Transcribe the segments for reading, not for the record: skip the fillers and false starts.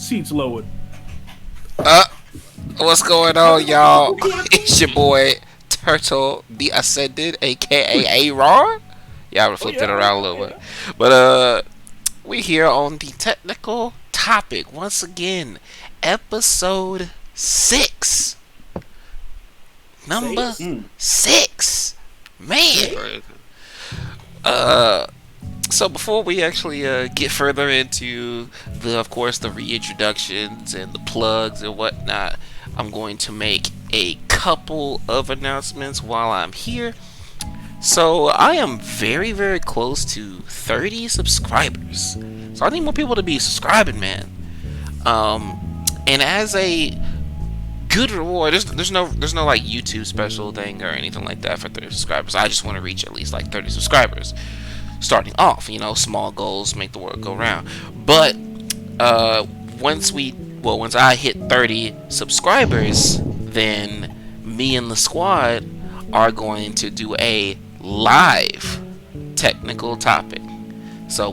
Seats lowered. Uh, what's going on, y'all? It's your boy Turtle the Ascended, a.k.a. a. Yeah, I Oh flipped it yeah, around a oh little bit, yeah. but we here on the technical topic once again, episode 6, number Six? 6, man. Six? Crazy. Uh, so before we actually get further into of course, the reintroductions and the plugs and whatnot, I'm going to make a couple of announcements while I'm here. So I am very, very close to 30 subscribers. So I need more people to be subscribing, man. And as a good reward, there's no like YouTube special thing or anything like that for 30 subscribers. I just want to reach at least like 30 subscribers starting off. Small goals make the world go round. But once I hit 30 subscribers, then me and the squad are going to do a live technical topic. So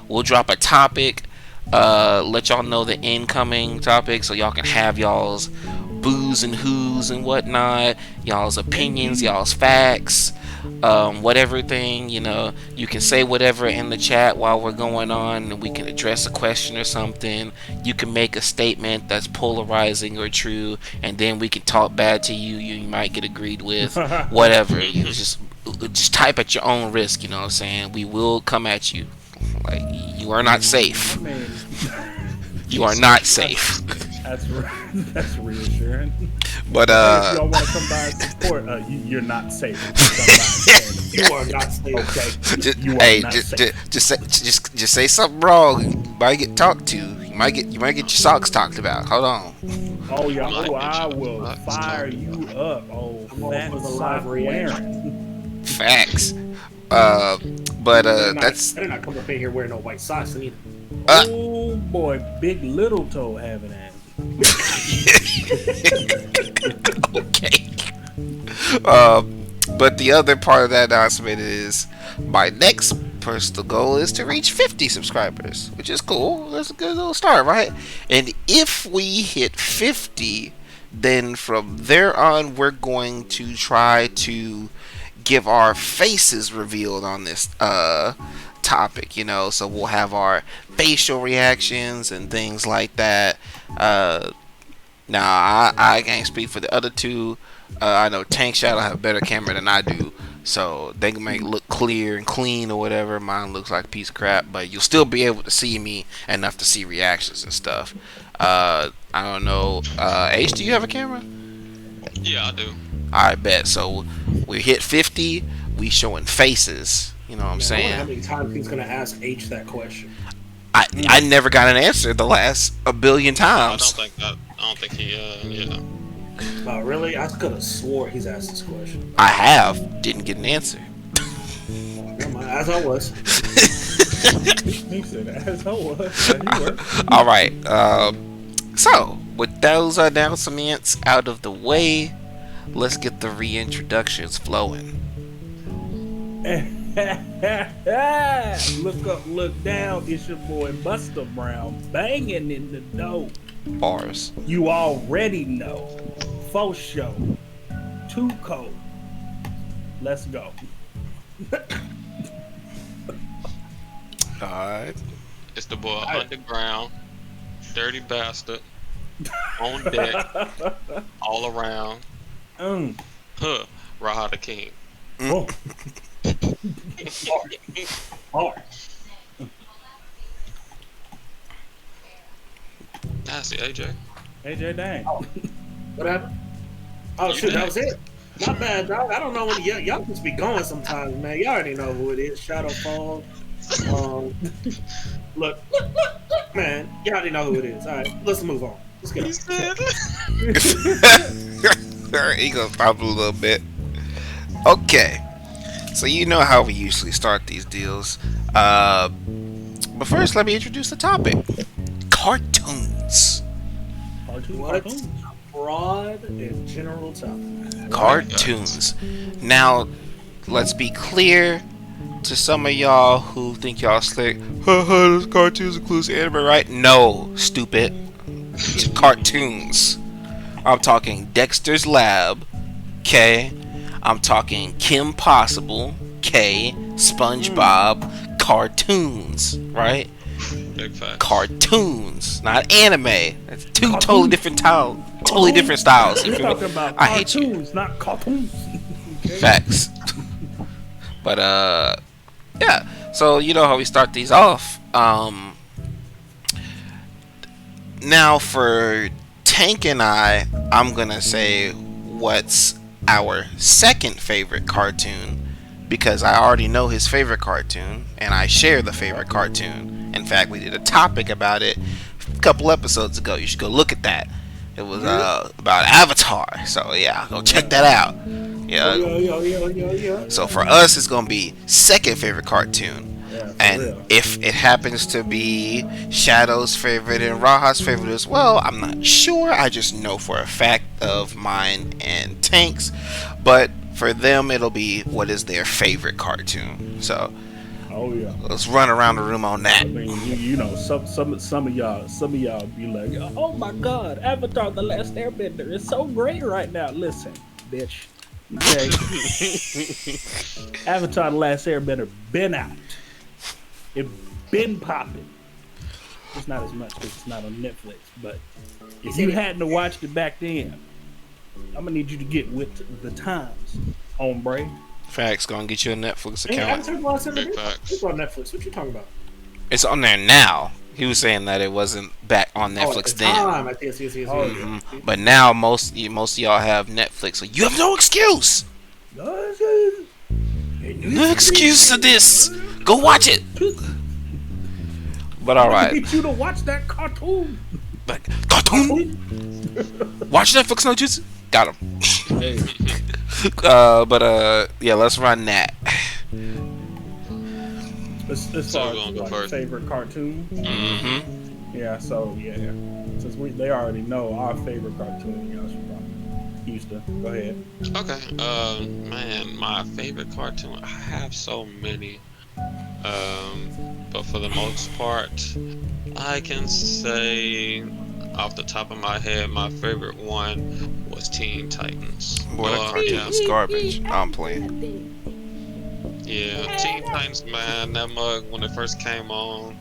we'll drop a topic, let y'all know the incoming topic, so y'all can have y'all's boos and whoos and whatnot, y'all's opinions, y'all's facts, whatever thing, you can say whatever in the chat while we're going on, and we can address a question or something. You can make a statement that's polarizing or true, and then we can talk bad to you. You might get agreed with, whatever. You just type at your own risk. You know what I'm saying? We will come at you. Like, you are not safe. Man, You are not safe. that's reassuring. But If y'all want to come by and support, you're not safe. You are not safe. Okay. just, You are hey, not just, safe. just say something wrong. You might get talked to. You might get your socks talked about. Hold on. Oh yeah. Might Oh, get I your will butt fire stomped. you up. Oh, I'm all fat for the sock live reaction. wearing. Facts. That's I did not come up in here wearing no white socks either. Oh boy, big little toe having ass. okay. But the other part of that announcement is my next personal goal is to reach 50 subscribers, which is cool. That's a good little start, right? And if we hit 50, then from there on, we're going to try to give our faces revealed on this topic, so we'll have our facial reactions and things like that. Now I can't speak for the other two. I know Tank Shadow have a better camera than I do, so they can make it look clear and clean or whatever. Mine looks like a piece of crap, but you'll still be able to see me enough to see reactions and stuff. I don't know. H, do you have a camera? Yeah, I do. I bet. So we hit 50. We showing faces. You know what I'm Man, I wonder how saying? many times he's gonna ask H that question. I never got an answer the last a billion times. I don't think he. Yeah. Oh, really? I could have swore he's asked this question. I have. Didn't get an answer. Never mind, as I was. He said, as I was. Yeah, you were. All right. So with those announcements out of the way, let's get the reintroductions flowing. Look up, look down. It's your boy Buster Brown banging in the door. Bars. You already know. Faux show. Too cold. Let's go. Alright. It's the boy underground, dirty bastard, on deck, all around. Raha the King. Oh. Hard. Nasty, AJ. AJ Dang. What happened? Oh, shoot, that was it. Not bad, dog. I don't know when y'all just be going sometimes, man. Y'all already know who it is. Shadowfallz. Look, man. Y'all already know who it is. All right, let's move on. Let's go. He gonna stop a little bit. Okay. So you know how we usually start these deals. But first, let me introduce the topic. Cartoons. What? Broad and general topic. Cartoons. Now, let's be clear to some of y'all who think y'all slick. Haha, this cartoons includes anime, right? No, stupid. cartoons. I'm talking Dexter's Lab, K. I'm talking Kim Possible, K. SpongeBob, cartoons, right? Big facts. Cartoons, not anime. That's two totally different totally different styles. We're talking about I hate you. cartoons, not cartoons. Okay? Facts. But yeah. So you know how we start these off. Now for Tank and I'm gonna say what's our second favorite cartoon, because I already know his favorite cartoon and I share the favorite cartoon. In fact, we did a topic about it a couple episodes ago. You should go look at that. It was about Avatar. So yeah, go check that out. Yeah. So for us, it's gonna be second favorite cartoon. Yeah, And real. if it happens to be Shadow's favorite and Raha's favorite as well, I'm not sure. I just know for a fact of mine and Tank's. But for them, it'll be what is their favorite cartoon. So Oh yeah. let's run around the room on that. I mean, you know, some of y'all be like, oh my God, Avatar: The Last Airbender is so great right now. Listen, bitch. Okay. Avatar: The Last Airbender been out. It been popping. It's not as much because it's not on Netflix, but if you hadn't watched it back then, I'm gonna need you to get with the times, hombre. Facts, gonna get you a Netflix Hey, account. Avatar: The Last Big Airbender. facts. It's on Netflix. What you talking about? It's on there now. He was saying that it wasn't back on Oh, at Netflix the then. time. Yes. Oh, Mhm. But now most of y'all have Netflix, so you have no excuse. No excuse to this. Go watch it. But all I right, need you to watch that cartoon. but cartoon. Watch Netflix, no juice. Got him. Hey, Yeah, let's run that. as So far we're gonna as go like, first. favorite cartoon, Mm-hmm. yeah. So yeah. Since they already know our favorite cartoon, y'all should probably Houston. Go ahead. Okay. Man, my favorite cartoon. I have so many. But for the most part, I can say off the top of my head, my favorite one was Teen Titans. Boy, that cartoon Yeah. is garbage. I'm playing. Yeah, Teen Titans, man, that mug when it first came on,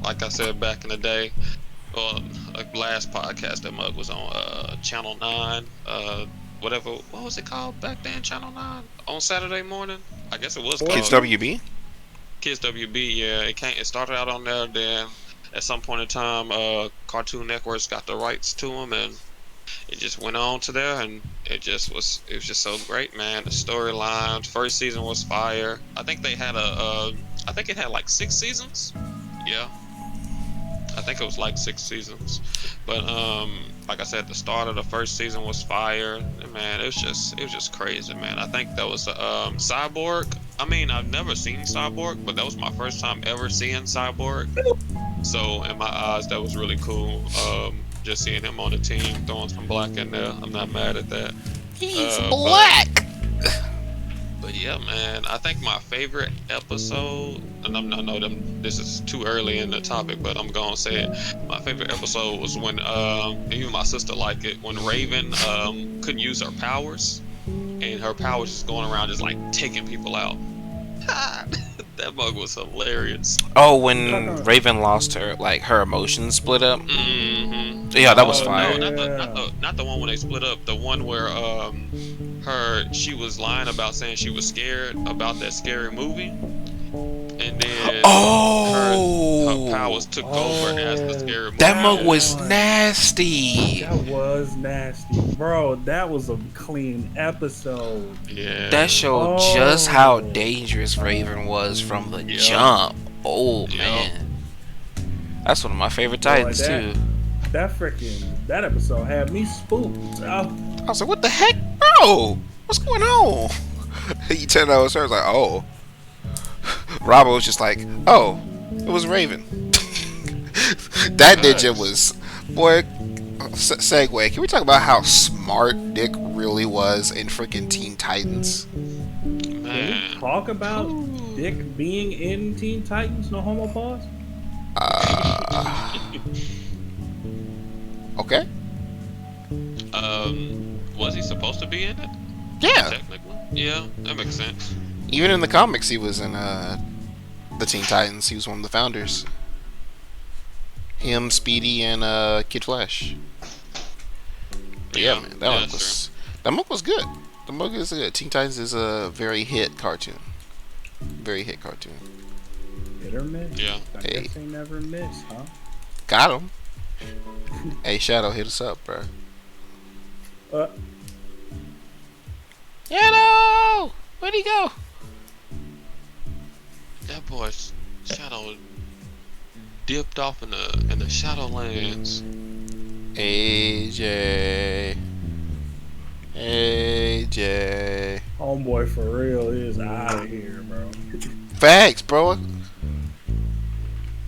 like I said back in the day, well, like last podcast, that mug was on Channel 9, what was it called back then, Channel 9? On Saturday morning? I guess it was called Kids WB. Kids WB, yeah, it started out on there, then at some point in time, Cartoon Networks got the rights to them, and it just went on to there, and it was just so great, man. The storyline, first season was fire. I think they had I think it had like 6 seasons. Yeah, I think it was like 6 seasons. But like I said, the start of the first season was fire. And man, it was just crazy, man. I think that was Cyborg. I mean, I've never seen Cyborg, but that was my first time ever seeing Cyborg. So in my eyes, that was really cool. Just seeing him on the team, throwing some black in there. I'm not mad at that. He's but- black. But yeah, man, I think my favorite episode, and I know this is too early in the topic, but I'm gonna say it. My favorite episode was when even my sister liked it, when Raven couldn't use her powers, and her powers just going around just like taking people out. That mug was hilarious. Oh, when Raven lost her, like her emotions split up. Mm-hmm. Yeah, that was Oh, fire. no. Not the one when they split up. The one where she was lying about saying she was scared about that scary movie, and then her powers took over as the scary movie. That mug was nasty. That was nasty, bro. That was a clean episode. Yeah. That showed just how dangerous Raven was from the jump. Oh Yeah. man, that's one of my favorite Boy, Titans too. That episode had me spooked. Oh, I was like, what the heck, bro? What's going on? You turn over, I was like, oh. Robert was just like, oh, it was Raven. That ninja was, boy. Segue. Can we talk about how smart Dick really was in freaking Teen Titans? Man. talk about Dick being in Teen Titans. No homo pause. Okay. Was he supposed to be in it? Yeah. Technically. Yeah, that makes sense. Even in the comics, he was in the Teen Titans. He was one of the founders. Him, Speedy, and Kid Flash. But yeah, man, that book was good. The book is good. Teen Titans is a very hit cartoon. Very hit cartoon. Hit or miss? Yeah. I guess they never miss, huh? Got him. Hey, Shadow, hit us up, bro. Shadow! Where'd he go? That boy Shadow dipped off in the Shadowlands. AJ. Homeboy for real is out of here, bro. Facts, bro.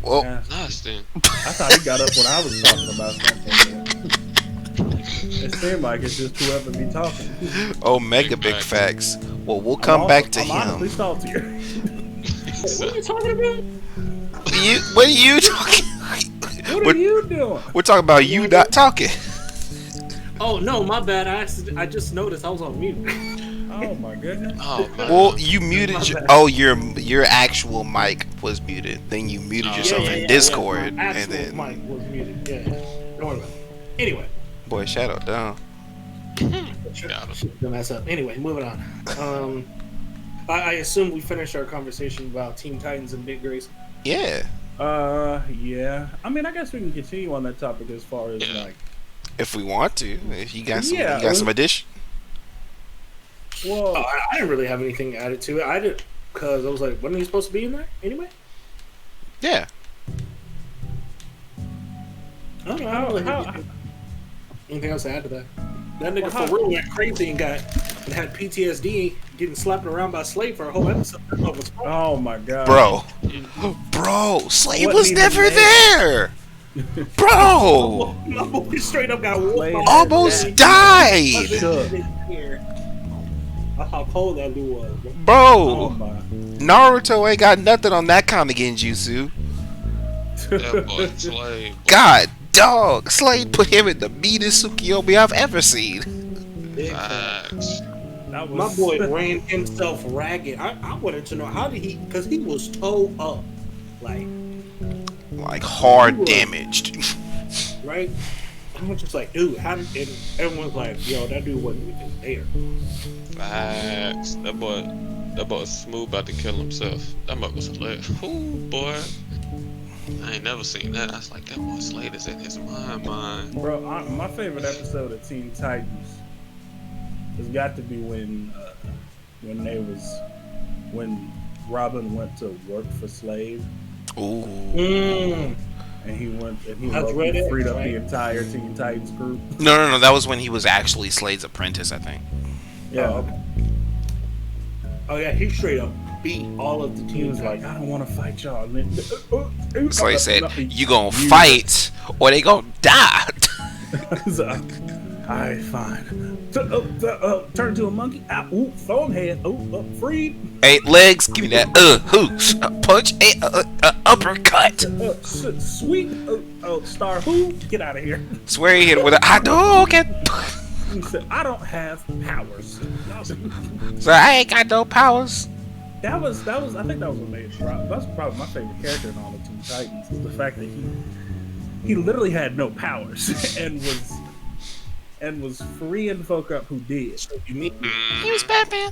Well, Yeah. Nasty. I thought he got up when I was talking about something. It seemed like it's just whoever be talking. mega big facts. Well, we'll come back to I'm honestly him. saltier. What are you talking about? What are you talking? What are you doing? We're talking about you not talking. Oh no, my bad. I just noticed I was on mute. Oh my goodness. Oh man. Well, you muted your actual mic was muted. Then you muted yourself in Discord, My and actual then mic was muted. Yeah. Don't worry about it. Anyway. boy, Shadow down. Don't mess up. Anyway, moving on. I assume we finished our conversation about Teen Titans and Big Grace. Yeah. Yeah. I mean, I guess we can continue on that topic as far as like. If we want to, if you got some, Yeah, some addition. Well, I didn't really have anything added to it. I did because I was like, wasn't he supposed to be in there anyway? Yeah. I don't know. I don't really have anything else to add to that. That nigga for real went crazy and had PTSD, getting slapped around by Slade for a whole episode. oh my god, Bro, Slade What was needed never to there. Bro, My boy straight up got whooped. almost died. How cold that dude was. Oh Bro, my. Naruto ain't got nothing on that kind of genjutsu. That boy Slade. God, dog, Slade put him in the meanest Tsukiyomi I've ever seen. Facts. That My was, boy ran himself ragged. I wanted to know how did he? Because he was toe up, Like hard damaged. right. I was just like, dude, how did? And everyone's like, yo, that dude wasn't even there. Facts. That boy was smooth about to kill himself. That mug was hilarious. Ooh, boy. I ain't never seen that. I was like, that boy Slade is in his mind. Bro, my favorite episode of Teen Titans has got to be when Robin went to work for Slade. Ooh. And he That's right, freed up right. the entire Teen Titans group. No. That was when he was actually Slade's apprentice, I think. Yeah. Okay. Oh yeah, he straight up beat all of the He was teams. like, I don't want to fight y'all. And then, Slade said, "You gonna fight, or they gonna die." So, alright, fine. Turn to a monkey. Throw him head. Freed. Hey, legs, give me that. Hoosh, punch, uppercut. Sweet. Star who? Get out of here. Swear he hit it with a Hadouken. He said, I don't have powers. So I ain't got no powers. That was. I think that was what made it drop. That's probably my favorite character in all of Teen Titans. Is the fact that he literally had no powers and was freeing folk up who did. So you mean He was Batman.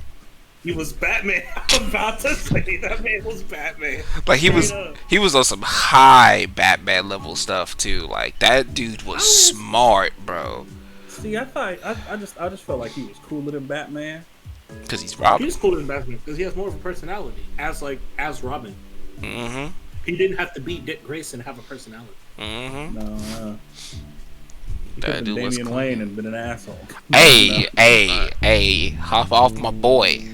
he was Batman? I'm about to say that man was Batman. Like he Straight was on some high Batman level stuff too. Like that dude was smart, bro. See, I thought I just felt like he was cooler than Batman. Cause he's Robin. He's cooler than Batman because he has more of a personality as Robin. Mm-hmm. He didn't have to beat Dick Grayson to have a personality. Mm-hmm. No, he That could've dude been was Damian cool. Wayne and been an asshole. Hey, hop off my boy.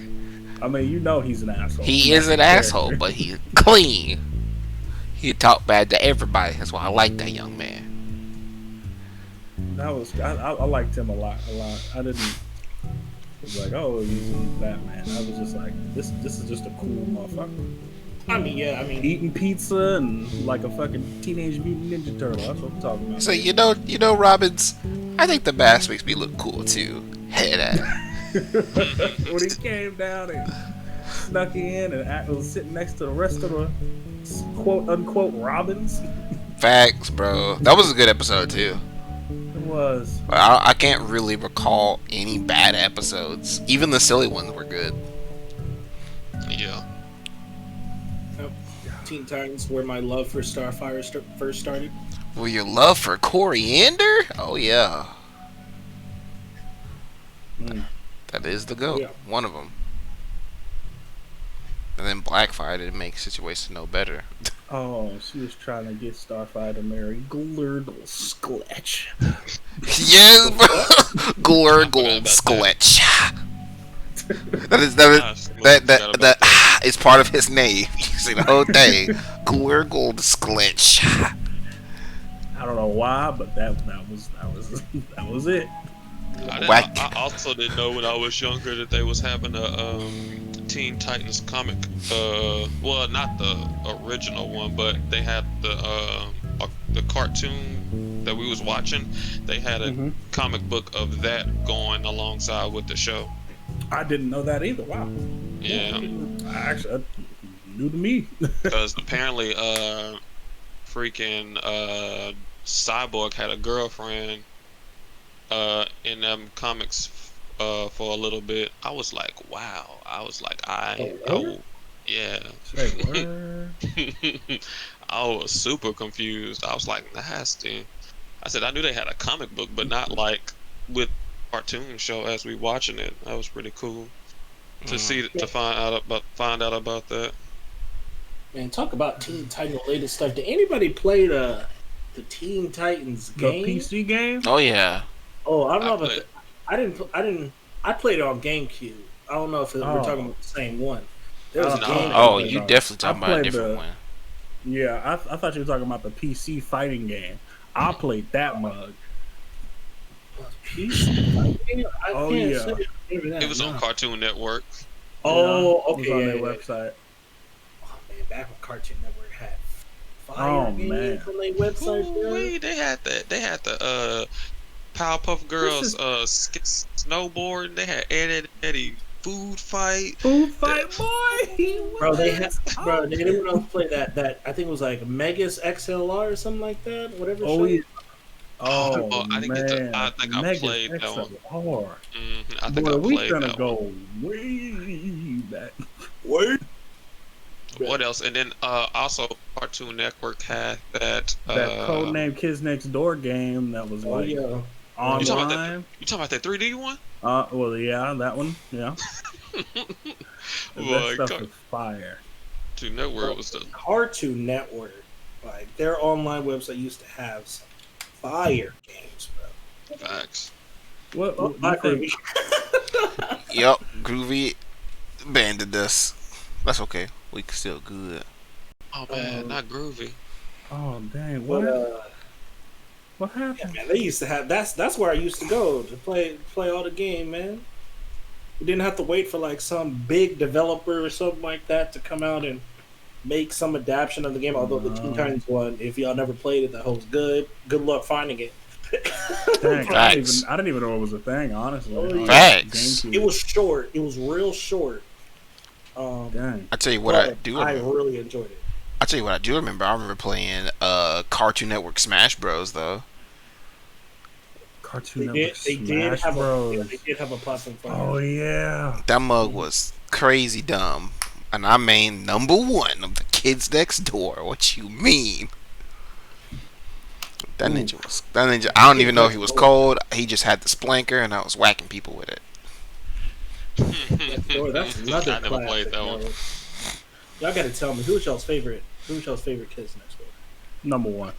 I mean, you know he's an asshole. He is an asshole, but he's clean. He talk bad to everybody. That's why I like that young man. That was I liked him a lot. I didn't. It was like, oh, he's Batman. I was just like, this is just a cool motherfucker. I mean, yeah, I mean, Eating pizza and like a fucking Teenage Mutant Ninja Turtle. That's what I'm talking about. So you know, Robbins. I think the mask makes me look cool too. Head at. When he came down and snuck in and was sitting next to the rest of the quote unquote Robins. Facts, bro. That was a good episode too. It was. I can't really recall any bad episodes. Even the silly ones were good. Yeah. Teen Titans, where my love for Starfire first started. Well, your love for Coriander? Oh yeah. That is the goat. Yeah. One of them. And then Blackfire didn't make the situation no better. Oh, she was trying to get Starfire to marry Glurgle Skletch. Yes, bro. Glurgle Skletch. That is part of his name. You see the whole thing. Glurgle Skletch. I don't know why, but that was it. I also didn't know when I was younger that they was having a Teen Titans comic. Well, not the original one, but they had the cartoon that we was watching. They had a comic book of that going alongside with the show. I didn't know that either. Wow. Yeah. Actually, new to me. Because apparently, freaking Cyborg had a girlfriend in them comics for a little bit. I was like, wow. I was like, yeah. Say word. I was super confused. I was like, nasty. I said I knew they had a comic book, but not like with cartoon show as we watching it. That was pretty cool to see, to find out about that. Man, talk about Teen Titans related stuff. Did anybody play the Teen Titans game? The PC game? Oh yeah. Oh, I don't know about that. I played it on GameCube. I don't know if we're talking about the same one. There was a game. Oh, you definitely talking about a different one. Yeah, I thought you were talking about the PC fighting game. I played that mug. PC fighting game? Oh yeah. It was on Cartoon Network. Oh, yeah, okay. It was on their website. Oh man, back when Cartoon Network had Oh man, on their website. Ooh, they had that. They had the Powerpuff Girls snowboard. They had Eddie food fight. Food fight, boy. Bro, they would all play that. I think it was like Megas XLR or something like that. Whatever. Oh show. yeah. Oh I man, I think I played that one. I think Boy, I we played gonna that go one. way back. Way. What else? And then also Cartoon Network had that Codename Kids Next Door game that was like online. You talking about that 3D one? Well, yeah, that one, yeah. Well, that stuff is fire. Cartoon Network was the Cartoon Network. Like their online website used to have some fire games, bro. facts. What do you think? Yup, Groovy abandoned us. That's okay. We still good. Oh man, not Groovy. Oh dang, what? What happened? Yeah, man, they used to have that's where I used to go to play all the game, man. We didn't have to wait for like some big developer or something like that to come out and make some adaptation of the game. Although the Teen Titans one, if y'all never played it, that was good. Good luck finding it. Dang, I didn't even know it was a thing, honestly. Facts. It was short. It was real short. Dang. I tell you what I do. I really enjoyed it. I tell you what I do remember. I remember playing Cartoon Network Smash Bros. Though. Cartoon They Network did Smash Bros. They did have a platform for Oh yeah. That mug was crazy dumb, and I mean #1 of the Kids Next Door. What you mean? That ninja. I don't even know if he was cold. He just had the splanker, and I was whacking people with it. That's another I never played that one. Y'all gotta tell me who's y'all's favorite Kids Next Door? #1.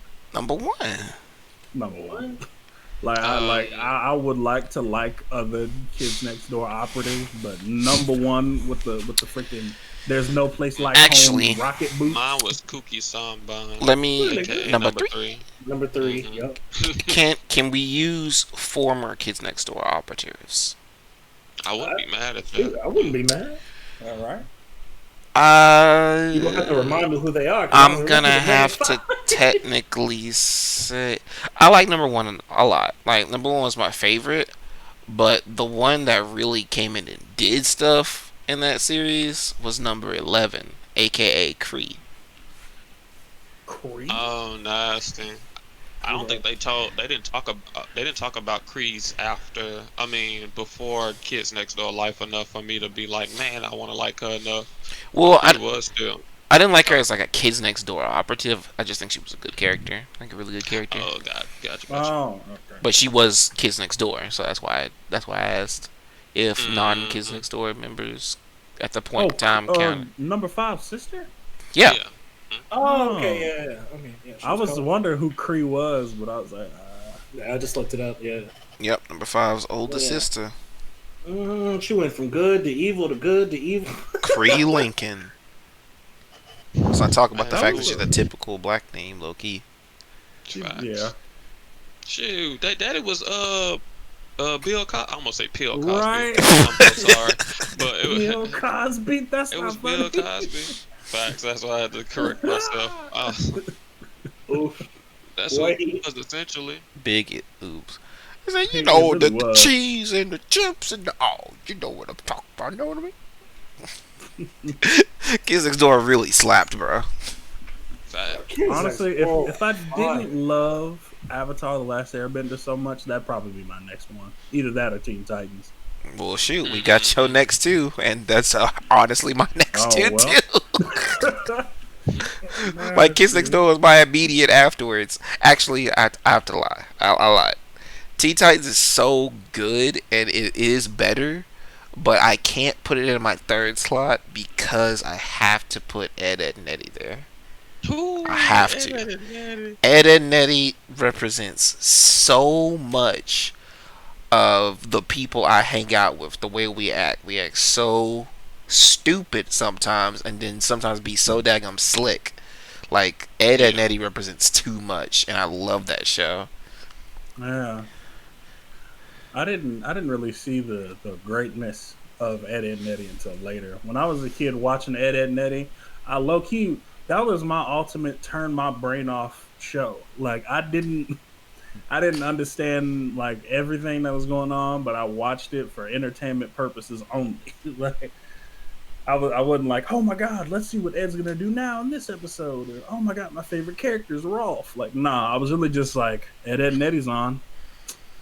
#1. I would like to like other Kids Next Door operatives, but #1 with the freaking there's no place like Actually, home rocket boots. Mine was Kooky Sanban. Let me AKA number three. Number 3. Mm-hmm. Yep. Can we use former Kids Next Door operatives? I wouldn't be mad at that. I wouldn't be mad. All right. You gonna have to remind me who they are. 'Cause I don't I'm remember gonna the have number to five. technically say I like number one a lot. Like number one was my favorite, but the one that really came in and did stuff in that series was number 11, aka Kree. Creed? Oh, nasty. I don't think they didn't talk about Kreese after. I mean, before Kids Next Door Life enough for me to be like, man, I want to like her enough. Well, Kree was still. I didn't like her as like a kids next door operative. I just think she was a good character, like a really good character. Oh God, gotcha. Oh, okay. But she was kids next door, so that's why I asked if non kids Mhm. next door members at the point in time counted. number 5 sister. Yeah, Yeah. Oh, okay, yeah. I mean, yeah. I was wondering who Cree was, but I was like, Yeah, I just looked it up. Yeah. yep. Number five's older Yeah. sister, She went from good to evil to good to evil. Kree Lincoln. So I talk about the Man, fact that that she's was- a typical black name, low key. Facts. yeah, Shoot, that daddy was Bill Cosby. I almost say Bill Cosby. Right. I'm so sorry, but Bill it Cosby. That's was not Bill funny. Cosby. Facts. That's why I had to correct myself. Oof. That's what it was essentially. Big oops. He said, you It know, really the was. cheese and the chips and the you know what I'm talking about. You know what I mean? Kids Next Door really slapped, bro. Facts. Honestly, if I didn't fine. love Avatar: The Last Airbender so much, that'd probably be my next one. Either that or Teen Titans. Well, shoot, we got your next two, and that's honestly my next Oh, two well. too. Like Kids Next Door was my immediate afterwards. Actually, I have to lie. I lied. Teen Titans is so good, and it is better, but I can't put it in my third slot because I have to put Ed, Edd n Eddy there. Ooh, I have to. Ed, Edd n Eddy represents so much of the people I hang out with, the way we act. We act so stupid sometimes, and then sometimes be so daggum slick. Like Ed, Edd n Eddy represents too much, and I love that show. Yeah. I didn't really see the greatness of Ed, Edd n Eddy until later. When I was a kid watching Ed, Edd n Eddy, I low key that was my ultimate turn my brain off show. Like I didn't understand like everything that was going on, but I watched it for entertainment purposes only. Like I wasn't like, oh my god, let's see what Ed's gonna do now in this episode, or oh my god, my favorite character is Rolf. Like, nah, I was really just like, Ed, Edd n Eddy's on.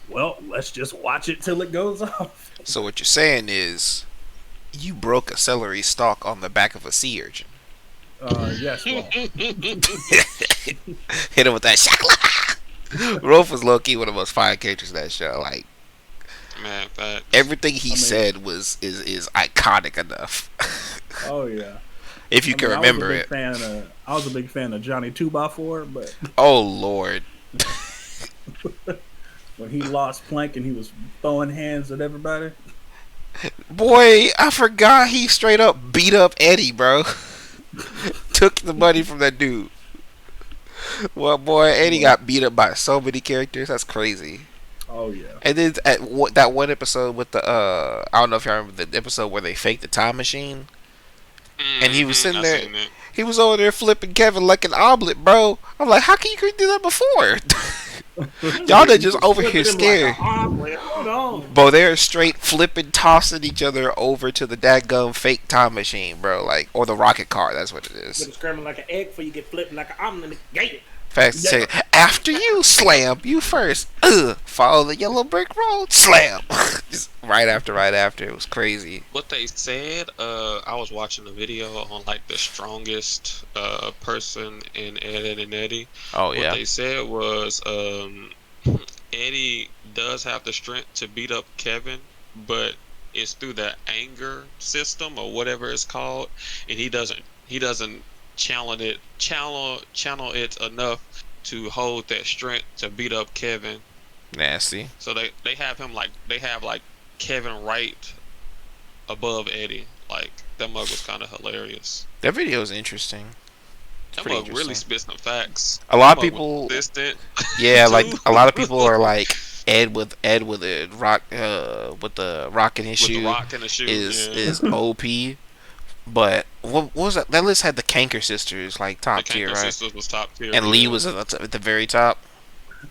Well, let's just watch it till it goes off. So what you're saying is, you broke a celery stalk on the back of a sea urchin. Yes, well, Hit him with that shakla. Rolf was low key one of the most fine characters in that show. Like Man, facts. everything he mean- said is iconic enough. oh yeah. If you I can mean, remember I it. was a big fan of Johnny 2x4, but Oh Lord. when he lost Plank and he was throwing hands at everybody, Boy, I forgot he straight up beat up Eddie, bro. Took the money from that dude. Well, boy, Eddie got beat up by so many characters. That's crazy. oh yeah. And then that one episode with the I don't know if y'all remember the episode where they faked the time machine. And he was sitting I there. seen it. He was over there flipping Kevin like an omelet, bro. I'm like, how can you couldn't do that before? Y'all are just over here scared. Hold on. Bro, they're straight flipping, tossing each other over to the dadgum fake time machine, bro. Like, or the rocket car. That's what it is. Been screaming like an egg before you get flipped like an omelet. Gate. Facts to say, after you, slam. You first. Follow the yellow brick road. Slam. Just right after. It was crazy. What they said, I was watching a video on like the strongest person in Ed, Edd n Eddy. Oh, What yeah. they said was Eddie does have the strength to beat up Kevin, but it's through the anger system or whatever it's called, and he doesn't channel it enough to hold that strength to beat up Kevin. Nasty. So they have Kevin right above Eddie. Like that mug was kind of hilarious. That video is interesting. It's That pretty mug really interesting. spit some facts. A lot of That mug people- was consistent. Yeah, like too. a lot of people are like Ed with a rock with the rock in his With shoe the rock in the shoe. is yeah. is OP. But what was that? That list had the Kanker sisters like The top tier, Kanker right? sisters was top tier. And Lee Yeah. was at the very top.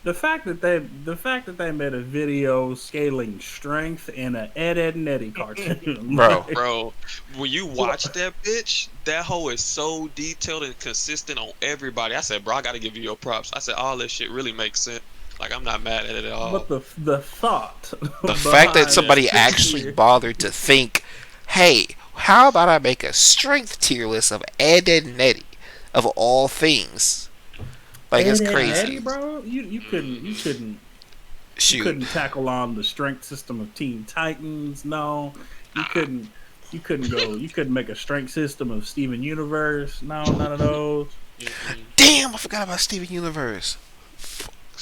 The fact that they made a video scaling strength in an Ed, Ed and Eddie cartoon, Bro. like, Bro, when you watch that bitch, that hoe is so detailed and consistent on everybody. I said, bro, I gotta give you your props. I said, all this shit really makes sense. Like, I'm not mad at it at all. But the thought, The fact that behind somebody it- actually bothered to think, hey, how about I make a strength tier list of Ed, Ed and Eddie of all things? Like, it's Ed, Ed, and crazy. Eddie, bro, you couldn't Shoot. you couldn't tackle on the strength system of Teen Titans. No, you couldn't. You couldn't make a strength system of Steven Universe. No, none of those. Damn, I forgot about Steven Universe.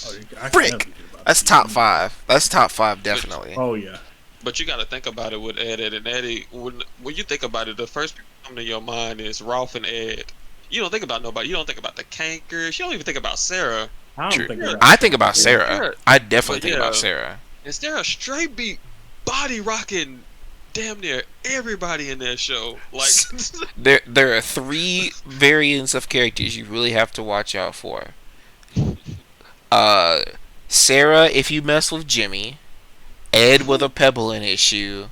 Oh, I Frick. never forget about That's Steven top 5. That's top 5, definitely. Oh yeah. But you gotta think about it with Ed, Ed, and Eddie. When you think about it, the first people come to your mind is Ralph and Ed. You don't think about nobody. You don't think about the Cankers. You don't even think about Sarah. I True. don't think about I think about Sarah. Yeah. I definitely But think yeah. about Sarah. And Sarah straight beat body rocking damn near everybody in that show. Like, There are 3 variants of characters you really have to watch out for. Sarah, if you mess with Jimmy, Ed with a pebble in his shoe,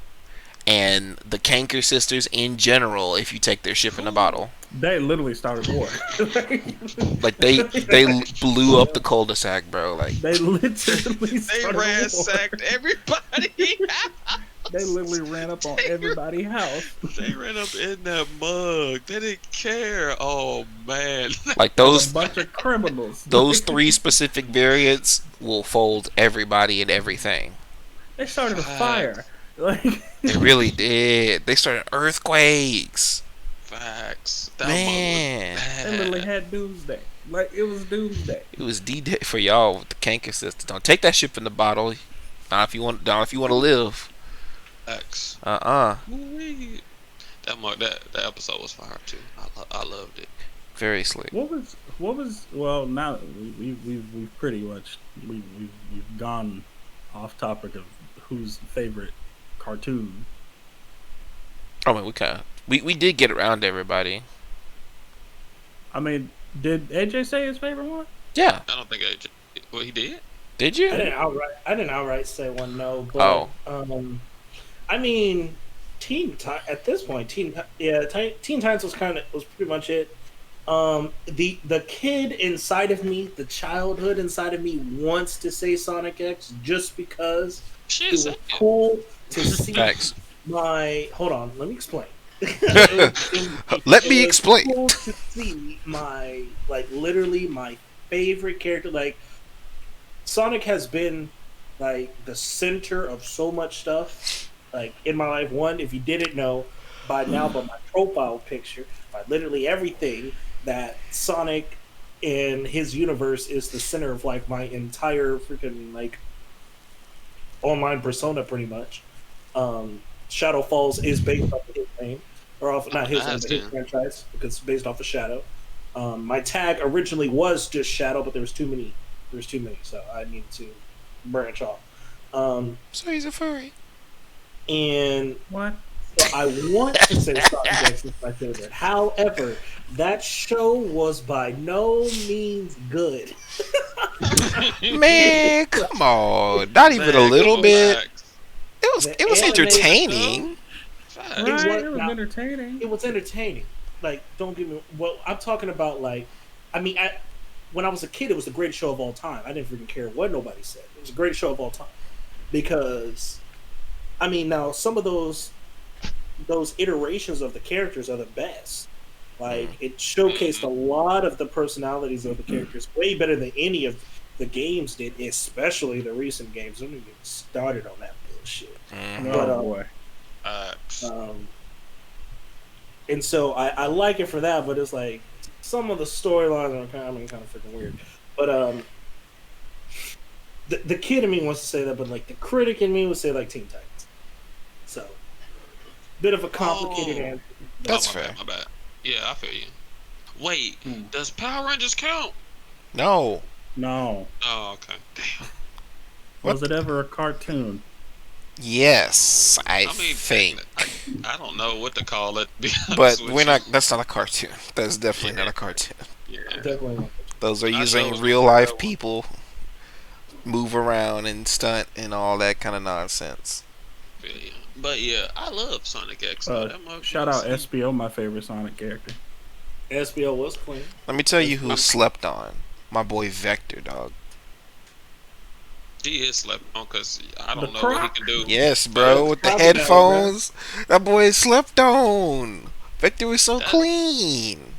and the Kanker sisters in general if you take their ship in a bottle. They literally started war. Like they blew up the cul-de-sac, bro. Like They literally they started ransacked everybody. They literally ran up on everybody's house. They ran up in that mug. They didn't care. Oh man. like A those bunch of criminals. 3 specific variants will fold everybody and everything. They started a fire. Like They really did. They started earthquakes. Facts. That Man. mug they was literally bad. had doomsday. Like it was doomsday. It was D-Day for y'all with the Kanker sisters. Don't take that ship in the bottle. Not if you want to live. Facts. Ooh-wee. That episode was fire too. I loved it. Very slick. What was well now we've pretty much we've gone off topic of whose favorite cartoon. I mean, we did get around to everybody. I mean, did AJ say his favorite one? Yeah. I don't think AJ. Well, he did. Did I you? didn't outright say one no, but Oh. I mean, at this point, Teen Titans was pretty much it. The kid inside of me, the childhood inside of me, wants to say Sonic X just because Shit, it was say it. cool to see Facts. my. Hold on, let me explain. Let me was explain. Cool to see my literally my favorite character. Like Sonic has been like the center of so much stuff like in my life. One, if you didn't know by now, but my profile picture, by literally everything that Sonic and his universe is the center of like my entire freaking like online persona, pretty much. Shadowfallz is based off of his name, or off not his name, but his franchise, because it's based off of Shadow. My tag originally was just Shadow, but there was too many, so I needed to branch off. So he's a furry. And What? so I want to say Sonic X is my favorite. However, that show was by no means good. Man, come on. Not even a Man, little go bit. back. It was The animated entertaining. Facts. Right, was it was not- entertaining. It was entertaining. Like, don't get me. Well, I'm talking about like, when I was a kid, it was the greatest show of all time. I didn't freaking care what nobody said. It was the greatest show of all time because, now some of those iterations of the characters are the best. Like, it showcased a lot of the personalities of the characters way better than any of the games did, especially the recent games. Don't even get started on that bullshit. Mhm. But, Oh boy. And so I like it for that, but it's like some of the storylines are kind of freaking weird. But the kid in me wants to say that, but like the critic in me would say like Teen Titans. So bit of a complicated Oh. answer. That's my fair. Bad, my bad. Yeah, I feel you. Wait, Hmm. does Power Rangers count? No. No. Oh, okay. Damn. What? Was it ever a cartoon? Yes, I mean, think. I don't know what to call it. To be But honest with we're you. not. That's not a cartoon. That's definitely Yeah. not a cartoon. Yeah. Definitely not. Those are I using chose real the life one. people, move around and stunt and all that kind of nonsense. Yeah. But yeah, I love Sonic X. Though. That Shout out SBO, my favorite Sonic character. SBO was clean. Let me tell you who SBO. slept on. My boy Vector, dog. He is slept on because I The don't know what he Croc. can do. Yes, bro, with the Croc is headphones. That boy slept on. Vector was so That- clean.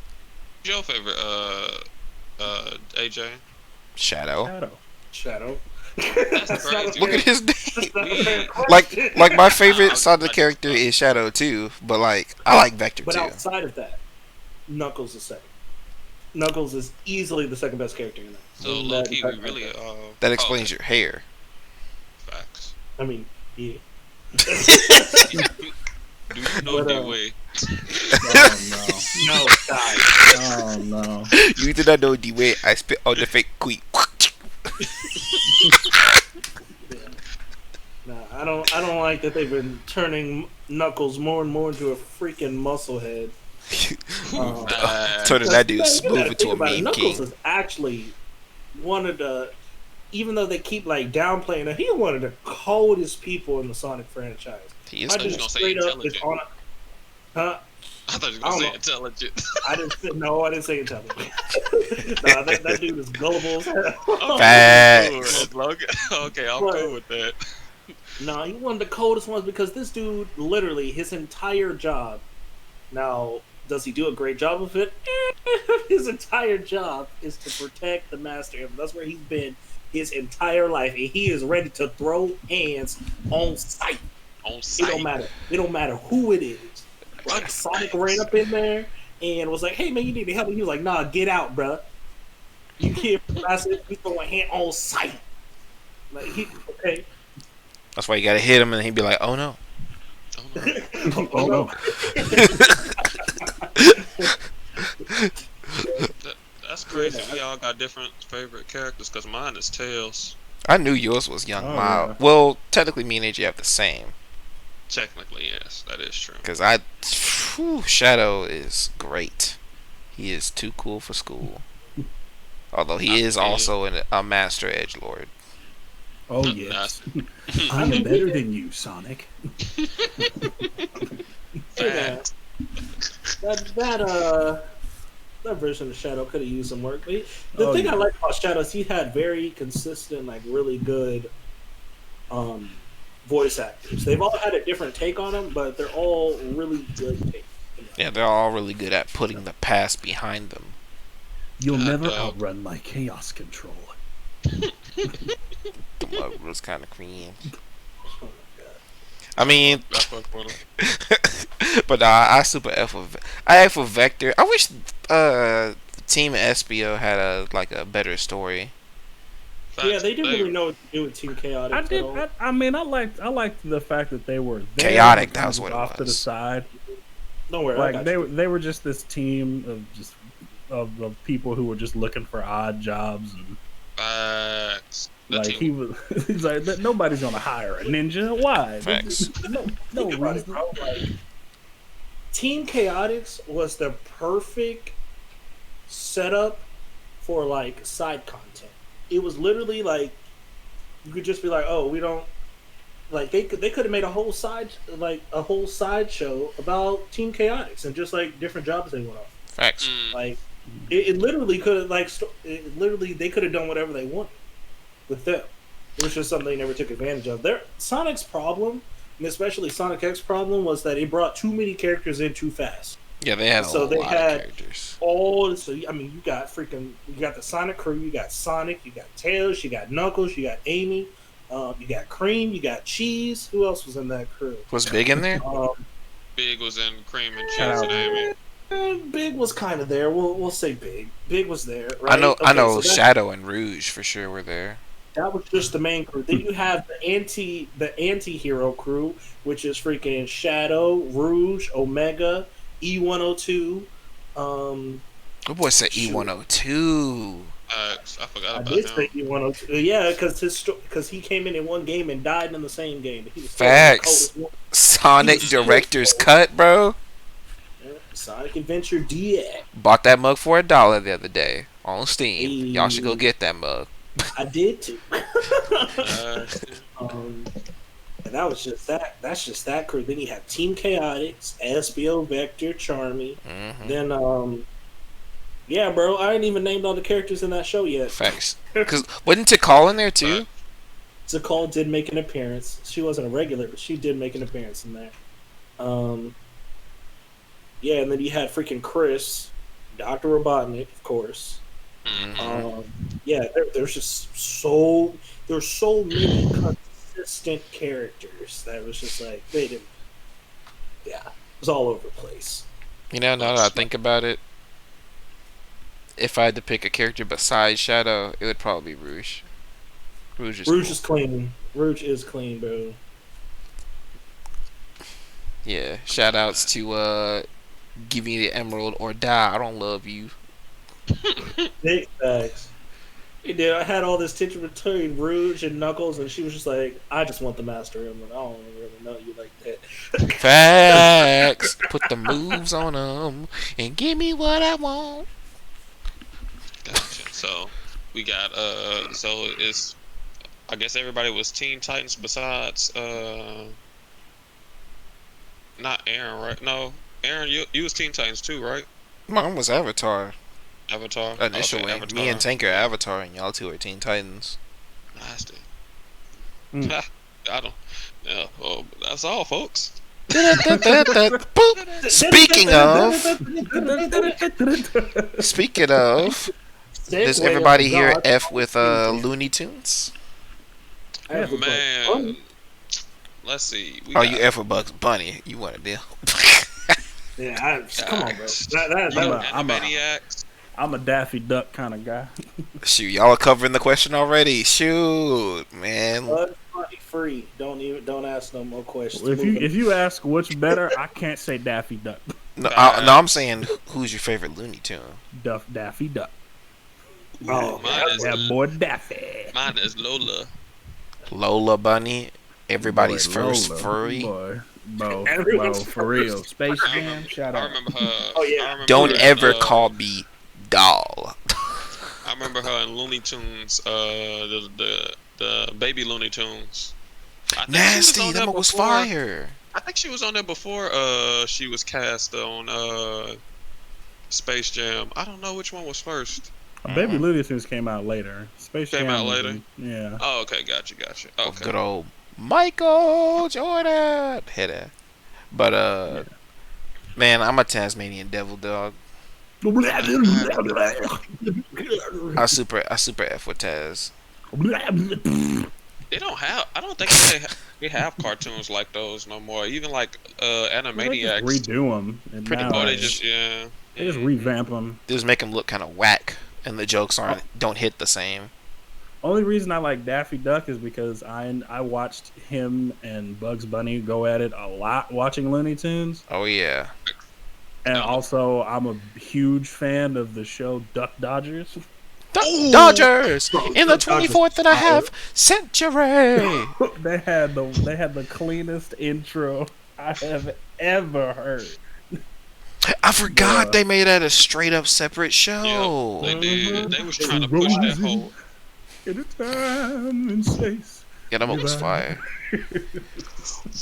Who's your favorite? AJ. Shadow. Shadow. That's not a crazy. Look fair- at his that's name. not a fair Like question. my favorite Nah, Sonic character is Shadow too, but like I like Vector But too. outside of that, Knuckles is second. Knuckles is easily the second best character in that. So In low that key, we entire really franchise. That explains your hair. facts. I mean, yeah. Do you know But, the way? Oh No, guys. no! Oh no! You do not know the way I spit out the fake quick. Nah, I don't like that they've been turning Knuckles more and more into a freaking musclehead. Turning that dude You smooth gotta into think a about it. meme Knuckles king. is actually one of the, even though they keep like downplaying it, he's one of the coldest people in the Sonic franchise. He is I thought you just was gonna say straight up is intelligent. on a, huh? I thought you I was don't gonna say know. intelligent. I didn't say intelligent. Nah, that dude is gullible as hell. Facts. Okay, I'm What? cool with that. No, he's one of the coldest ones because this dude, literally, his entire job. Now, does he do a great job of it? His entire job is to protect the Master Emblem. That's where he's been his entire life, and he is ready to throw hands on sight. On It site. don't matter. It don't matter who it is. Like Sonic ran up in there and was like, "Hey man, you need to help me." He was like, "Nah, get out, bruh. You can't." I said, "You throwing hand on sight." Like he okay. That's why you gotta hit him and he'd be like, "Oh no." Oh, no. Oh no! That's crazy. We all got different favorite characters because mine is Tails. I knew yours was Young Oh, Mild. yeah. Well, technically, me and AJ have the same. Technically, yes, that is true. Because Shadow is great. He is too cool for school. Although he is also a master edgelord. Oh yes! Nice. I am better than you, Sonic. Yeah. That version of Shadow could have used some work. But the Oh, thing I yeah. like about Shadow is he had very consistent, like really good voice actors. They've all had a different take on him, but they're all really good takes. Yeah, they're all really good at putting the past behind them. You'll never dog. outrun my chaos control. The mug was kind of cringe. Oh my god. I mean, I fuck with him. but I super F with I F with Vector. I wish Team SBO had a better story. Yeah, they didn't really know what to do with Team Chaotic. I at did. all. I mean, I liked the fact that they were there, Chaotic, but that was kind what of it off to the was. side. Don't worry, I Like got they you. they were just this team of people who were just looking for odd jobs, and Facts. The like team- he's like nobody's gonna hire a ninja. Why? Facts. No Think about it, reason. bro. Like, Team Chaotix was the perfect setup for like side content. It was literally like you could just be like, oh, we don't like they could have made a whole side show about Team Chaotix and just like different jobs they went off. Facts. Like it literally could have they could have done whatever they wanted with them. It was just something they never took advantage of. Sonic's problem, and especially Sonic X's problem, was that it brought too many characters in too fast. Yeah, they had So a they lot had- of characters. You got the Sonic crew, you got Sonic, you got Tails, you got Knuckles, you got Amy, you got Cream, you got Cheese. Who else was in that crew? Was Big in there? Big was in Cream and Cheese Uh, and Amy. Big was kind of there. We'll say Big. Big was there. Right? I know. so that- Shadow and Rouge for sure were there. That was just the main crew. Then you have the anti-hero crew, which is freaking Shadow, Rouge, Omega, E102. Good boy said Shoot. E102. I forgot I about did him. say he won. Yeah, because he came in one game and died in the same game. He was still the Facts. coldest one. Sonic He was Director's still- Cut, bro. Yeah, Sonic Adventure DX. Bought that mug for $1 the other day on Steam. Y'all should go Hey, get that mug. I did too. Uh, um, and that was just that. That's just that crew. Then you have Team Chaotix, SBO Vector, Charmy. Hmm. Then yeah, bro. I ain't even named all the characters in that show yet. Facts. Cause wasn't Tikal in there too? Zakal did make an appearance. She wasn't a regular, but she did make an appearance in there. Yeah, and then you had freaking Chris, Dr. Robotnik, of course. Mhm. Yeah, there's just there's so many consistent characters that was just like they didn't. Yeah, it was all over the place. You know, now that I think about it, if I had to pick a character besides Shadow, it would probably be Rouge. Rouge is Rouge cool. is clean. Rouge is clean, bro. Yeah, shoutouts to give me the emerald or die. I don't love you. Big facts. He did. I had all this tension between Rouge and Knuckles, and she was just like, "I just want the Master Emerald. I don't really know you like that." Facts. Put the moves on them and give me what I want. Gotcha. So we got so it's I guess everybody was Teen Titans besides not Aaron, right? No, Aaron, you was Teen Titans too, right? Mine was Avatar Avatar. initially. Okay, Avatar. Me and Tank are Avatar, and y'all two are Teen Titans. Nasty. Mm. I don't. Yeah. Well, that's all, folks. Boop. Speaking of, does Segue everybody of here God. F with Looney Tunes? I have a Man, let's see. We Oh, got- you F with Bugs Bunny. You want a deal? Yeah, come on, bro. You got I'm a- Animaniacs. I'm a Daffy Duck kind of guy. Shoot, y'all are covering the question already. Shoot, man. Bugs Bunny free. Don't ask no more questions. If you ask which better, I can't say Daffy Duck. No, I'm saying, who's your favorite Looney Tune? Daffy Duck. Oh, Mine is That boy Daffy. mine is Lola. Lola Bunny, everybody's Boy, first Lola. furry. Boy, Bo, Everyone's for real. first. Space I Jam, remember, shout I out. remember her. Oh, yeah. I remember Don't her in, ever call me doll. I remember her in Looney Tunes. The baby Looney Tunes. I think she was Nasty, on that there one was before- fire. I think she was on there before. She was cast on Space Jam. I don't know which one was first. Baby Looney Tunes came out later. Space Came Jam out was later? in- yeah. Oh, okay, gotcha. Okay. Good old Michael Jordan. Hitter. But, man, I'm a Tasmanian devil dog. I super F with Taz. They don't have. I don't think they have cartoons like those no more. Even like They just Animaniacs. redo them. And Pretty now Oh, they much. just yeah. they just revamp them. Just make them look kind of whack, and the jokes don't hit the same. Only reason I like Daffy Duck is because I watched him and Bugs Bunny go at it a lot watching Looney Tunes, Oh yeah. and also I'm a huge fan of the show Duck Dodgers. Dodgers in the 24th and a half century. they had the cleanest intro I have ever heard. I forgot Yeah. they made that a straight up separate Yeah, show. they did. They was trying to push that whole. In a time and space. Yeah, that one was fire.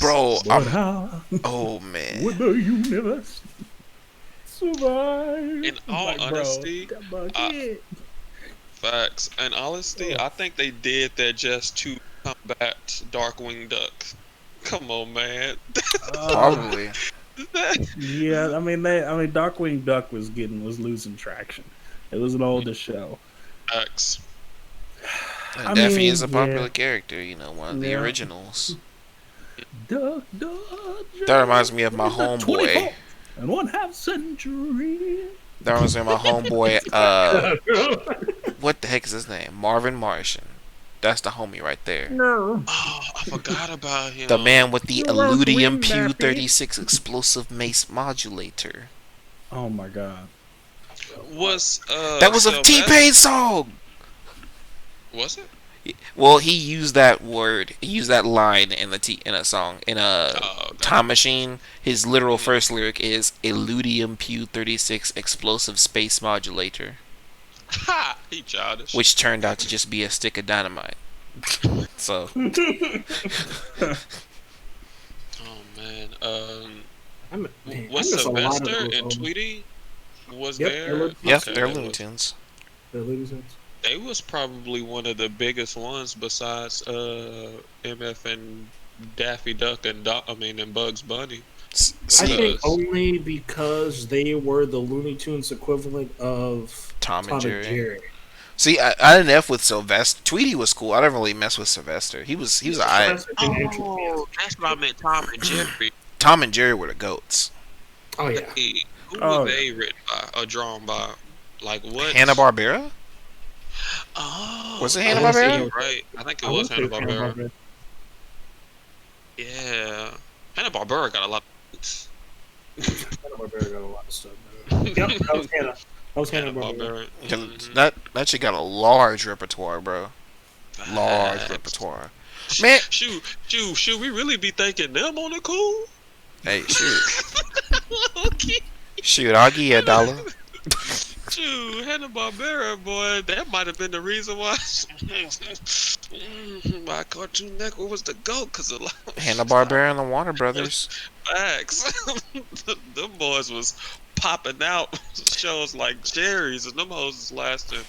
Bro, But how oh man. would the universe survive? In all honesty, that bug I- hit. Facts. In honesty, I think they did that just to combat Darkwing Duck. Come on, man. Probably. Yeah, I mean Darkwing Duck was losing traction. It was an older show. Facts. And I Daffy mean, is a yeah. popular character, one of the Yeah. originals. Duck, That reminds me of my homeboy. And 1/2 century. That reminds me of my homeboy. What the heck is his name? Marvin Martian. That's the homie right there. No. Oh, I forgot about him. The man with the You're on Illudium wing, Pew Daffy. 36 explosive mace modulator. Oh my god. was That was a Sylvester- T-Pain song. Was it? Well, he used that word, he used that line in in a song, in a Oh, okay. Time Machine. His literal Mhm. first lyric is a Ludium Pew 36 explosive space modulator, Ha! He childish. which turned out to just be a stick of dynamite. So, Oh man. I Was miss a lot of Sylvester those. and Tweety was Yep, they're there? Looney yep, Tunes. Okay, they're that Looney was Tunes. They're Looney Tunes. they was probably one of the biggest ones besides MF and Daffy Duck and and Bugs Bunny I See, think because only because they were the Looney Tunes equivalent of Tom and Tom and Jerry. Jerry. See, I didn't F with Sylvester. Tweety was cool. I didn't really mess with Sylvester. He was Yeah, alright. Sylvester didn't interest me as oh, that's what I meant. Tom and Jerry. Tom and Jerry were the goats. Oh yeah, Who were Oh, yeah. they written by or drawn by? Like what? Hanna Barbera? Oh, Was it I Hanna want to say Barbera? it was. right. I think it I was want to say Hanna it was Hanna Barbera. Barbera. Yeah, Hanna Barbera got a lot. Hanna Barbera got a lot of stuff. Man. Yep, that was Hanna. That was Hanna Hanna Barbera. Barbera. Mhm. That shit got a large repertoire, bro. Large Facts. repertoire. Man, Shoot, we really be thinking them on the cool? hey, shoot. Okay. Shoot, I'll give you a dollar. Shoot, Hanna Barbera, boy, that might have been the reason why my Cartoon Network was the GOAT, because of Hanna Barbera and the Warner Brothers. facts. Them boys was popping out shows like Jerry's, and them hoes was lasting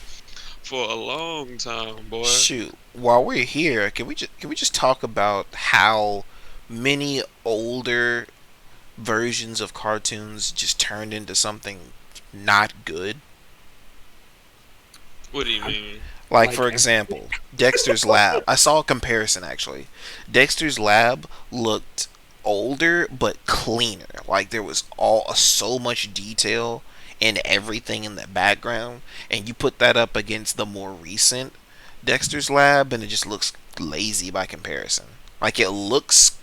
for a long time, boy. Shoot, while we're here, can we just talk about how many older versions of cartoons just turned into something not good? What do you mean? Like, Like for example, Dexter's Lab. I saw a comparison actually. Dexter's Lab looked older but cleaner. Like there was so much detail in everything in the background, and you put that up against the more recent Dexter's Lab, and it just looks lazy by comparison. Like it looks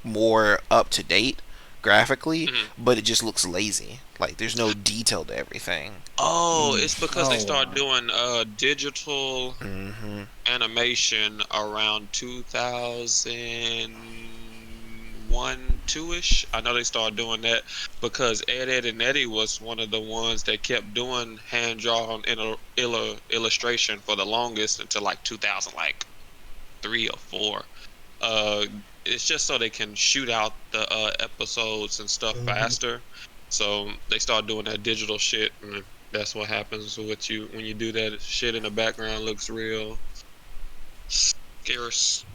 more up to date graphically, Mhm. but it just looks lazy. Like there's no detail to everything. Oh, it's because they Oh, started wow. doing digital Hmm. animation around 2001, 2-ish. I know they started doing that because Ed and Eddie was one of the ones that kept doing hand drawn illustration for the longest until like 2000, like 3 or 4. Uh, it's just so they can shoot out the episodes and stuff faster. So they start doing that digital shit, and that's what happens with you when you do that shit in the background. Looks real scarce.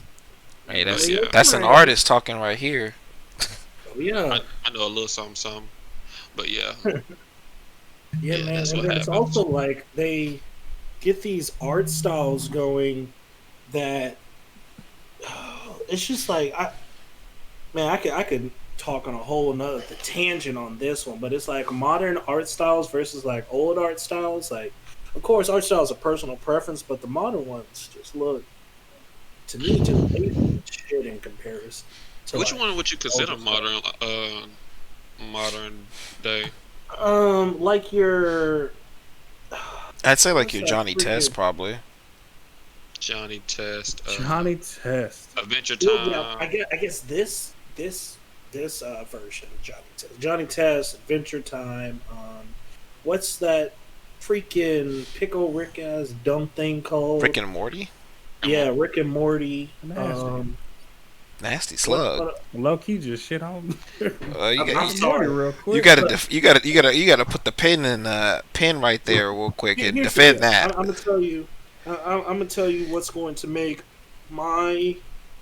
Hey, But yeah, that's an right. artist talking right here. Yeah, I know a little something, but yeah, yeah, yeah, man. that's And what then it's happens. also like they get these art styles going that it's just like I could talk on a whole nother tangent on this one, but it's like modern art styles versus like old art styles. Like, of course, art styles are personal preference, but the modern ones just look to me just lazy as shit in comparison to Which like one would you consider older stuff. modern day? Like your I'd say like what's your that Johnny Test freaking probably. Johnny Test, Johnny Test. Adventure yeah, Time. I guess this version of Johnny Test. Johnny Test, Adventure Time. What's that freaking pickle Rick ass dumb thing called? Rick and Morty. Yeah, Rick and Morty. Nasty. Nasty What, slug. what, Low key just shit on. You I'm got sorry. real quick. you gotta put the pin right there real quick and Here's the defend deal. that. I'm gonna tell you. I'm gonna tell you what's going to make my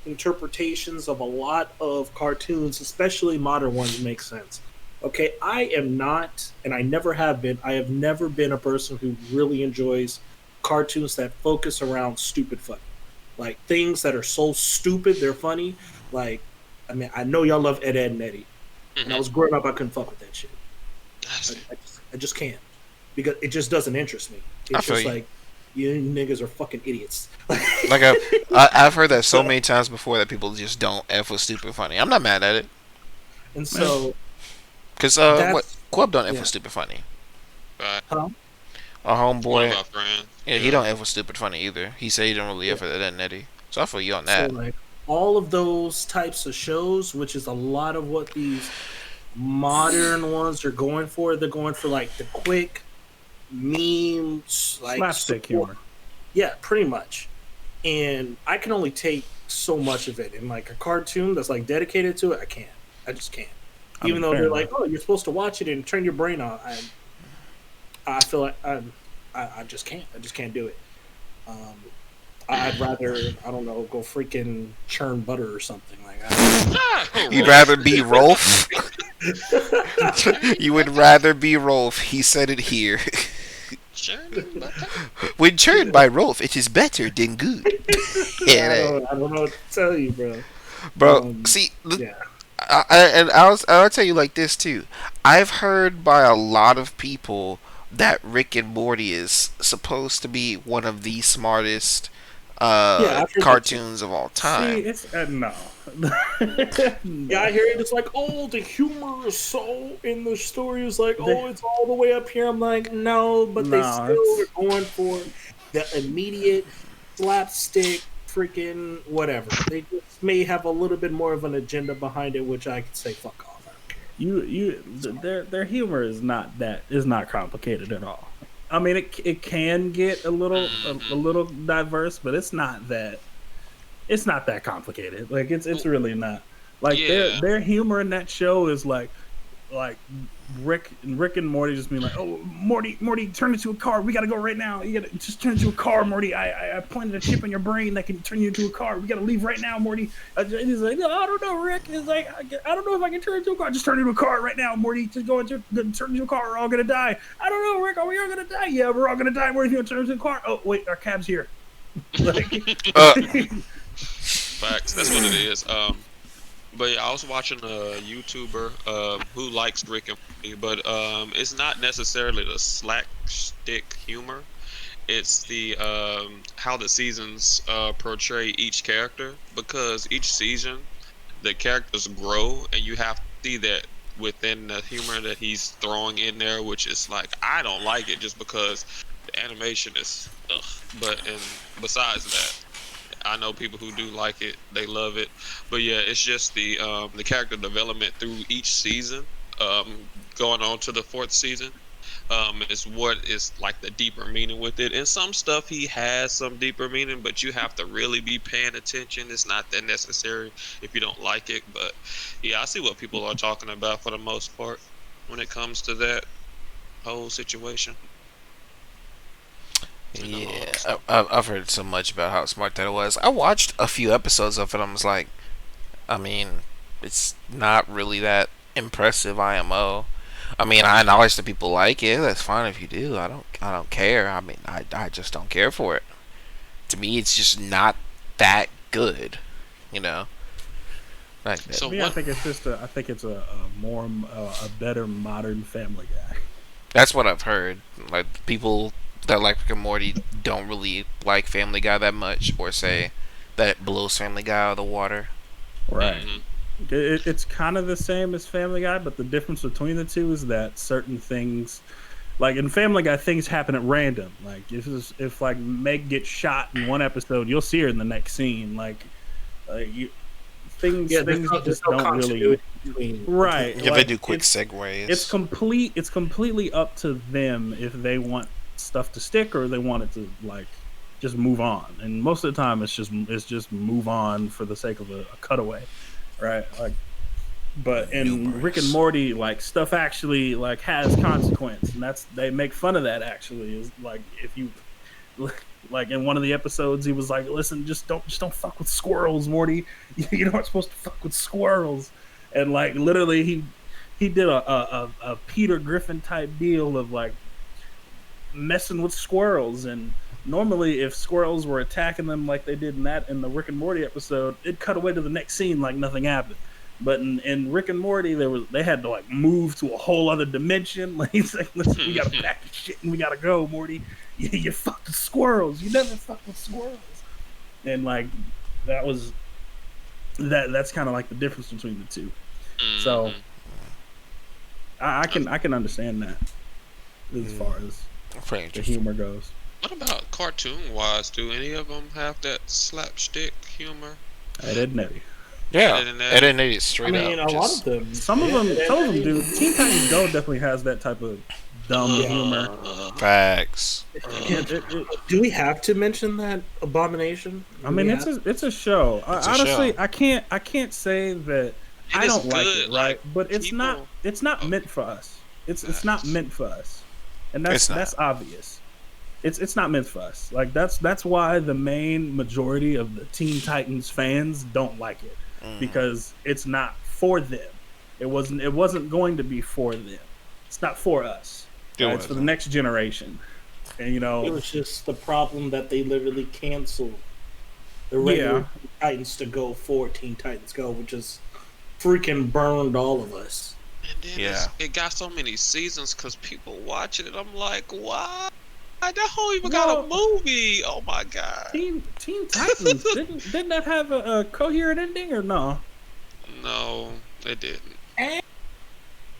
interpretations of a lot of cartoons, especially modern ones, make sense. Okay, I am not, and I never have been. I have never been a person who really enjoys cartoons that focus around stupid funny, like things that are so stupid they're funny. Like, I mean, I know y'all love Ed and Eddie, and I was growing up, I couldn't fuck with that shit. I just can't because it just doesn't interest me. I It's feel just you. like you niggas are fucking idiots. Like I've heard that so many times before that people just don't f with stupid funny. I'm not mad at it And so because what that's Club don't f yeah. with stupid funny. Right. Huh? A One of homeboy. our friends. Yeah, he don't ever stupid funny either. He said he don't really Yeah. ever that nutty. So I feel you on So that. like all of those types of shows, which is a lot of what these modern ones are going for. They're going for like the quick memes, like Slapstick humor. Yeah, pretty much. And I can only take so much of it. And like a cartoon that's like dedicated to it, I can't. I just can't. Even though fair they're enough. like, oh, you're supposed to watch it and turn your brain on. I feel like I just can't. I just can't do it. I'd rather, I don't know, go freaking churn butter or something like that. You'd rather be Rolf? You would rather be Rolf. He said it here. When churned by Rolf, it is better than good. I don't know what to tell you, bro. Bro, see, Yeah. I'll tell you like this too. I've heard by a lot of people that Rick and Morty is supposed to be one of the smartest I've heard cartoons of all time. See, it's no. Yeah, I hear it. It's like, oh, the humor is so in the story is like, oh, it's all the way up here. I'm like, no, but they No, still are going for the immediate slapstick, freaking whatever. They just may have a little bit more of an agenda behind it, which I could say, fuck off. I don't care. Their humor is not complicated at all. I mean, it can get a little diverse, but it's not that complicated. Like it's really not. Like their humor in that show is like Rick and Morty just being like, oh, Morty, turn into a car. We gotta go right now. You gotta just turn into a car, Morty. I planted a chip in your brain that can turn you into a car. We gotta leave right now, Morty. He's like, no, I don't know, Rick. He's like, I don't know if I can turn into a car. Just turn into a car right now, Morty. Just turn into a car. We're all gonna die. I don't know, Rick. Are we all gonna die? Yeah, we're all gonna die. Morty, if you want to turn into a car. Oh wait, our cab's here. Like, Facts. That's what it is. But yeah, I was watching a YouTuber who likes Rick and Morty, but it's not necessarily the slapstick humor. It's the how the seasons portray each character, because each season the characters grow, and you have to see that within the humor that he's throwing in there, which is like, I don't like it just because the animation is ugh. And besides that, I know people who do like it, they love it. But yeah, it's just the character development through each season, going on to the fourth season, is what is like the deeper meaning with it. And some stuff he has some deeper meaning, but you have to really be paying attention. It's not that necessary if you don't like it. But yeah, I see what people are talking about for the most part when it comes to that whole situation. Yeah, I've heard so much about how smart that was. I watched a few episodes of it. I was like, I mean, it's not really that impressive. IMO. I mean, I acknowledge that people like it. That's fine if you do. I don't care. I mean, I just don't care for it. To me, it's just not that good. You know. Like that. So I think it's a better modern Family Guy. That's what I've heard. Like people that like Rick and Morty don't really like Family Guy that much, or say that it blows Family Guy out of the water. Right. It's kind of the same as Family Guy, but the difference between the two is that certain things, like in Family Guy, things happen at random. Like if like Meg gets shot in one episode, you'll see her in the next scene. Things just don't really right. Yeah, they do quick segues. It's completely up to them if they want stuff to stick or they want it to like just move on. And most of the time, it's just move on for the sake of a cutaway, right? Like, but in Rick and Morty, like stuff actually like has consequence, and they make fun of that. Actually, is like if you. Like in one of the episodes, he was like, "Listen, just don't fuck with squirrels, Morty. You're not supposed to fuck with squirrels." And like literally, he did a Peter Griffin type deal of like messing with squirrels. And normally, if squirrels were attacking them like they did in the Rick and Morty episode, it'd cut away to the next scene like nothing happened. But in Rick and Morty, they had to like move to a whole other dimension. Like he's like, "Listen, we gotta pack the shit and we gotta go, Morty. You fucked with squirrels. You never fucked with squirrels." And like that's kind of like the difference between the two. So I can understand that as far as Pretty the interesting. humor goes. What about cartoon wise? Do any of them have that slapstick humor? Ed, Ed, and Eddie. Yeah, Ed, and Ed Eddie? and Eddie I straight mean, up. a lot Just of them. Some of them do. Teen Titans Go definitely has that type of dumb Yeah. humor. facts. Do we have to mention that abomination? I mean, it's a show. It's a Honestly, show. I can't say that I is don't like good, it, right? like, But it's not people- meant for us. It's not meant for us, and that's It's not. that's obvious. It's not meant for us. Like that's why the main majority of the Teen Titans fans don't like it, because it's not for them. It wasn't going to be for them. It's not for us. It Right? It's for the wasn't. next generation. And It was just the problem that they literally canceled the regular Teen Titans to Go for Teen Titans Go, which is freaking burned all of us. And then Yeah. it got so many seasons because people watching it. I'm like, why? That whole even got a movie. Oh my god. Teen Titans didn't that have a coherent ending or no? No, it didn't.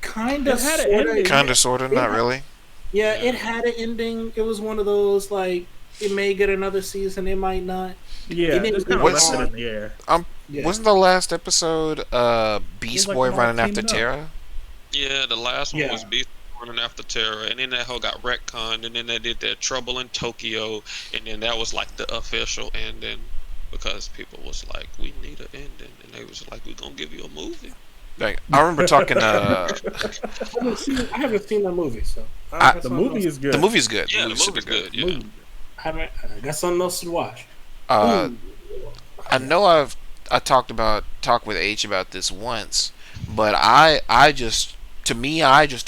Kind It of, had an ending. Kind of, sort of, not really. Yeah, it had an ending. It was one of those like it may get another season, it might not. Yeah, It didn't just kind of What's- left it in the air. Yeah. Wasn't the last episode Beast like Boy them all running after teaming up. Terra? Yeah, the last one Yeah. was Beast running after Terra, and then that whole got retconned, and then they did that Trouble in Tokyo, and then that was like the official ending because people was like, we need an ending, and they was like, we're gonna give you a movie. Like, I remember talking. I haven't seen that movie, so The movie is good. The movie's good. Yeah, the movie's movie's good. Yeah. Movie. I got something else to watch. I know I talked with H about this once, but I just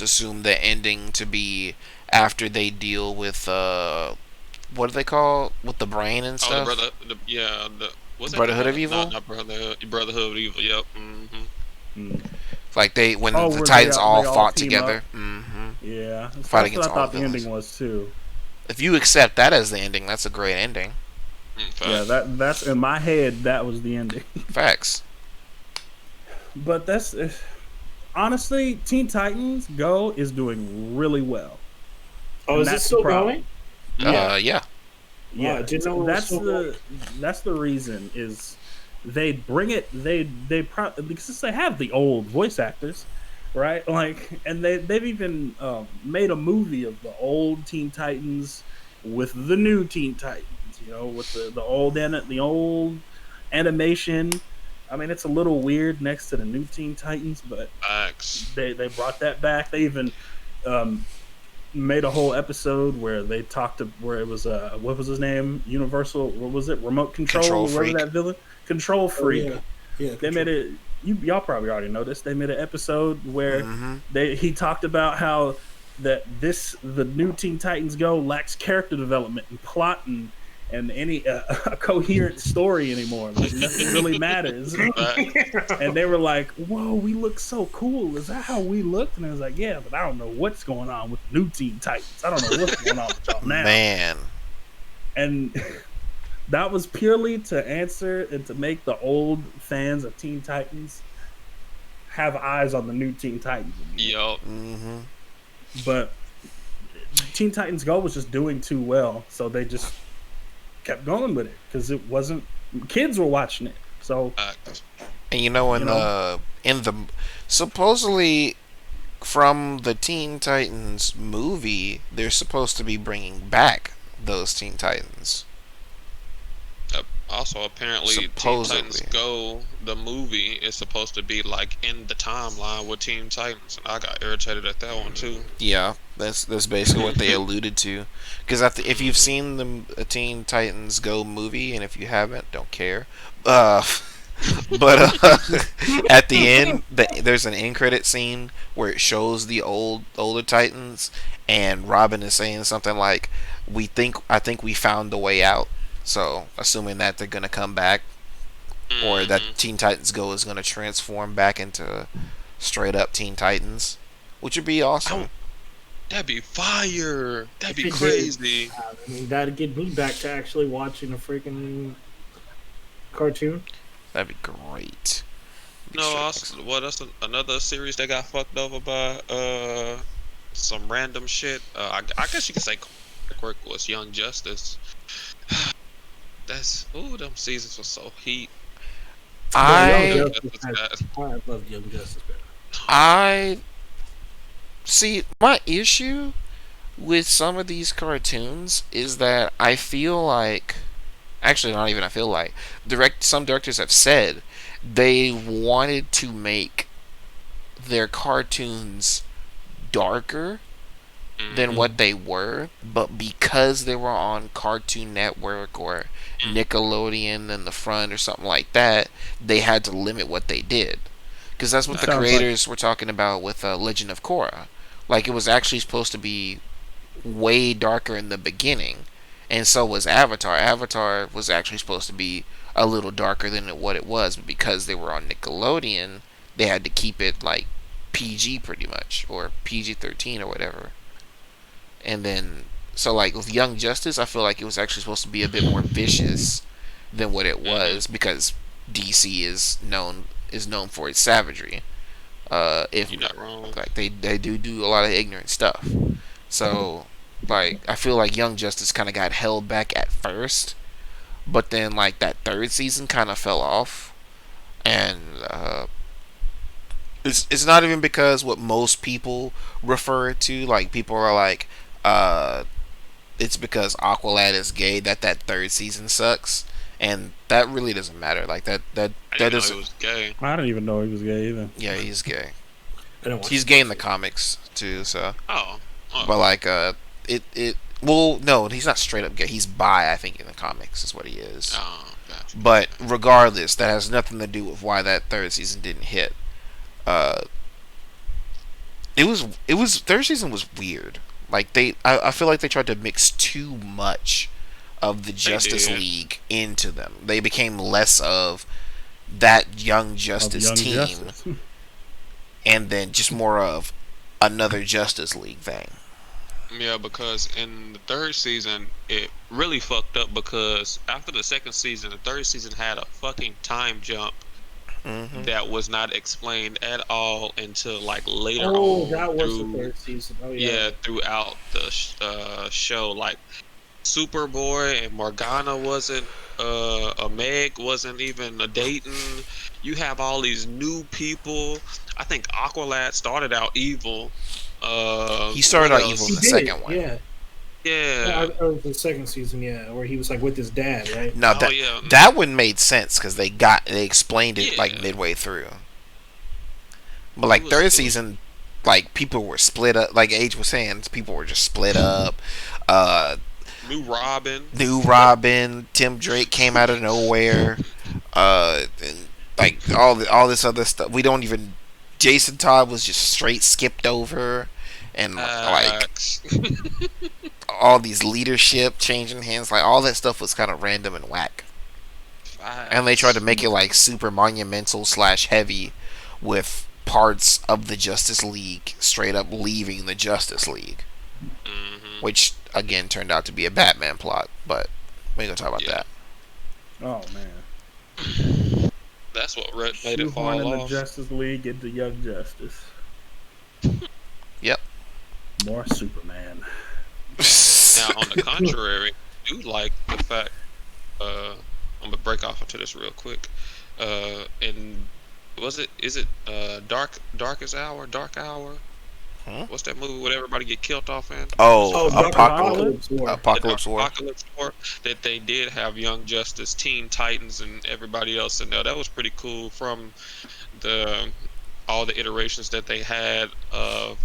assumed the ending to be after they deal with what do they call with the brain and stuff. What's that? Brotherhood of Evil? Not Brotherhood of Evil. Yep. Mm-hmm. Like when Oh, the where Titans they all all fought team together. Yeah, that's Fight what against I all thought the villains. ending was too. If you accept that as the ending, that's a great ending. Yeah, that's in my head. That was the ending. Facts. But that's honestly, Teen Titans Go is doing really well. Oh, And is it that's the still problem. going? Yeah. Yeah, I didn't know it was still that's the reason is they bring it because they have the old voice actors, right? Like, and they've even made a movie of the old Teen Titans with the new Teen Titans. You know, with the old animation. I mean, it's a little weird next to the new Teen Titans, but they brought that back. They even made a whole episode where they talked to where it was what was his name? Universal. What was it? Remote Control. Control Whatever Freak. That villain. Control Freak. Yeah. They made it. Y'all probably already noticed. They made an episode where Mm-hmm. he talked about how the new Teen Titans Go lacks character development and plot and any a coherent story anymore. Like nothing really matters. And they were like, "Whoa, we look so cool. Is that how we looked?" And I was like, "Yeah, but I don't know what's going on with the new Teen Titans. I don't know what's going on with y'all now." Man. And that was purely to answer and to make the old fans of Teen Titans have eyes on the new Teen Titans. Yup. Mm-hmm. But Teen Titans Go was just doing too well, so they just kept going with it because it wasn't kids were watching it. So And in the supposedly from the Teen Titans movie, they're supposed to be bringing back those Teen Titans. Also, apparently, Teen Supposedly. Titans Go, the movie, is supposed to be like in the timeline with Teen Titans, and I got irritated at that one too. Yeah, that's basically what they alluded to. Because if you've seen the Teen Titans Go movie, and if you haven't, don't care. But at the end, there's an end credit scene where it shows the older Titans, and Robin is saying something like, "I think we found the way out." So, assuming that they're gonna come back, or that Teen Titans Go is gonna transform back into straight up Teen Titans, which would be awesome. That'd be fire. That'd be If it crazy. I mean, that'd get me back to actually watching a freaking cartoon. That'd be great. No, also, that's another series that got fucked over by some random shit. I guess you could say Network was Young Justice. Them seasons were so heat. Young I Justice I love Young Justice better. I see my issue with some of these cartoons is that I feel like, actually not even I feel like, some directors have said they wanted to make their cartoons darker than what they were, but because they were on Cartoon Network or Nickelodeon in the front or something like that, they had to limit what they did. Because that's what the Sounds like creators were talking about with Legend of Korra. Like, it was actually supposed to be way darker in the beginning, and so was Avatar. Avatar was actually supposed to be a little darker than what it was, but because they were on Nickelodeon, they had to keep it like PG pretty much, or PG-13 or whatever. And then, so like with Young Justice, I feel like it was actually supposed to be a bit more vicious than what it was, because DC is known for its savagery. If You're not wrong. like they do a lot of ignorant stuff. So like I feel like Young Justice kind of got held back at first, but then like that third season kind of fell off, and it's not even because what most people refer it to. Like people are like, it's because Aqualad is gay that third season sucks, and that really doesn't matter. Like that I didn't know doesn't. he was gay. I didn't even know he was gay either. Yeah, he's gay. I don't watch He's gay in the comics too. So, Oh. but like it. Well, no, he's not straight up gay. He's bi, I think, in the comics is what he is. Oh, gotcha. But regardless, that has nothing to do with why that third season didn't hit. It was third season was weird. Like I feel like they tried to mix too much of the Justice did. League into them. They became less of that Young Justice Young team, Justice. and then just more of another Justice League thing. Yeah, because in the third season, it really fucked up because after the second season, the third season had a fucking time jump that was not explained at all until like later Oh, on. that was the through- third season. Oh Yeah, throughout the show, like Superboy and Morgana wasn't, a Meg wasn't even a dating. You have all these new people. I think Aqualad started out evil. He started what out else? evil He in the did, second one. Yeah. Yeah. The second season, yeah, where he was like with his dad, right? Now Oh, yeah. that one made sense because they explained it like Yeah. midway through. But like It was- third it was- season, like people were split up. Like Age was saying, people were just split up. New Robin. New Robin, Tim Drake came out of nowhere. And, like all this other stuff. We don't even. Jason Todd was just straight skipped over, and like all these leadership changing hands, like all that stuff was kind of random and whack. And they tried to make it like super monumental / heavy, with parts of the Justice League straight up leaving the Justice League, which again turned out to be a Batman plot. But we ain't gonna talk about that. Oh man. That's what made it fall Shoehorning the off. Justice League into Young Justice. Yep. More Superman. Now, on the contrary, I do like the fact. I'm gonna break off into this real quick. And is it Darkest Hour? Dark Hour? Huh? What's that movie where everybody get killed off in? Oh, Apocalypse War. Apocalypse War. Apocalypse War. That they did have Young Justice, Teen Titans, and everybody else in there. That was pretty cool. From all the iterations that they had of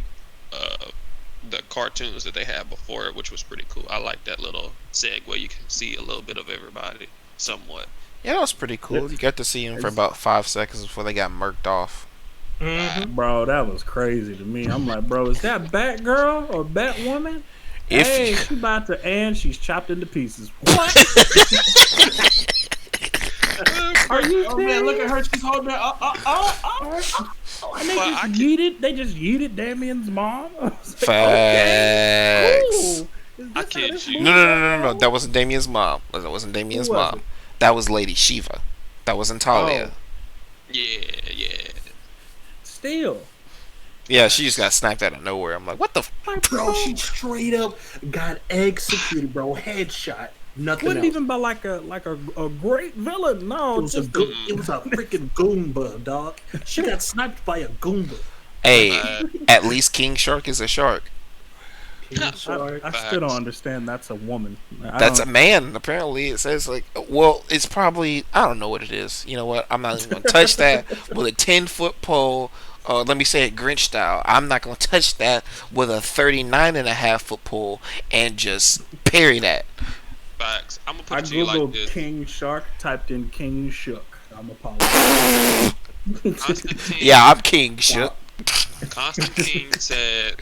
the cartoons that they had before it, which was pretty cool. I like that little segue. You can see a little bit of everybody, somewhat. Yeah, that was pretty cool. You got to see him for about 5 seconds before they got murked off. Bro, that was crazy to me. I'm like, bro, is that Batgirl or Batwoman? If Hey, you- she about to end. She's chopped into pieces. What? Are you serious? Oh man, look at her. She's holding her. And they Well, just I can- yeeted. They just yeeted Damien's mom. I was like, Facts. okay, cool. Is this I how kid this you. movie No. goes? That wasn't Damien's mom. That wasn't Damien's Who was mom. it? That was Lady Shiva. That wasn't Talia. Oh. Yeah. Still. Yeah, she just got sniped out of nowhere. I'm like, what the? Like, bro, she straight up got executed, bro. Headshot. Nothing Wasn't else. even by like a great villain. No, It was a just it was a freaking Goomba, dog. She got sniped by a Goomba. Hey, Uh, at least King Shark is a shark. King Shark. I still don't understand. That's a woman. That's a man. Apparently, it says like, well, it's probably I don't know what it is. You know what? I'm not even gonna touch that with a 10-foot pole. Let me say it Grinch style. I'm not gonna touch that with a 39.5-foot pole and just parry that. Facts. I'm gonna put I it to you like googled this. King Shark, typed in King Shook. I'm apologizing. Constantine, Yeah, I'm King Shook. Constantine said,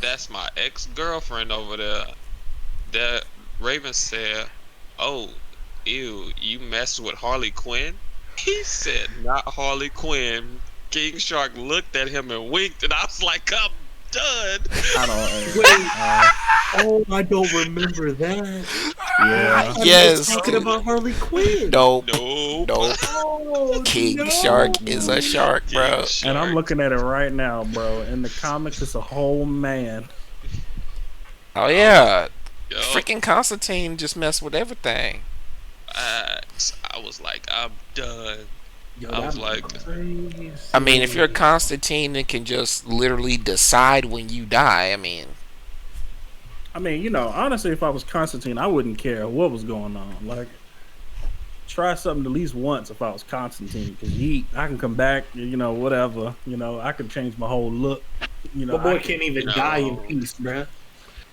"That's my ex-girlfriend over there." That Raven said, "Oh, ew, you messed with Harley Quinn?" He said, "Not Harley Quinn." King Shark looked at him and winked, and I was like, "I'm done." I don't. Wait. Oh, I don't remember that. Yeah. Yes. Talking about Harley Quinn. Nope. Nope. Nope. Oh, King no. Shark is a shark, bro. King And I'm Shark. looking at it right now, bro. In the comics, it's a whole man. Oh yeah. Yo, Freaking Constantine just messed with everything. facts. I was like, "I'm done." Yo, I was that like- crazy. I mean, if you're Constantine and can just literally decide when you die, I mean, I mean, you know, honestly, if I was Constantine, I wouldn't care what was going on. Like, try something at least once if I was Constantine, because I can come back, you know, whatever. You know, I could change my whole look. You know, My boy I can't even No. die in peace, bruh.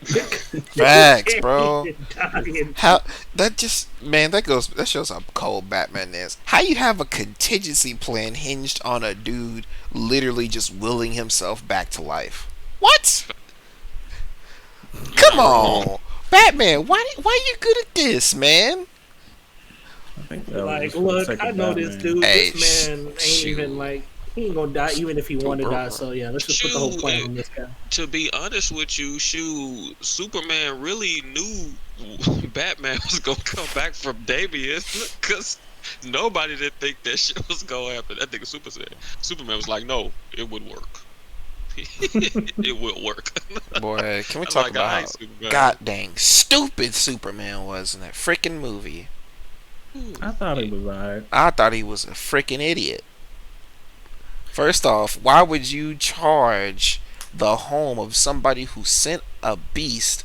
facts, bro. Die in How that just man that shows how cold Batman is. How you have a contingency plan hinged on a dude literally just willing himself back to life? What? Come on, Batman. Why you good at this, man? I think that was Like, just for the look, sake I of know Batman. this dude. Hey, This man ain't shoot. even like he ain't gonna die even if he wanted to die. So yeah, let's just put the whole Shoot, plan on this guy. To be honest with you, shoot, Superman really knew Batman was gonna come back from Damien, because nobody didn't think that shit was gonna happen. I think Superman was like, "No, it would work. It will work." Boy, can we I'm talk like, about "Alright, how Superman." god dang stupid Superman was in that freaking movie? I thought it was alright. I thought he was a freaking idiot. First off, why would you charge the home of somebody who sent a beast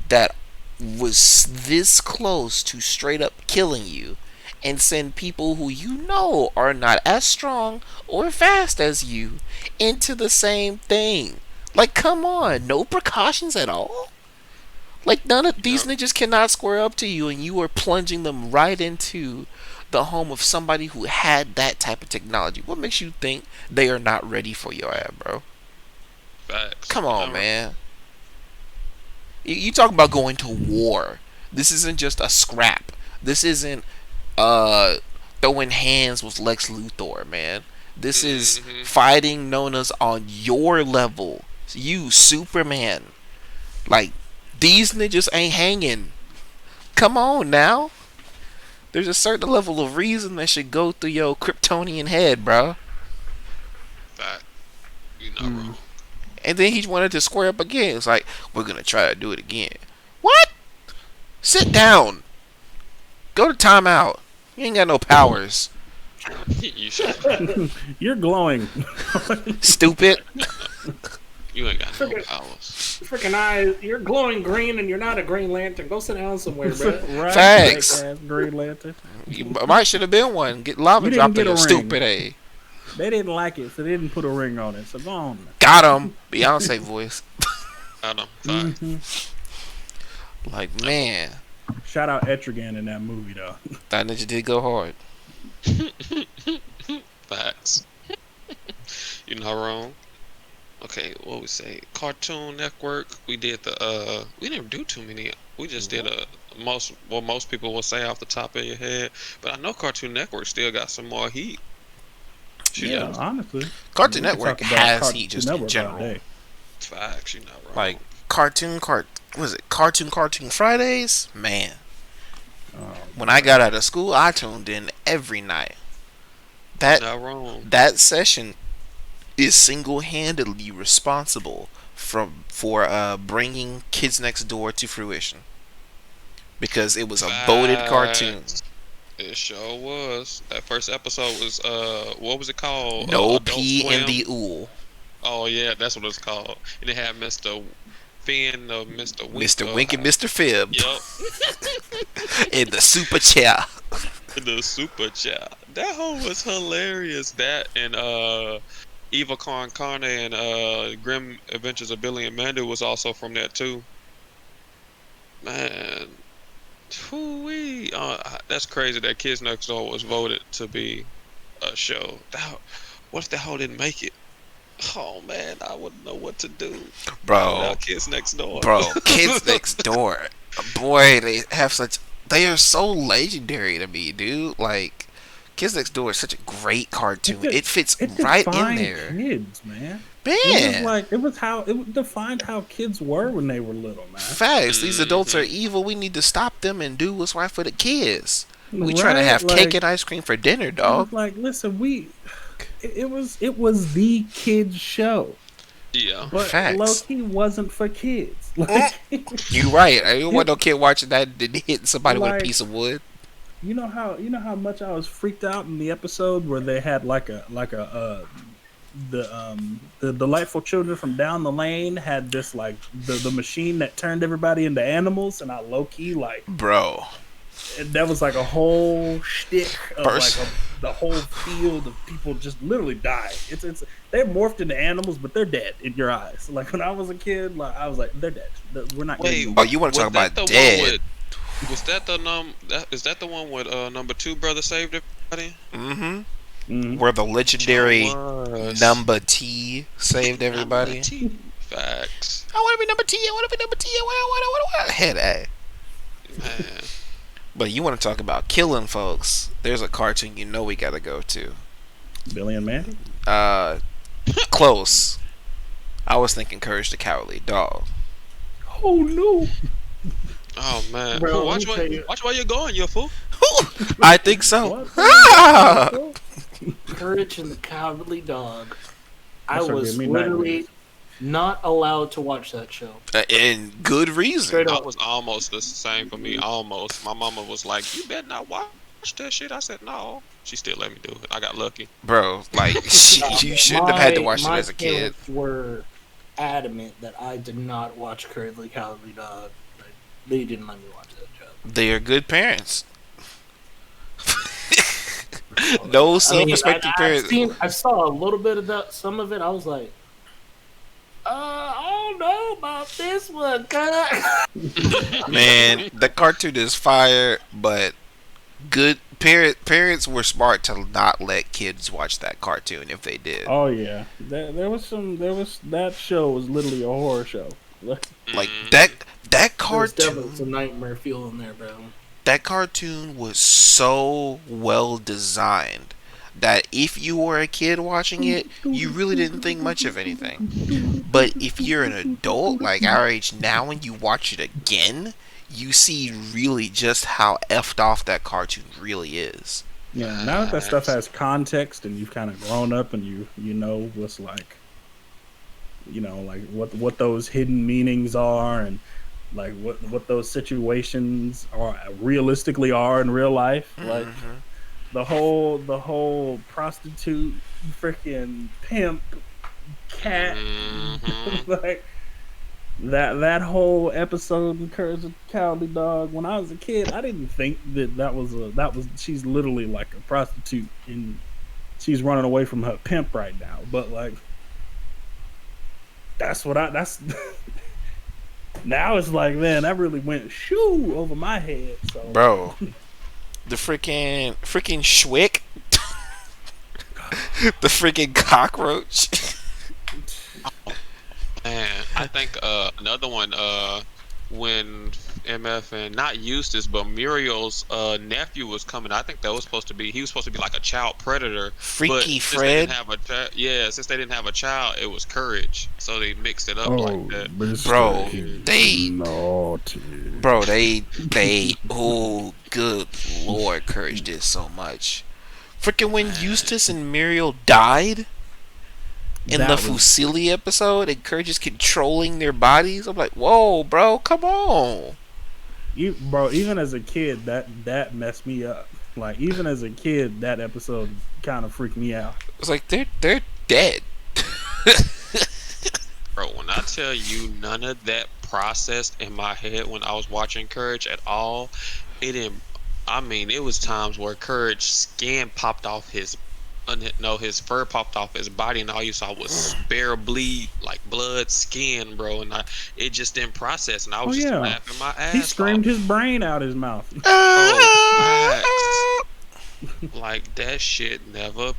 that was this close to straight up killing you and send people who you know are not as strong or fast as you into the same thing? Like, come on, no precautions at all? Like, none of these ninjas cannot square up to you, and you are plunging them right into the home of somebody who had that type of technology. What makes you think they are not ready for your ass, bro? Facts. Come on, man. You talk about going to war. This isn't just a scrap. This isn't throwing hands with Lex Luthor, man. This is fighting Nonas on your level. You, Superman. Like, these ninjas ain't hanging. Come on now. There's a certain level of reason that should go through your Kryptonian head, bro. Fact. You're not wrong. And then he wanted to square up again. It's like, we're gonna try to do it again. What? Sit down. Go to timeout. You ain't got no powers. You should. You're glowing. Stupid. You ain't got no powers. Freaking eyes, you're glowing green and you're not a Green Lantern. Go sit down somewhere, bro. Right? Facts. Fake ass Green Lantern. You might should have been one. Get lava You dropped didn't on get your a ring. stupid A. They didn't like it, so they didn't put a ring on it. So go on. Got him. Beyonce voice. I know. Fact. Mm-hmm. Like, man. Shout out Etrigan in that movie, though. That ninja did go hard. Facts. You're not wrong. Okay, what we say? Cartoon Network. We did we didn't do too many. We just did most people will say off the top of your head. But I know Cartoon Network still got some more heat. Shoot, Yeah, honestly. Cartoon We could Network talk about has Cartoon heat just in Network all general. day. Facts, you're not wrong. Like, Cartoon Fridays? Man. When I got out of school, I tuned in every night. you're not wrong. That session is single-handedly responsible for bringing Kids Next Door to fruition because it was a voted cartoon. Facts. It sure was. That first episode was what was it called? No Adult P in Swim. the ool. Oh yeah, that's what it's called. And it had Mr. Finn, Mr. Wink, Mr. Wink and Mr. Fib. Yep. In the super chair. The super chat. That whole was hilarious. That and Eva Con Carne and Grim Adventures of Billy and Mandy was also from that too. Man, whoo-wee. That's crazy that Kids Next Door was voted to be a show. What if the whole didn't make it? Oh man, I wouldn't know what to do. Bro. Kids Next Door. Bro, Kids Next Door. Boy, they are so legendary to me, dude. Like, Kids Next Door is such a great cartoon. It fits right in there. Kids, man. Man. It defined how kids were when they were little, man. Facts. These adults are evil. We need to stop them and do what's right for the kids. We trying to have cake and ice cream for dinner, dog. Like, listen, it was the kids show. Yeah. But low-key wasn't for kids. Like, you right. I don't want no kid watching that and hitting somebody with a piece of wood. You know how much I was freaked out in the episode where they had the delightful children from down the lane had this like the machine that turned everybody into animals, and I low-key like, bro, that was like a whole shtick of the whole field of people just literally died. It's they're morphed into animals, but they're dead in your eyes. Like when I was a kid, like I was like, they're dead. We're not. Wait, oh, you want to talk about dead? Was that is that the one with number 2 brother saved everybody? Mm-hmm. Where the legendary number T saved everybody. Facts. I want to be number T. I want to be number T. I want head A. Man. But you want to talk about killing folks? There's a cartoon you know we gotta go to. Billy and Mandy? Close. I was thinking Courage the Cowardly Dog. Oh no! Oh man! Bro, watch where you're going, you fool. I think so. Courage and the Cowardly Dog. I was literally not allowed to watch that show. And good reason. That was almost the same for me. Almost. My mama was like, "You better not watch that shit." I said, "No." She still let me do it. I got lucky. Bro, like you shouldn't have had to watch it as a kid. My parents were adamant that I did not watch Courage and the Cowardly Dog. They didn't let me watch that show. They are good parents. No self-respecting parents. I saw a little bit of that. Some of it, I was like, I don't know about this one, Man, the cartoon is fire, but good parents were smart to not let kids watch that cartoon if they did. Oh yeah, that show was literally a horror show. Like that cartoon. There's definitely some nightmare fuel in there, bro. That cartoon was so well designed that if you were a kid watching it, you really didn't think much of anything. But if you're an adult, like our age now, and you watch it again, you see really just how effed off that cartoon really is. Yeah, now that stuff has context and you've kind of grown up and you know what's like, like what those hidden meanings are and like what those situations are realistically are in real life. Like the whole prostitute, freaking pimp, cat, like that whole episode in Courage the Cowardly Dog. When I was a kid, I didn't think that was she's literally like a prostitute and she's running away from her pimp right now. But like that's now it's like, man, that really went shoo over my head. So. Bro, the freaking Schwick, the freaking cockroach. Man, I think another one when MF and not Eustace but Muriel's nephew was coming. I think he was supposed to be like a child predator. Freaky but Fred. Since they didn't have a child, it was Courage. So they mixed it up like that. Bro, they naughty. Bro, they oh good lord, Courage did so much. Freaking when Eustace and Muriel died. in the That was Fusili episode, and Courage is controlling their bodies. I'm like, whoa, bro, come on. bro. Even as a kid, that messed me up. Like even as a kid, that episode kind of freaked me out. It's like they're dead. Bro, when I tell you none of that processed in my head when I was watching Courage at all, it didn't. I mean, it was times where Courage skin popped off his, no, his fur popped off his body, and all you saw was bare bleed, like blood, skin, bro. And it just didn't process, and I was Oh just yeah, laughing my ass he off. screamed his brain out his mouth. Bro, facts. Like that shit never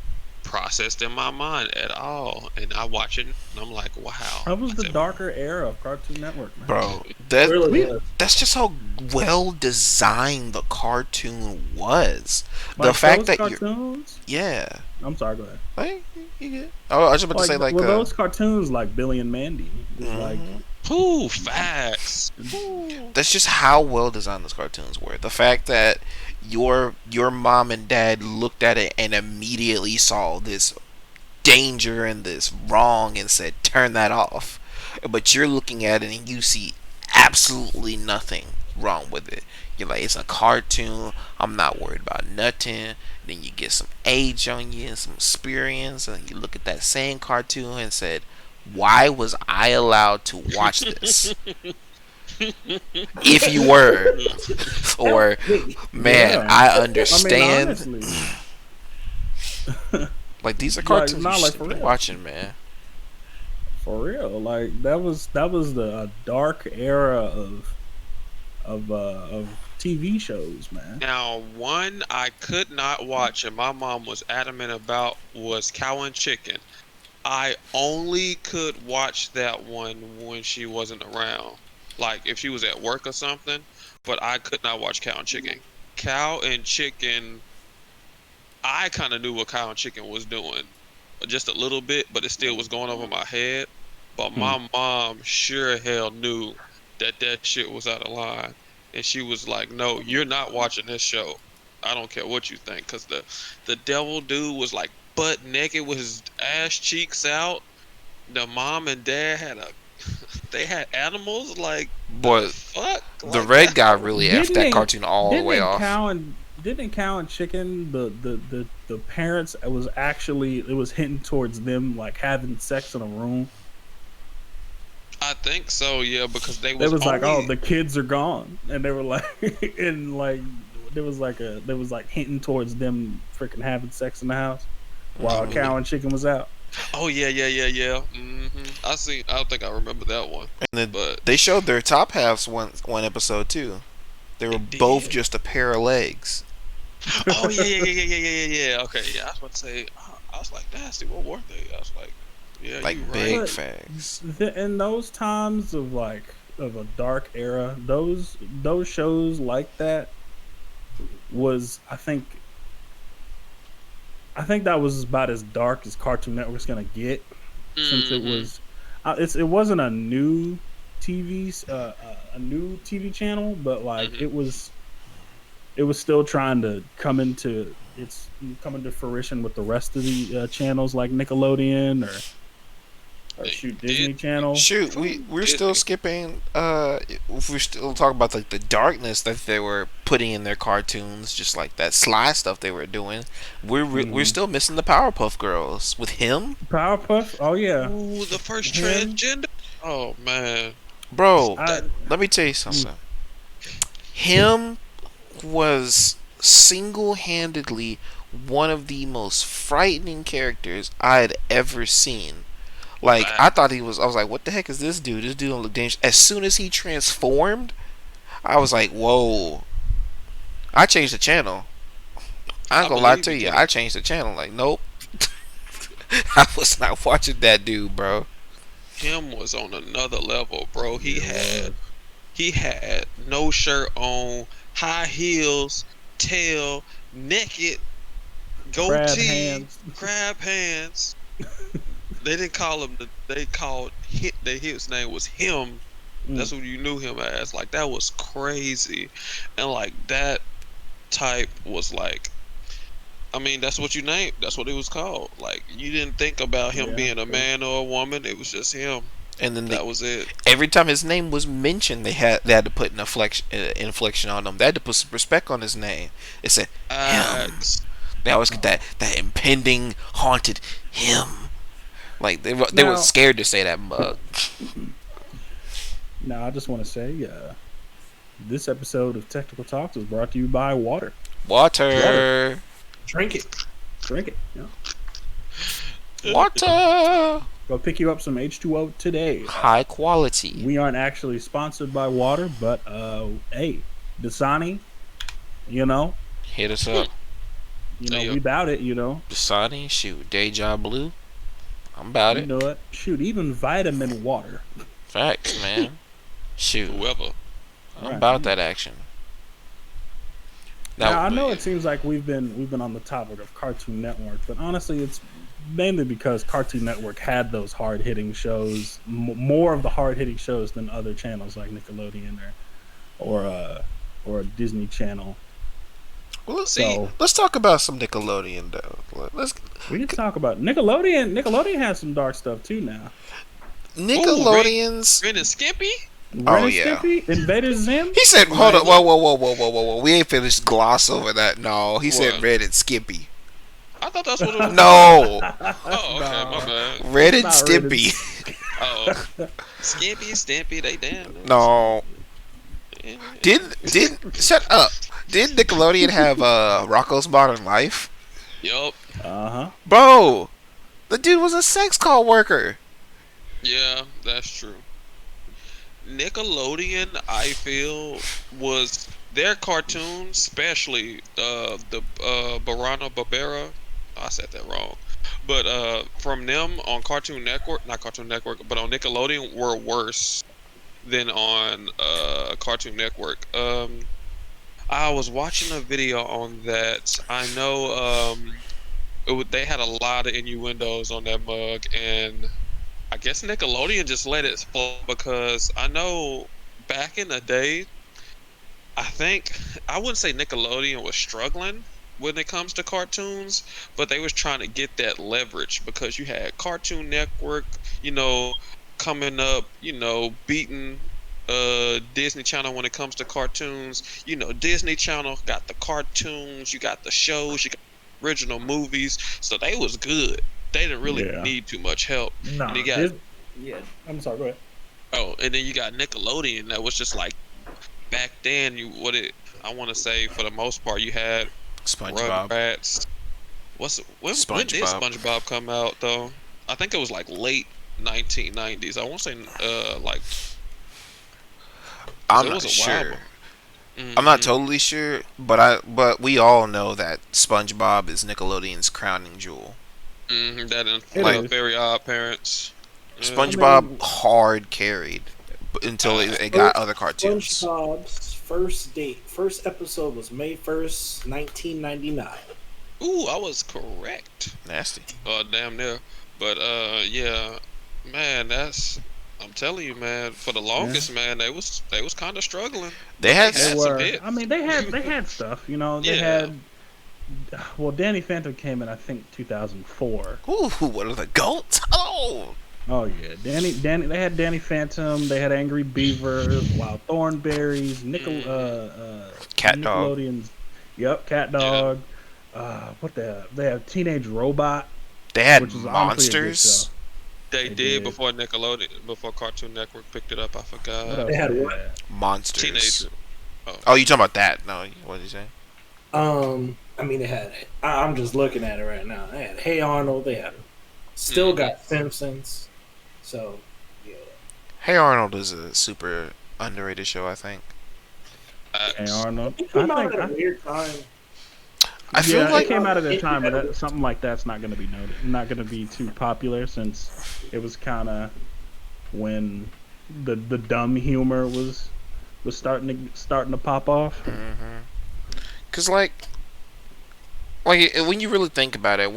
processed in my mind at all, and I watch it and I'm like, wow. That was I the said, darker era of Cartoon Network, man. Bro, It really was. that's just how well designed the cartoon was. Like, the fact those that cartoons. yeah, I'm sorry, go ahead. like you get. Oh, I was just about to say like those cartoons like Billy and Mandy, just like Ooh, facts. that's just how well designed those cartoons were. The fact that your mom and dad looked at it and immediately saw this danger and this wrong and said turn that off, but you're looking at it and you see absolutely nothing wrong with it. You're like, it's a cartoon, I'm not worried about nothing. Then you get some age on you and some experience, and you look at that same cartoon and said, why was I allowed to watch this? If you were, or man, Yeah. I understand. I mean, honestly, Like these are Like, cartoons not you like should for be real. watching, man. for real, like that was the dark era of TV shows, man. Now, one I could not watch and my mom was adamant about was Cow and Chicken. I only could watch that one when she wasn't around. Like if she was at work or something, but I could not watch Cow and Chicken. Cow and Chicken, I kind of knew what Cow and Chicken was doing. Just a little bit, but it still was going over my head. But my mom sure hell knew that shit was out of line. And she was like, no, you're not watching this show. I don't care what you think. Because the devil dude was like butt naked with his ass cheeks out. The mom and dad they had animals. Like, Boy, fuck? the Like, red guy really effed Didn't that they- cartoon all the way off. Didn't Cow and Chicken the parents, it was hinting towards them like having sex in a room. I think so, yeah, because they It was was like, only, oh, the kids are gone, and they were like, and like there was like hinting towards them freaking having sex in the house while Cow and Chicken was out. oh yeah. I don't think I remember that one. And then But they showed their top halves one episode too. They were It both did. just a pair of legs. oh yeah. Okay, yeah. I was about to say. I was like, nasty. What were they? I was like, yeah, Like you big right. fangs. In those times of like of a dark era, those shows like that was I think that was about as dark as Cartoon Network's gonna get, since it was it wasn't a new TV channel, but like it was still trying to come into fruition with the rest of the channels like Nickelodeon or shoot Disney Channel. Shoot, we're still skipping. If we're still talking about like the darkness that they were putting in their cartoons, just like that sly stuff they were doing. We're still missing the Powerpuff Girls with him, Powerpuff, oh yeah. Ooh, the first Him. transgender. Oh man. bro. I- Let me tell you something. Him was single-handedly one of the most frightening characters I had ever seen. Like, I thought I was like, what the heck is this dude? This dude don't look dangerous. As soon as he transformed, I was like, whoa. I changed the channel. I ain't gonna lie believe to you you. did. I changed the channel. Like, nope. I was not watching that dude, bro. Him was on another level, bro. He had no shirt on, high heels, tail, naked, goatee, crab hands. They didn't call him. They called his name was him. That's what you knew him as. Like that was crazy, and like that type was like I mean, that's what you named. That's what it was called. Like, you didn't think about him Yeah, being a true. man or a woman. It was just him. And then That was it. every time his name was mentioned, they had to put an inflection on him. They had to put some respect on his name. It said him. Facts. They always get that impending haunted him. Like they were Now, scared to say that mug. now I just want to say, this episode of Technical Talks is brought to you by water. Water. Drink it. Drink it. Yeah. Water. Go pick you up some H2O today. High quality. We aren't actually sponsored by water, but hey, Dasani, you know, Hit us up. we about it, Dasani, shoot. Deja Blue. I'm about You it. know it. Shoot, even vitamin water. Facts, man. Shoot. Whoever. I'm Right. about that action. Now I know it seems like we've been on the topic of Cartoon Network, but honestly, it's mainly because Cartoon Network had those hard hitting shows, more of the hard hitting shows than other channels like Nickelodeon or Disney Channel. Well, let's So- Let's talk about some Nickelodeon though. We can talk about Nickelodeon. Nickelodeon has some dark stuff too now. Nickelodeon's. Ren and Skippy? Oh, Ren and yeah. Stimpy, Invader Zim. He said, "Hold on, whoa! We ain't finished gloss over that. No, he said What? Red and Skippy. I thought that's what it was. No, Oh, okay, my bad. Red and Not Red and Stimpy. Oh. Skippy, Stampy, they damn. No, Yeah. did shut up. Did Nickelodeon have Rocko's Modern Life? Yup. Bro, the dude was a sex call worker. Yeah, that's true. Nickelodeon, I feel, was their cartoons, especially the Barana Barbera. I said that wrong, but from them on Cartoon Network, not Cartoon Network, but on Nickelodeon, were worse than on Cartoon Network. I was watching a video on that. I know they had a lot of innuendos on that mug, and I guess Nickelodeon just let it flow because I know back in the day, I wouldn't say Nickelodeon was struggling when it comes to cartoons, but they was trying to get that leverage because you had Cartoon Network, coming up, beating Disney Channel when it comes to cartoons. Disney Channel got the cartoons, you got the shows, you got original movies, so they was good. They didn't really need too much help. No, And you got, I'm sorry. Go ahead. and then you got Nickelodeon that was just like back then. I want to say for the most part you had SpongeBob. Rugrats. When did SpongeBob come out though? I think it was like late 1990s. I won't say like. I'm it not was a while sure. back. I'm not Mhm. totally sure, but we all know that SpongeBob is Nickelodeon's crowning jewel. That and It like is. Very Odd Parents. Yeah. SpongeBob hard carried until it got other cartoons. SpongeBob's first episode was May 1st, 1999. Ooh, I was correct. Nasty. Damn near. But yeah, man, I'm telling you, man. For the longest, man, they was kind of struggling. They had They They had some were. hits. I mean, they had stuff. They Yeah. had. Well, Danny Phantom came in, I think, 2004. Ooh, what are the goats? Oh, Oh yeah, Danny. They had Danny Phantom. They had Angry Beaver, Wild Thornberries, Cat Dog. Nickelodeon's. Yep, Cat Dog. What the hell? They have Teenage Robot. They had Which is honestly a good monsters. show. They They did did. before Nickelodeon, before Cartoon Network picked it up. I What forgot. else They had did what? Monsters. Teenage. Oh, you talking about that? No, what did you say? I mean, they had. I'm just looking at it right now. They had Hey Arnold. They had. Still got Simpsons. So, yeah. Hey Arnold is a super underrated show, I think. Hey Arnold. It came I out think. at a weird time. I feel Yeah, like it came out at a time, but something like that's not going to be noted. Not going to be too popular since it was kind of when the dumb humor was starting to pop off. Cause like when you really think about it,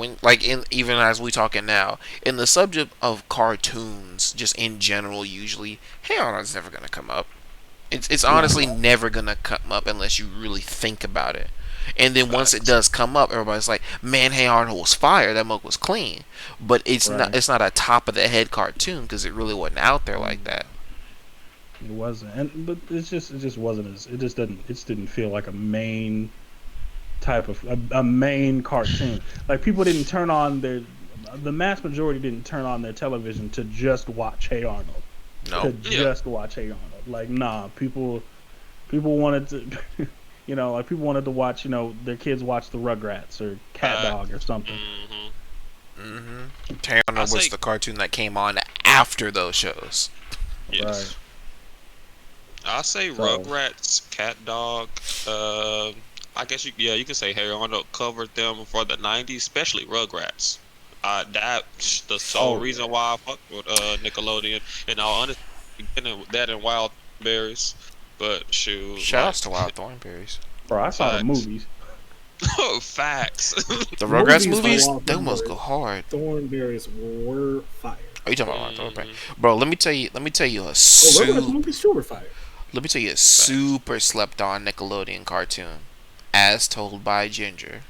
even as we talking now, in the subject of cartoons, just in general, usually, Hey Arnold's never gonna come up. It's honestly never gonna come up unless you really think about it. And then once it does come up, everybody's like, "Man, Hey Arnold was fire. That mug was clean." But it's Right. not a top of the head cartoon because it really wasn't out there like that. It wasn't, but it just wasn't as it just didn't feel like a main type of a main cartoon. Like people didn't turn on the mass majority didn't turn on their television to just watch Hey Arnold. No. To just watch Hey Arnold. Like nah, people wanted to, like people wanted to watch, their kids watch the Rugrats or Cat Dog or something. Hey Arnold was the cartoon that came on after those shows. Yes. Right. I say Rugrats, Cat Dog. I guess you can say Hey Arnold covered them for the '90s, especially Rugrats. That's the sole reason why I fuck with Nickelodeon. In all honesty, that and Wild Berries. But shoot, Shoutouts to Wild Thornberries. Bro, I saw the movies. Oh, facts. The Rugrats Movies movies, for Wild they must Thornberries. go hard. Thornberries were fire. Are you talking about Wild Thornberry? Bro, let me tell you a Rugrats movies too were fire. let me tell you a super slept on Nickelodeon cartoon, As Told by Ginger.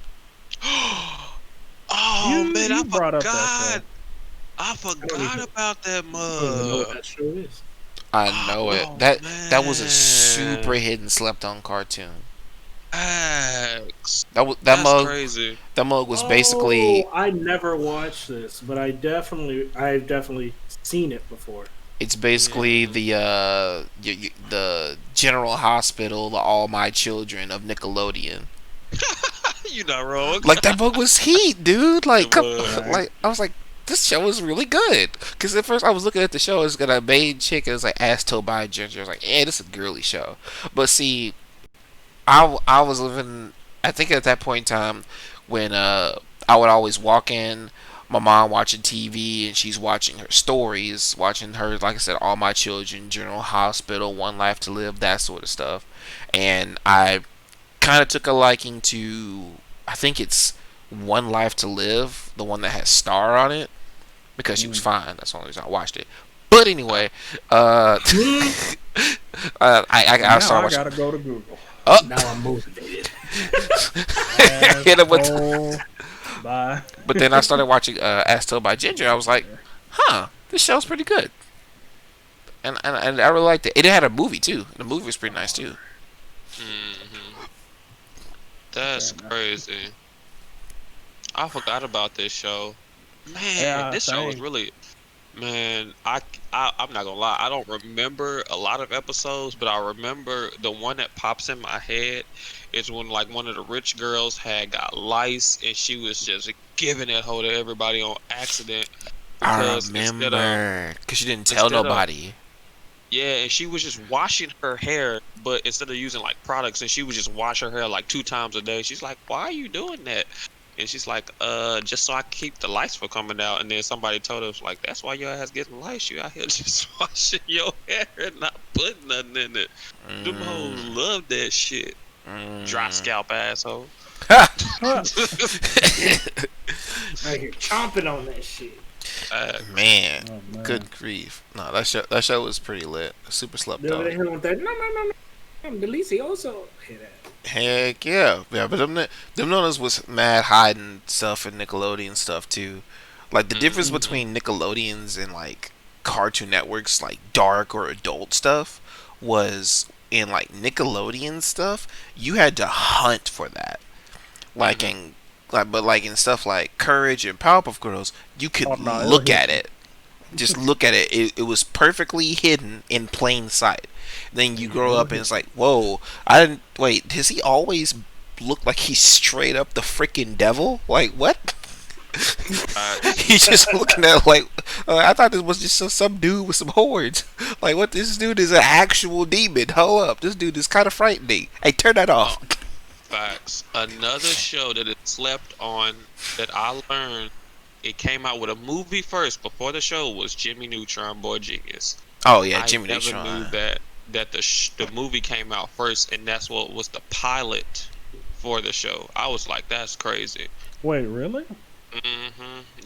Oh man, You I brought up that forgot. I forgot about that I don't even know what mug. that show is. I know it. Oh, That was a man. super hidden slept on cartoon. Facts. That That's mug crazy. that mug was basically I never watched this, but I've definitely seen it before. it's basically the General Hospital, the All My Children of Nickelodeon. You not wrong. Like that mug was heat, dude. Like It was. like I was like, this show is really good. Because at first I was looking at the show, it's got a main chick, and it was like Ass Told by Ginger. I was like, this is a girly show. But see, I was living, I think at that point in time, when I would always walk in, my mom watching TV, and she's watching her stories, watching her, like I said, All My Children, General Hospital, One Life to Live, that sort of stuff. And I kind of took a liking to, I think it's One Life to Live, the one that has Star on it, because she was fine. That's the only reason I watched it. But anyway, I Now started I watching. gotta go to Google. Now I'm motivated. Hit him with- Bye. But then I started watching As Told by Ginger. I was like, this show's pretty good. And I really liked it. It had a movie too. The movie was pretty nice too. That's crazy. I forgot about this show. Man, Yeah, this show was same. really. Man, I'm not gonna lie. I don't remember a lot of episodes, but I remember the one that pops in my head is when like one of the rich girls had got lice and she was just giving that hoe to everybody on accident. I Because instead of- remember because she didn't tell instead of- nobody. Yeah, and she was just washing her hair, but instead of using like products, and she would just wash her hair like 2 times a day. She's like, "Why are you doing that?" And she's like, just so I keep the lice from coming out." And then somebody told us like, "That's why your ass getting lice. You out here just washing your hair and not putting nothing in it." Them hoes love that shit. Dry scalp asshole. Right here, chomping on that shit. Man, Oh, man. good grief! No, that show was pretty lit. Super slept The other on. day, with that, no, I'm delicioso. Hear that? Heck yeah, yeah. But them notice was mad hiding stuff and Nickelodeon stuff too. Like the difference between Nickelodeons and like Cartoon Network's like dark or adult stuff was in like Nickelodeon stuff. You had to hunt for that. Like in like in stuff like Courage and Powerpuff Girls, you could Oh, no, look it'll at it. Just look at it. It was perfectly hidden in plain sight. Then you grow up and it's like, whoa, I didn't wait. Does he always look like he's straight up the freaking devil? Like what? He's just looking at it like I thought this was just some dude with some horns. Like what? This dude is an actual demon. Hold up, this dude is kind of frightening. Hey, turn that off. Facts. Another show that it slept on that I learned it came out with a movie first before the show was Jimmy Neutron Boy Genius. Oh yeah, I Jimmy never Neutron. knew that the movie came out first, and that's what was the pilot for the show. I was like, that's crazy. Wait, really?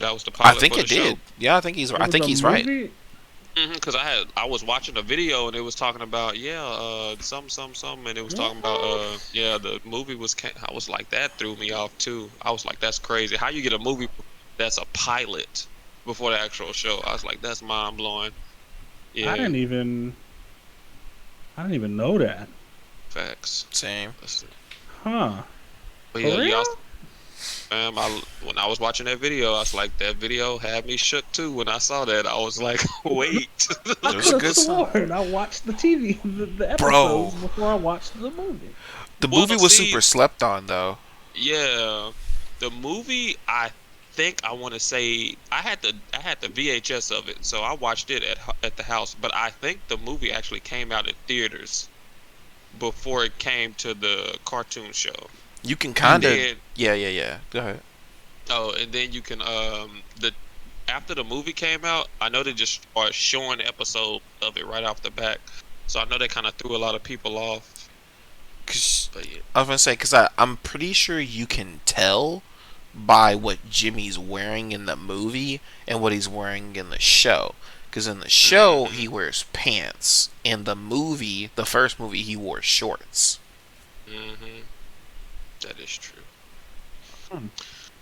That was the pilot. I think for it the did. show. Yeah, I think he's. I It was think a he's right. movie? Because I was watching a video and it was talking about some, and it was talking about the movie I was like, that threw me off too. I was like, that's crazy. How you get a movie that's a pilot before the actual show? I was like, that's mind blowing. Yeah, I didn't even know that. facts. Same. Huh? But For yeah, real? when I was watching that video, I was like, that video had me shook too. When I saw that, I was like, wait. I It was a could good have song. sworn I watched the TV, the Bro. episodes before I watched the movie. The Well, movie was see- super slept on though. Yeah, the movie. I think I want to say I had the VHS of it, so I watched it at the house. But I think the movie actually came out in theaters before it came to the cartoon show. You can kind of. Then, Yeah. Go ahead. and then you can the after the movie came out, I know they just are showing episodes of it right off the back, so I know they kind of threw a lot of people off. Cause But yeah. I was gonna say, I'm pretty sure you can tell by what Jimmy's wearing in the movie and what he's wearing in the show. Because in the show he wears pants. In the movie, the first movie, he wore shorts. That is true.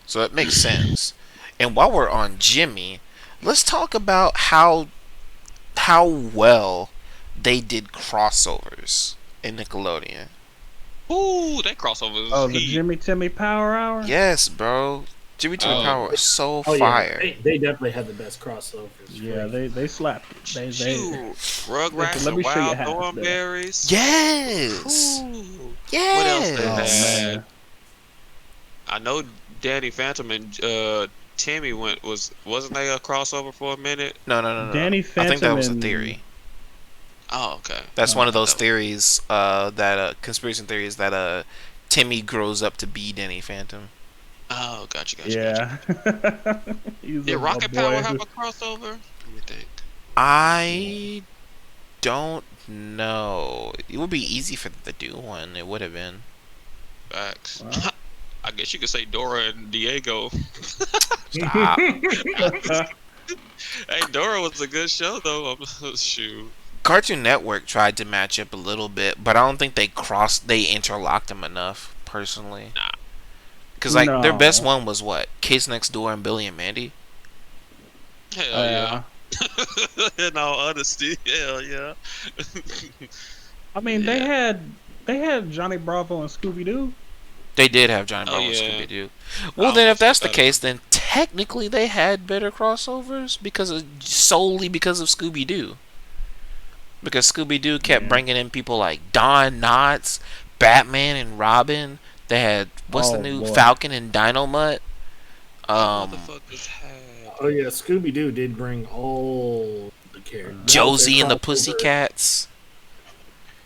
So it makes sense. And while we're on Jimmy, let's talk about how well they did crossovers in Nickelodeon. Ooh, that crossover is Oh, the heat. Jimmy Timmy Power Hour? Yes, bro. Jimmy Timmy Power was so Oh fire. yeah, they definitely had the best crossovers. Yeah, they slapped it. They Shoot. Rugrats Let me and show you Wild half there. Thornberries. Yes. Ooh. Yes. What else they Oh had? man. I know Danny Phantom and Timmy wasn't they a crossover for a minute? No. Danny I think that Phantom was a and- theory. Oh, okay. That's one of those no. theories, that conspiracy theories that Timmy grows up to be Danny Phantom. Oh, gotcha. Yeah. He's Did a Rocket boy Power who- have a crossover? Let me think. I don't know. It would be easy for them to do one. It would have been. Facts. Wow. I guess you could say Dora and Diego. Stop. Hey, Dora was a good show though. Shoot. Cartoon Network tried to match up a little bit, but I don't think they interlocked them enough, personally. Nah. Because, like, their No. best one was what? Kids Next Door and Billy and Mandy? Hell Yeah. yeah. In all honesty, hell yeah. I mean, they Yeah. had Johnny Bravo and Scooby Doo. They did have Johnny Oh, Bravo and yeah. Scooby-Doo. Well, I then, if almost that's the forgot case, then technically they had better crossovers solely because of Scooby-Doo. Because Scooby-Doo kept Yeah. bringing in people like Don Knotts, Batman and Robin. They had, what's the Oh, new boy. Falcon and Dynamite? Motherfuckers had. Oh yeah, Scooby Doo did bring all the characters. Josie and the That was Pussycats.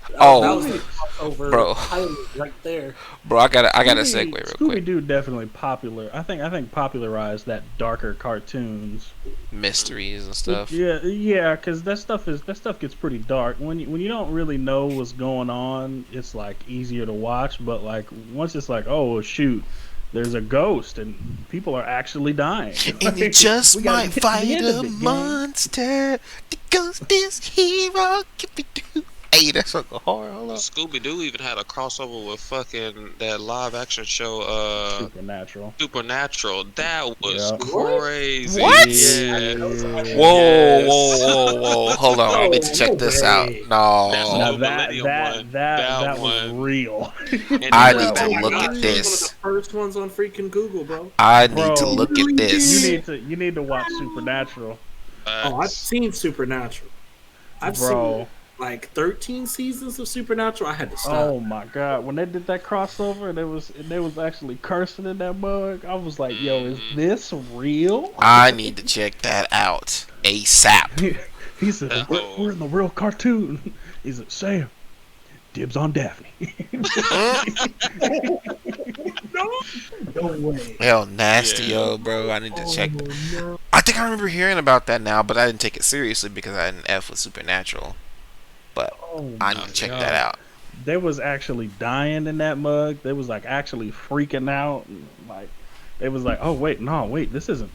their crossover. Oh. that was the crossover Bro. pilot right there. Bro, I gotta segue real Scooby quick. Doo definitely popular. I think popularized that darker cartoons. Mysteries and stuff. Yeah, because that stuff gets pretty dark. When you don't really know what's going on, it's like easier to watch. But like once it's like, oh shoot, there's a ghost and people are actually dying. And you just We gotta might get to the fight end of a it, gang. monster. The ghost is hero. Hey, that's like a horror. Hold on. Scooby Doo even had a crossover with fucking that live action show, Supernatural. Supernatural. That was Yeah. crazy. What? Yeah. Whoa. Hold on. I need to check this out. That's No. Now the that Millennium that one. that That that was one. real. And I then need to Oh my look gosh, at it was this. one of the first ones on freaking Google, bro. I need Bro, to look at this. You need to watch Supernatural, Oh, I've seen Supernatural. I've bro. seen like 13 seasons of Supernatural. I had to stop. Oh my god, when they did that crossover and they was actually cursing in that mug, I was like, yo, is this real? I need to check that out ASAP. He said, we're in the real cartoon. He said, Sam, dibs on Daphne. No way. Hell, nasty, Yeah. yo, bro. I need to check. no. I think I remember hearing about that now, but I didn't take it seriously because I didn't F with Supernatural. But Oh I my need to check God. that out. They was actually dying in that mug. They was like actually freaking out. And, like, they was like, oh wait, no, wait, this isn't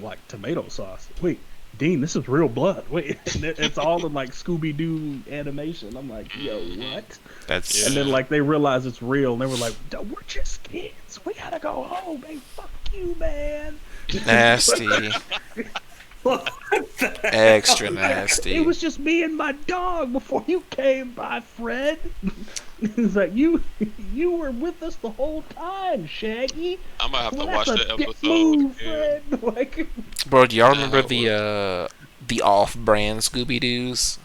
like tomato sauce. Wait, Dean, this is real blood. Wait, it's all in like Scooby Doo animation. I'm like, yo, what? That's And then like they realize it's real, and they were like, we're just kids. We gotta go home. Hey, fuck you, man. nasty. Extra nasty. It was just me and my dog before you came by, Fred. It's like you were with us the whole time, Shaggy. I'm gonna have to Well, watch that's a that dick episode move, again. Fred. Like, Bro, do y'all Yeah, remember it the off-brand Scooby Doo's?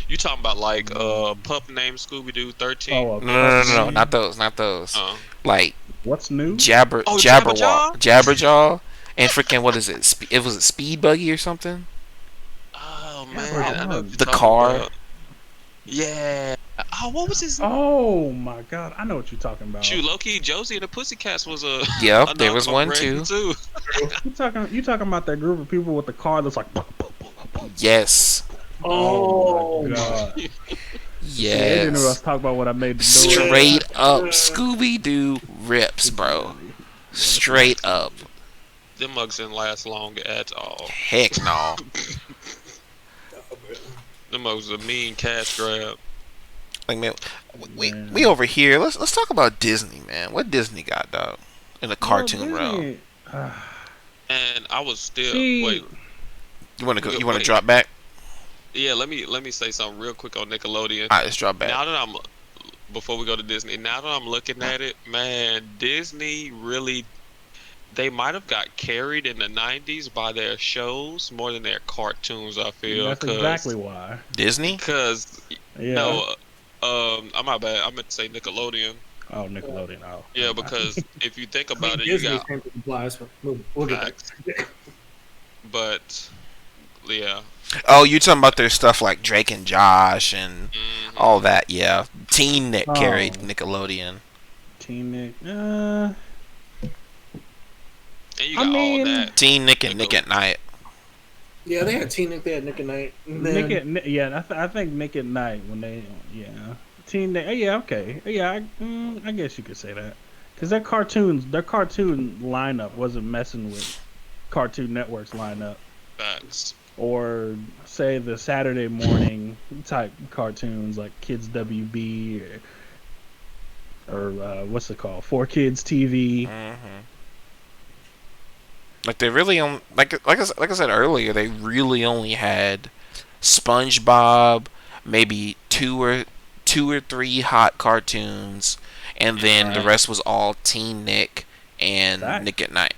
You talking about like pup named Scooby Doo 13? oh, No, not those, not those. Like What's new? Jabberjaw, Jabberjaw, and freaking what is it? It was a Speed Buggy or something. Oh Yeah, man, I know what you're The talking car. about. Yeah. Oh, what was his? Oh my god, I know what you're talking about. Shoot, Loki, Josie and the Pussycats was a. Yep, there was one too. You talking about that group of people with the car that's like. Yes, Oh, my god. They didn't know I was yes. talking about what I made. Straight up Scooby Doo rips, bro. Straight up. Them mugs didn't last long at all. Heck no. Them mugs was a mean cash grab. Like man, we over here. Let's talk about Disney, man. What Disney got, dog? In the cartoon realm. And I was still See, You want to go? You want to Wait. drop back? Yeah, let me say something real quick on Nickelodeon. All right, let's drop back. Now that before we go to Disney, now that I'm looking at it, man, Disney really, they might have got carried in the 90s by their shows more than their cartoons, I feel. that's exactly why. Disney? Because, Yeah. no, I'm my bad. I meant to say Nickelodeon. Oh, Nickelodeon. Oh. Yeah, because if you think about it, you Disney got came to apply, so we'll get back. but yeah. Oh, you talking about their stuff like Drake and Josh and Mhm. all that? Yeah, Teen Nick Oh. carried Nickelodeon. Teen Nick. And you I got mean- all that. Teen Nick and Nick at Night. Yeah, they had Teen Nick, they had Nick and Night. And then, I think Nick at Night when they Teen Nick. Yeah, okay. Yeah, I guess you could say that because their cartoon lineup wasn't messing with Cartoon Network's lineup. Facts. Or say the Saturday morning type cartoons like Kids WB or what's it called? 4Kids TV. Like they really like I said earlier, they really only had SpongeBob, maybe two or three hot cartoons, and then the rest was all Teen Nick and Nick at Night.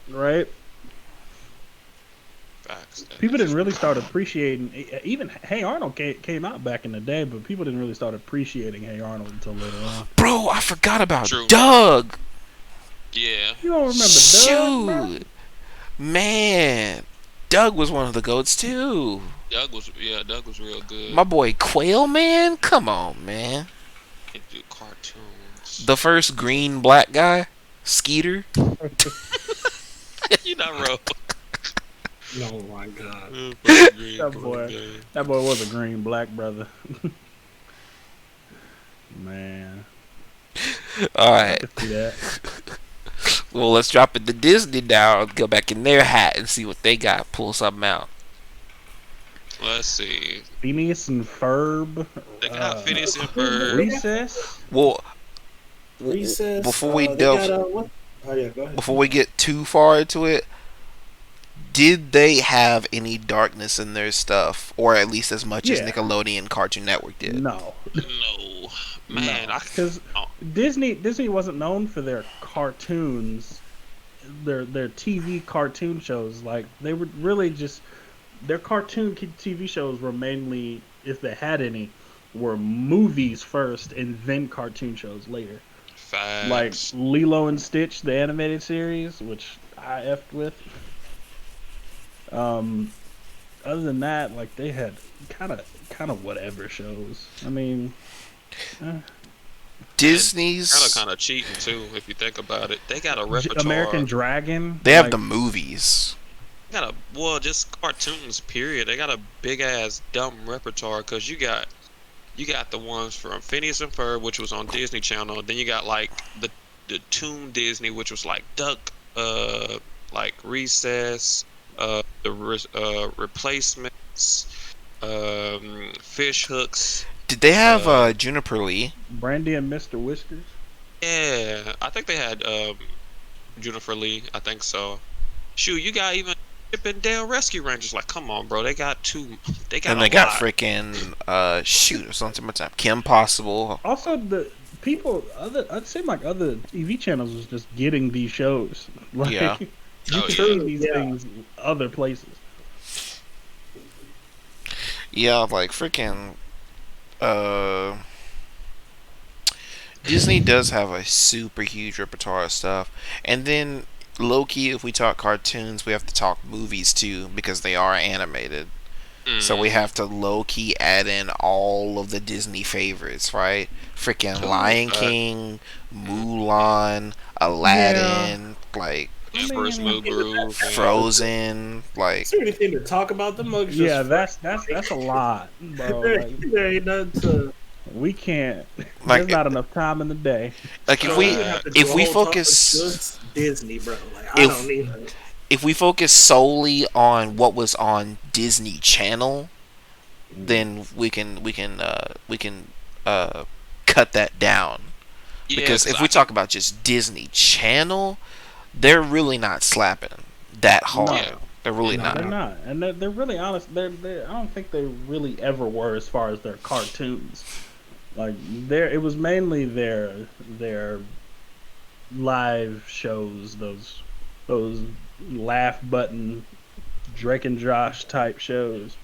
Right? Facts. People didn't really start appreciating even Hey Arnold came out back in the day, but people didn't really start appreciating Hey Arnold until later on. Bro, I forgot about True. Doug. Yeah. You don't remember Doug? Bro? Shoot, man, Doug was one of the goats too. Doug was real good. My boy Quail, man, come on, man. He do cartoons. The first green black guy, Skeeter. You not wrong. oh my god. That boy was a green black brother. Man. All right. I see that. Well, let's drop it to Disney now. Go back in their hat and see what they got. Pull something out. Let's see. Phineas and Ferb. They got Phineas and Ferb. Recess. Well, Recess. before we they delve, got, what? Oh yeah, go ahead. before we get too far into it, did they have any darkness in their stuff, or at least as much as Yeah. Nickelodeon Cartoon Network did? No. No. Man, because Disney wasn't known for their cartoons, their TV cartoon shows. Like they were really just their cartoon TV shows were mainly, if they had any, were movies first and then cartoon shows later. Facts. Like Lilo and Stitch, the animated series, which I effed with. Other than that, like they had kind of whatever shows. I mean. Disney's kind of cheating too, if you think about it. They got a repertoire. American Dragon. they have like, the movies. They got just cartoons. Period. They got a big ass dumb repertoire because you got the ones from Phineas and Ferb, which was on Disney Channel. Then you got like the Toon Disney, which was like Duck, like Recess, Replacements, fish hooks. Did they have Uh, Juniper Lee? Brandy and Mr. Whiskers. yeah, I think they had Juniper Lee. I think so. Shoot, you got even Chip and Dale Rescue Rangers. Like, come on, bro. They got two. They got And a they got lot. freaking shoot, something my time. Kim Possible. Also, the people, it seemed like other TV channels was just getting these shows. Like, Yeah. you Oh, can yeah. see these things other places. Yeah, like freaking uh Disney does have a super huge repertoire of stuff. And then low key, if we talk cartoons, we have to talk movies too because they are animated. So we have to low key add in all of the Disney favorites, right? Freaking Lion King, Mulan, Aladdin, like Emperor's New Groove. Frozen, like Is there anything to talk about? The mugs. Yeah, Just that's a lot, bro. there, Like, there ain't nothing to. we can't. Like, There's not enough time in the day. like Bro, if we would have to do if a we whole talk focus with just Disney, bro. Like I If- don't need. if we focus solely on what was on Disney Channel, then we can cut that down. Because if we talk about just Disney Channel, they're really not slapping that hard. Yeah. They're really No, not. They're not, and they're really honest. They're I don't think they really ever were as far as their cartoons. Like it was mainly their live shows, those laugh button Drake and Josh type shows.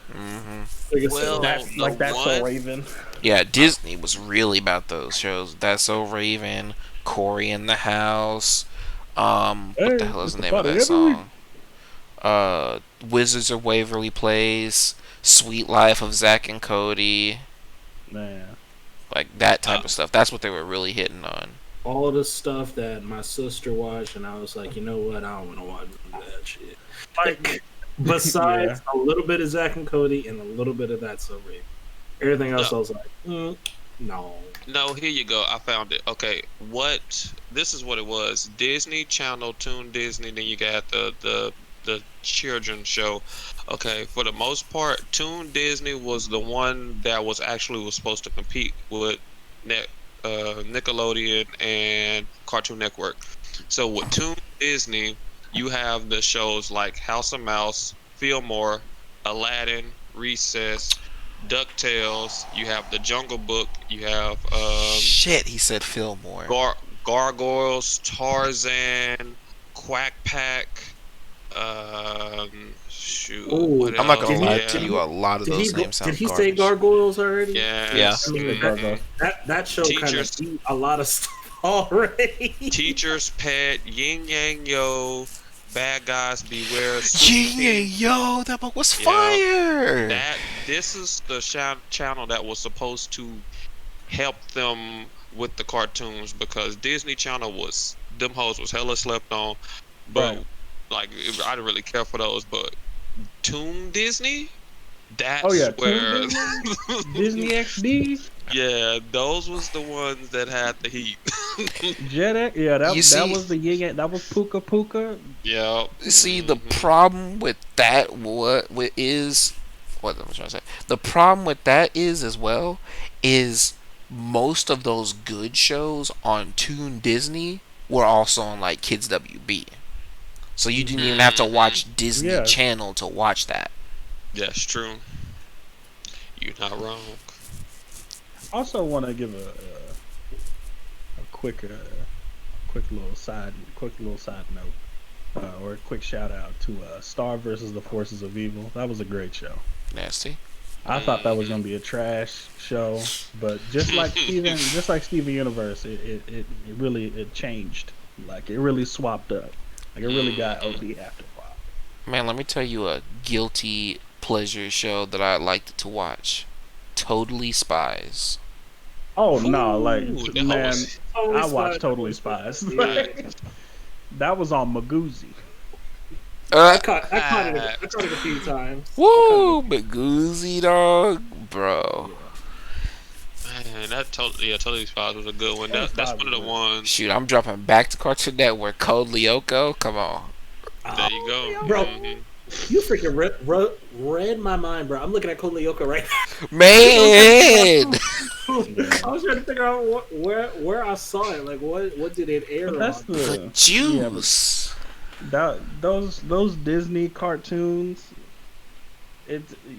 Like I Well, said, That's the like That's So one- Raven. Yeah, Disney was really about those shows. That's So Raven, Corey in the House. What Hey, the hell is the it's name of a that party every song? Wizards of Waverly Place, Sweet Life of Zack and Cody, Man, like that type of stuff. That's what they were really hitting on. all the stuff that my sister watched, and I was like, you know what? I don't want to watch that shit. Like, besides a little bit of Zack and Cody and a little bit of That So Raven, everything else I was like, no. No, here you go. I found it. Okay, this is what it was. Disney Channel, Toon Disney, then you got the children's show. Okay, for the most part, Toon Disney was the one that was supposed to compete with Nickelodeon and Cartoon Network. So with Toon Disney, you have the shows like House of Mouse, Fillmore, Aladdin, Recess, DuckTales. You have The Jungle Book. You have Shit, he said Fillmore. Gargoyles, Tarzan, Quack Pack. Shoot. Ooh, what I'm not gonna else? lie Yeah. to you, a lot of those names sound Did he say garbage. Gargoyles already? Yeah. Yeah. Gargoyles. That show kind of Teachers. beat a lot of stuff already. Teacher's Pet, Yin Yang Yo, Bad Guys Beware. Yeah, Snoopy. yo, that book was Yeah. fire. This is the channel that was supposed to help them with the cartoons, because Disney Channel them hoes was hella slept on, but Right. like I didn't really care for those. But Toon Disney, that's Oh yeah, where Toon Disney XD, yeah, those was the ones that had the heat. Jet X. Yeah, that You see- was the Ying. That was Puka Puka. Yeah. See, the Mhm. problem with that, what am I trying to say? The problem with that is as well is most of those good shows on Toon Disney were also on like Kids WB. So you didn't even have to watch Disney Yeah. Channel to watch that. That's true. You're not wrong. Also, want to give a quick little side note, or a quick shout out to Star versus the Forces of Evil. That was a great show. Nasty. I thought that was gonna be a trash show, but just like Steven Universe, it really changed. Like it really swapped up. Like it really got OD after a while. Man, let me tell you a guilty pleasure show that I liked to watch. Totally Spies. Oh no, like Ooh, that man, was- I watched Totally Spies. That was on Magoozy. I caught it a few times. Woo, Magoozy dog, bro. Man, Totally Spies was a good one. That's Spies one of the was ones. Shoot, I'm dropping back to Cartoon Network. Code Lyoko, come on. There you go. Bro, Mhm. You freaking read my mind, bro. I'm looking at Koleoka right Man, now. I was trying to figure out where I saw it. Like, what did it air But that's on? the the juice. those Disney cartoons.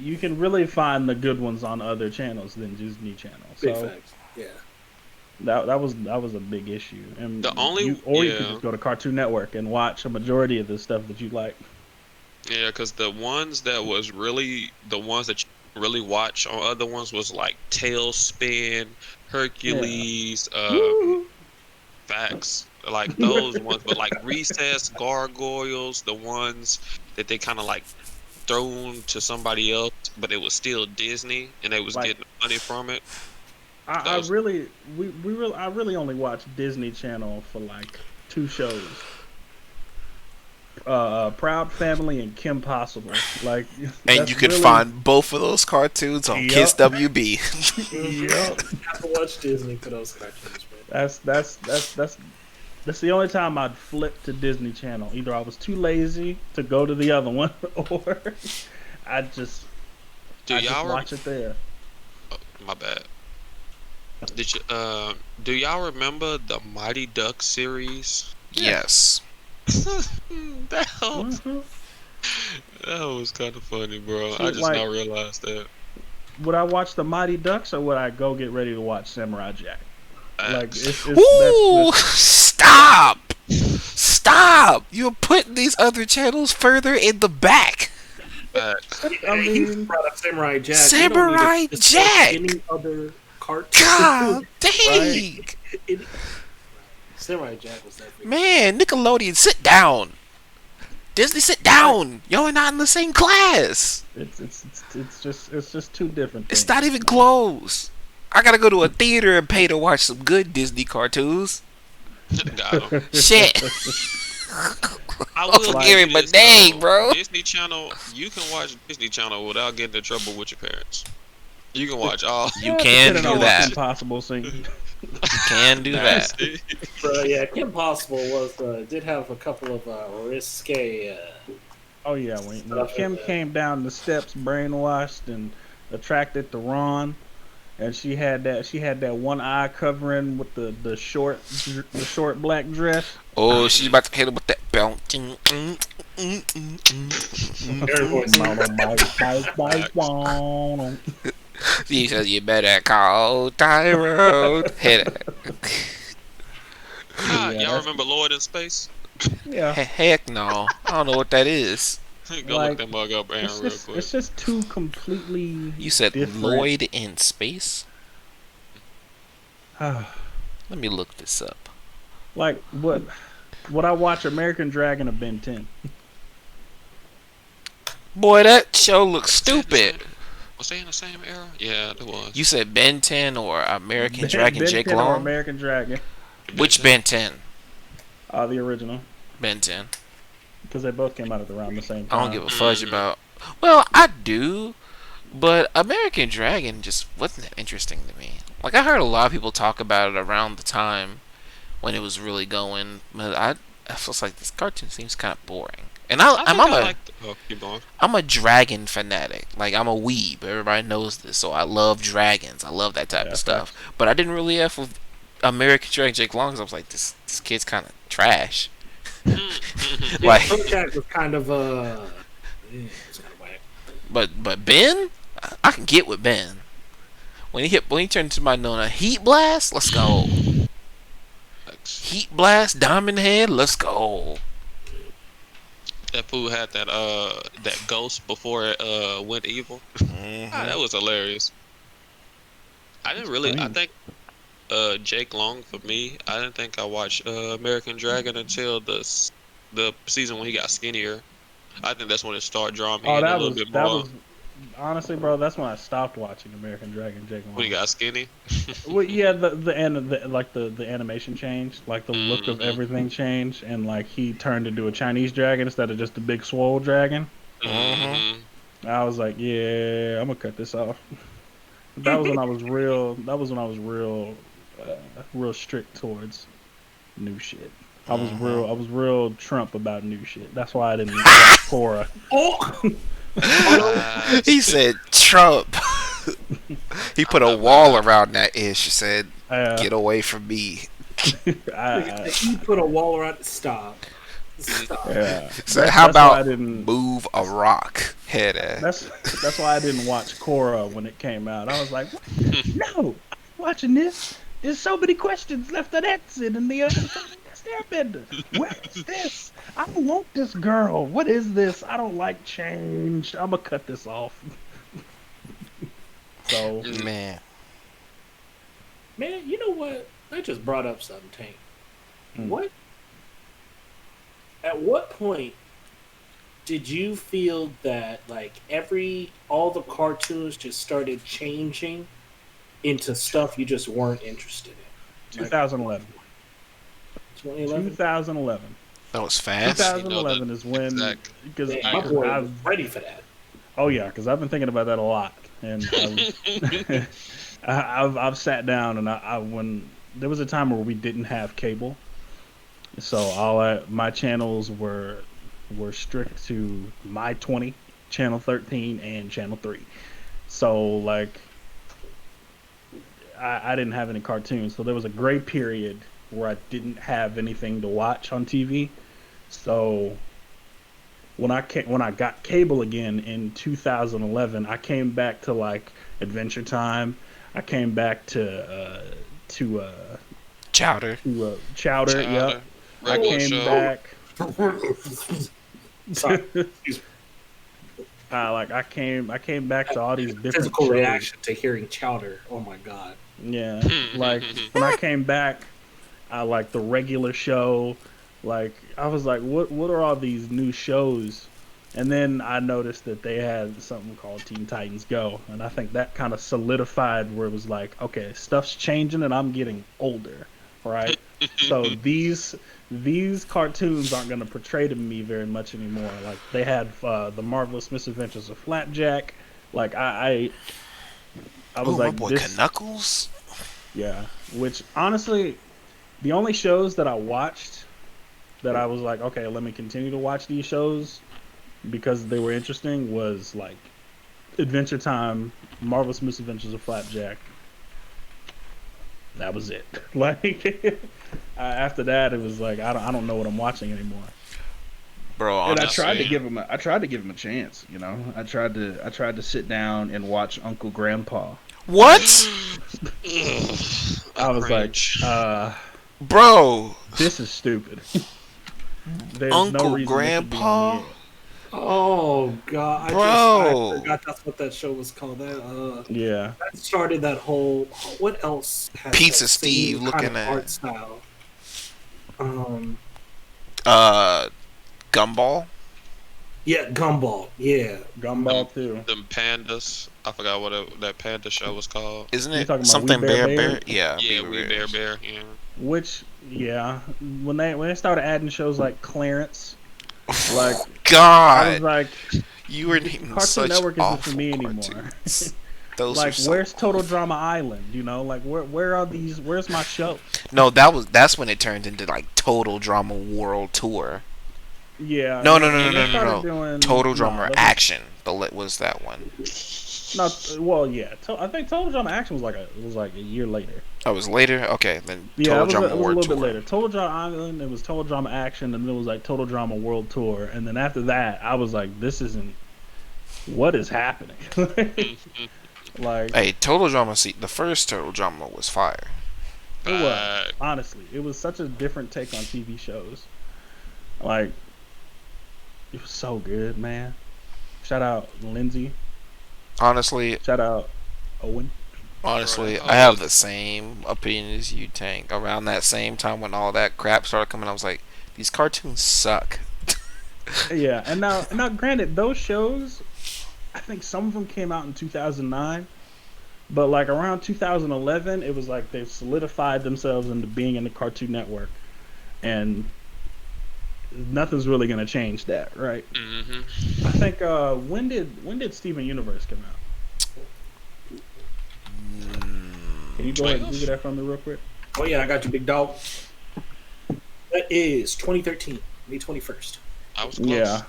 You can really find the good ones on other channels than Disney Channel. Big So facts. Yeah. that was a big issue. And The only you could just go to Cartoon Network and watch a majority of the stuff that you like. yeah, because the ones that was really the ones that you really watch on other ones was like Tailspin, Hercules, Woo! Facts, like those ones. But like Recess, Gargoyles, the ones that they kind of like thrown to somebody else, but it was still Disney, and they was Like getting money from it. I Those, really I really only watch Disney Channel for like two shows. Proud Family and Kim Possible. Like, And that's you can really, find both of those cartoons on Yep. Kiss WB. Yep. I have to watch Disney for those cartoons, man. That's the only time I'd flip to Disney Channel. Either I was too lazy to go to the other one, or I just do y'all watch it there. my bad. Did you do y'all remember the Mighty Ducks series? Yes. that was, Mhm. that was kind of funny, bro. See, I just like- now realized that. Would I watch the Mighty Ducks or would I go get ready to watch Samurai Jack? Like, it's Ooh, that's stop! Stop! You're putting these other channels further in the back. Facts. I He mean, brought up Samurai Jack. Samurai You don't need to discuss Jack! Any other cartoon? God dang! It- Samurai Jack was that big. Man, Nickelodeon, sit down. Disney, sit down. Y'all are not in the same class. it's just two different things. It's not even close. I gotta go to a theater and pay to watch some good Disney cartoons. Got 'em. Shit. I Oh, will Gary, give you but this, dang, though. bro. Disney Channel, you can watch Disney Channel without getting in trouble with your parents. You can watch all. You can Depending on do what's that. Impossible. So You can do that. But yeah, Kim Possible was did have a couple of risque. oh yeah, when Kim came down the steps, brainwashed and attracted to Ron, and she had that one eye covering with the short black dress. Oh, she's about to hit him with that belt. Very voice. She says, "You better call Tyrone." Hit it. Ah, Yeah, y'all that's- remember Lloyd in Space? Yeah, Heck no. I don't know what that is. Go Like, look that mug up, Aaron, real quick. it's just two completely. You said different- Lloyd in space? like Let me look this up. what I watch American Dragon or Ben 10. Boy, that show looks stupid. Was they in the same era? Yeah, it was. You said Ben 10 or American Dragon Ben Jake 10 or Long? American Dragon, Which Ben 10? the original, Ben 10. because they both came out around the same I time. don't give a fudge about. Well, I do, but American Dragon just wasn't that interesting to me. Like, I heard a lot of people talk about it around the time when it was really going, but I feel like this cartoon seems kind of boring. And I'm a dragon fanatic. Like, I'm a weeb. Everybody knows this, so I love dragons. I love that type of stuff. But I didn't really F with American Dragon Jake Long because I was like, this kid's kind of trash. Yeah, Like, Kojak was kind of it's kind of whack. but Ben, I can get with Ben. When he turned into my Nona Heat Blast, let's go. Heat Blast, Diamond Head, let's go. That fool had that ghost before it went evil. Ah, that was hilarious. I didn't really. I think Jake Long for me. I didn't think I watched American Dragon until the season when he got skinnier. I think that's when it started drawing me in a little bit more. Honestly, bro, that's when I stopped watching American Dragon Jake Long. When he got skinny. Well, yeah, the animation changed, like the look of everything changed, and like he turned into a Chinese dragon instead of just a big swole dragon. Mm-hmm. I was like, yeah, I'm gonna cut this off. That was when I was real. That was when I was real strict towards new shit. I was real Trump about new shit. That's why I didn't watch Cora. He said Trump. He put a wall around that ish. He said, "Get away from me." You put a wall around. Stop. Yeah. So how that's why I about didn't. move a rock, head ass? That's why I didn't watch Cora when it came out. I was like, no, I'm watching this. There's so many questions left unanswered in the Airbender. Where is this? I don't want this girl. What is this? I don't like change. I'm gonna cut this off. So Man, Man, you know what? I just brought up something, Tank. What? At what point did you feel that like all the cartoons just started changing into stuff you just weren't interested in? 2011. 2011. 2011. that was fast. 2011 is when because Man, my boy was ready for that. Oh yeah, because I've been thinking about that a lot, and I've sat down and when there was a time where we didn't have cable, so my channels were strict to my 20, channel 13, and channel 3. So like I didn't have any cartoons, so there was a gray period where I didn't have anything to watch on TV. So when I got cable again in 2011, I came back to like Adventure Time. I came back to Chowder. Chowder. Yep. I Regular came show. back. Sorry. I came back to all these different Physical shows. reaction to hearing chowder. Oh my god. Yeah, like when I came back, I like the regular show. Like I was like, what are all these new shows? And then I noticed that they had something called Teen Titans Go, and I think that kind of solidified where it was like, okay, stuff's changing, and I'm getting older, right? So these cartoons aren't going to portray to me very much anymore. Like they had the Marvelous Misadventures of Flapjack. Like I was my like, boy this, Knuckles. yeah. Which honestly, the only shows that I watched that I was like, okay, let me continue to watch these shows because they were interesting was like Adventure Time, Marvelous Misadventures of Flapjack. That was it. Like after that, it was like I don't know what I'm watching anymore. Bro, And honestly, I tried to give him a chance, you know. I tried to sit down and watch Uncle Grandpa. what? I was Cringe. like, Bro, this is stupid. There's Uncle no reason Grandpa? Oh god. Bro. I forgot that's what that show was called. Yeah. That started that whole. What else? Has Pizza that Steve same looking kind of at- art style. Gumball? Yeah, Gumball. Yeah. Gumball too. Them pandas. I forgot what that panda show was called. Isn't You it talking about something We Bear bear Bear? bear? Yeah, Yeah, Bear we Bear. bear. Yeah. Which, yeah, when they started adding shows like Clarence, like I was God, like, you were naming Cartoon such Network isn't awful for me anymore. cartoons. Those like are so where's Total Drama Island? You know, like where are these? Where's my show? No, that's when it turned into like Total Drama World Tour. Yeah. No. when they started doing- Total Drama that was- Action. Was that one? No, well, yeah. I think Total Drama Action was like a year later. Oh, it was later. Okay, then Yeah, Total it was, Drama it was a World little Tour. bit later. Total Drama Island, it was Total Drama Action, and then it was like Total Drama World Tour, and then after that, I was like, this isn't. What is happening? Like Hey, Total Drama. See, the first Total Drama was fire. it was honestly, it was such a different take on TV shows. Like it was so good, man. Shout out Lindsay. Honestly, Shout out Owen. Honestly, Right. I have the same opinion as you, Tank. Around that same time when all that crap started coming, I was like, these cartoons suck. Yeah, and now granted, those shows, I think some of them came out in 2009, but like around 2011, it was like they've solidified themselves into being in the Cartoon Network, and nothing's really gonna change that, right? Mm-hmm. I think when did Steven Universe come out? Can you go ahead and Google that for me real quick? Oh yeah, I got you, big dog. That is 2013, May 21st. I was close. Yeah,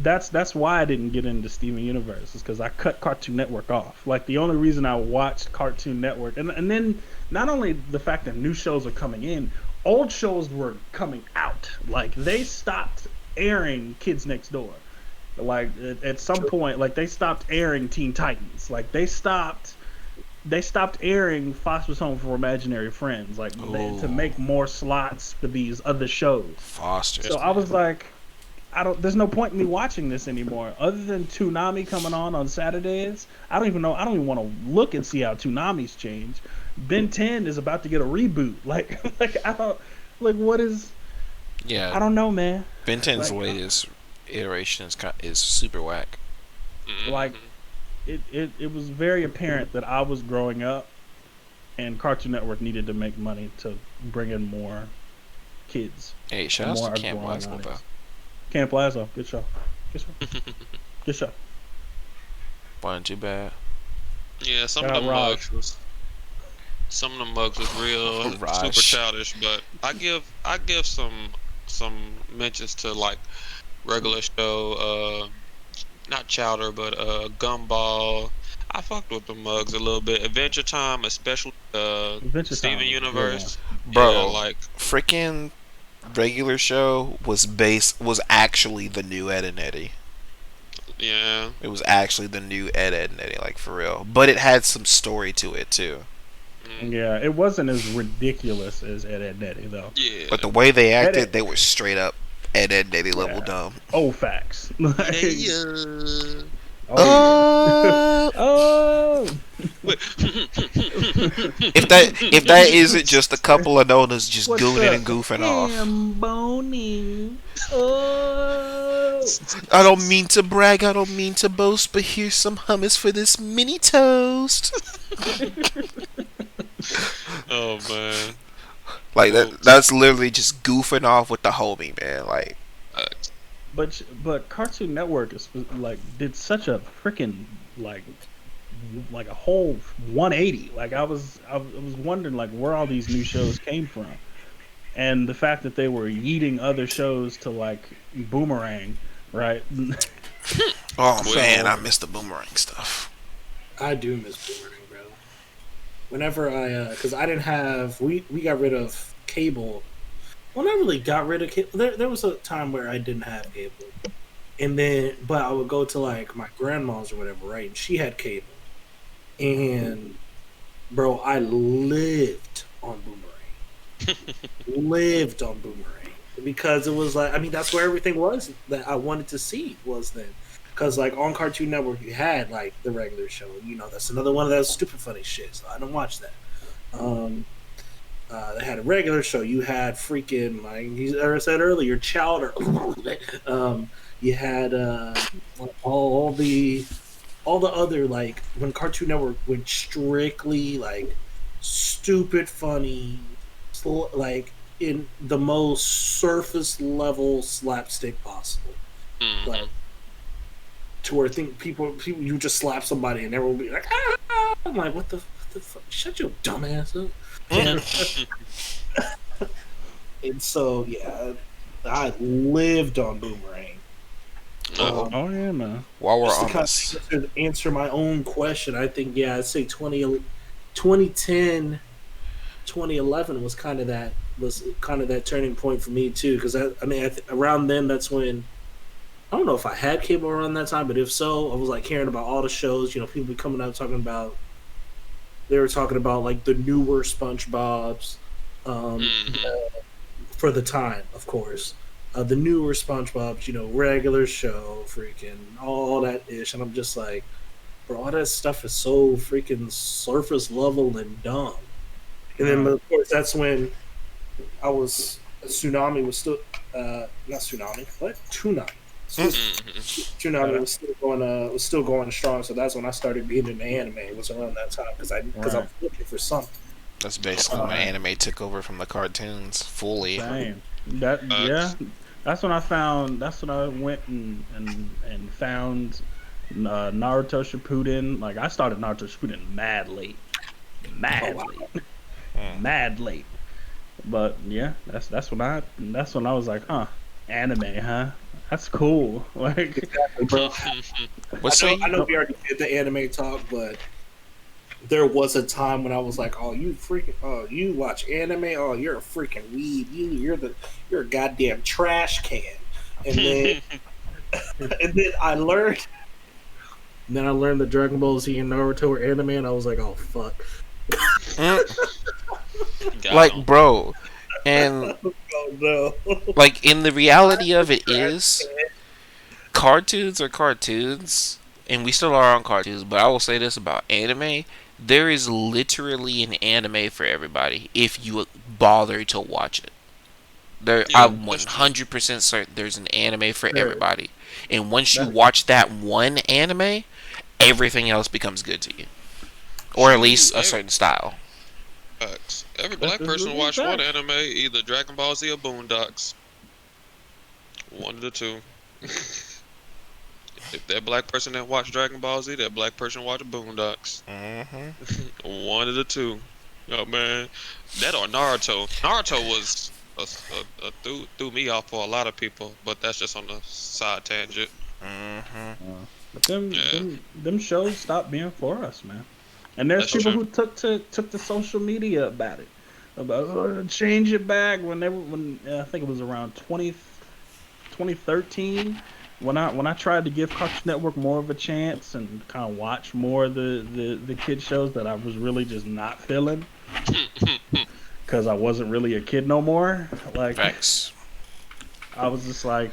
That's that's why I didn't get into Steven Universe, is because I cut Cartoon Network off. Like, the only reason I watched Cartoon Network, and then not only the fact that new shows are coming in, old shows were coming out. Like, they stopped airing Kids Next Door. Like, at some point, like, they stopped airing Teen Titans. Like, they stopped airing Foster's Home for Imaginary Friends, like, to make more slots for these other shows. Foster. So I was like, there's no point in me watching this anymore. Other than Toonami coming on Saturdays, I don't even want to look and see how Toonami's changed. Ben 10 is about to get a reboot. Like what is? Yeah. I don't know, man. Ben 10's Like, latest iteration is super whack. Like, it was very apparent that I was growing up, and Cartoon Network needed to make money to bring in more kids. Hey, shout out More to Camp growing Laszlo, though. audience. Camp Laszlo, good show. Good show. Wasn't too bad. Yeah, some Shout of the out mugs was real Raj. super childish, but I give some mentions to like regular show, not Chowder, but Gumball. I fucked with the mugs a little bit. Adventure Time, especially Adventure Steven Time, Universe. Bro, Yeah, like freaking regular show was actually the new Ed and Eddie. yeah. It was actually the new Ed and Eddie, like, for real. But it had some story to it too. Yeah, it wasn't as ridiculous as Ed, Ed, Eddie, though. Yeah. But the way they Ed, acted, they were straight up Ed and Eddie level Yeah. dumb. Oh, facts. Like, Yeah. oh, oh. If that isn't just a couple of nonas just What's gooning up? and goofing off. Boning. Oh. I don't mean to brag, I don't mean to boast, but here's some hummus for this mini toast. Oh man. Like, that's literally just goofing off with the homie, man. Like, But Cartoon Network is like did such a freaking like a whole 180. Like, I was wondering, like, where all these new shows came from, and the fact that they were yeeting other shows to, like, Boomerang, right? oh man, I miss the boomerang stuff. I do miss Boomerang, bro. Whenever because I didn't have, we got rid of cable. Well, not really got rid of cable. There was a time where I didn't have cable, and then but I would go to like my grandma's or whatever, right? And she had cable, and bro, I lived on Boomerang, lived on Boomerang because it was like, I mean, that's where everything was that I wanted to see was then. Because, like, on Cartoon Network, you had, like, the regular show. You know, that's another one of those stupid funny shit, so I don't watch that. They had a regular show. You had freaking, like you said earlier, Chowder. You had all the other, like, when Cartoon Network went strictly, like, stupid funny, like, in the most surface level slapstick possible. Mm-hmm. Like, to where I think people you just slap somebody and everyone will be like, ah! I'm like, what the fuck? Shut your dumb ass up. And so, yeah, I lived on Boomerang. Uh-oh. Oh yeah, man. While we're Just to on kind this, of answer my own question, I think, yeah, I'd say 2010, 2011 was kind of that turning point for me too. Because I mean, around then, that's when, I don't know if I had cable around that time, but if so, I was like hearing about all the shows. You know, people coming out talking about. They were talking about like the newer SpongeBob's, for the time, of course. The newer SpongeBob's, you know, regular show, freaking all that ish, and I'm just like, bro, all that stuff is so freaking surface level and dumb. And then, of course, that's when Tsunami was still, not Tsunami, what? Toonami. Toonami was still going strong, so that's when I started getting into anime. It was around that time because I was looking for something. that's basically when anime took over from the cartoons fully. Same. That's when I found. That's when I went and found Naruto Shippuden. Like, I started Naruto Shippuden mad late. But yeah, that's when I was like, huh, anime, huh? That's cool. Like, Exactly, bro. But so I know you, we already did the anime talk, but there was a time when I was like, "Oh, you watch anime? Oh, you're a freaking weeb. You're a goddamn trash can." And then and then I learned, the Dragon Ball Z and Naruto were anime, and I was like, "Oh fuck, mm, Got like, him. bro, and oh no." like in the reality of it is, cartoons are cartoons, and we still are on cartoons. But I will say this about anime: there is literally an anime for everybody if you bother to watch it. There, Yeah, I'm that's true. 100% certain there's an anime for there, everybody, and once you that watch that one anime, everything else becomes good to you, or at Shoot, least a certain style. every that's black this person is watch one facts. anime, either Dragon Ball Z or Boondocks. One of the two. If that black person that watch Dragon Ball Z, that black person watch Boondocks. Hmm. One of the two. Oh man, that or Naruto. Naruto was threw me off for a lot of people, but that's just on the side tangent. Hmm. But them Yeah, them them shows stopped being for us, man. And there's that's people true. who took to social media about it, about change it back when I think it was around 2013 when I tried to give Cartoon Network more of a chance and kind of watch more of the kid shows that I was really just not feeling because I wasn't really a kid no more. Like Facts. I was just like,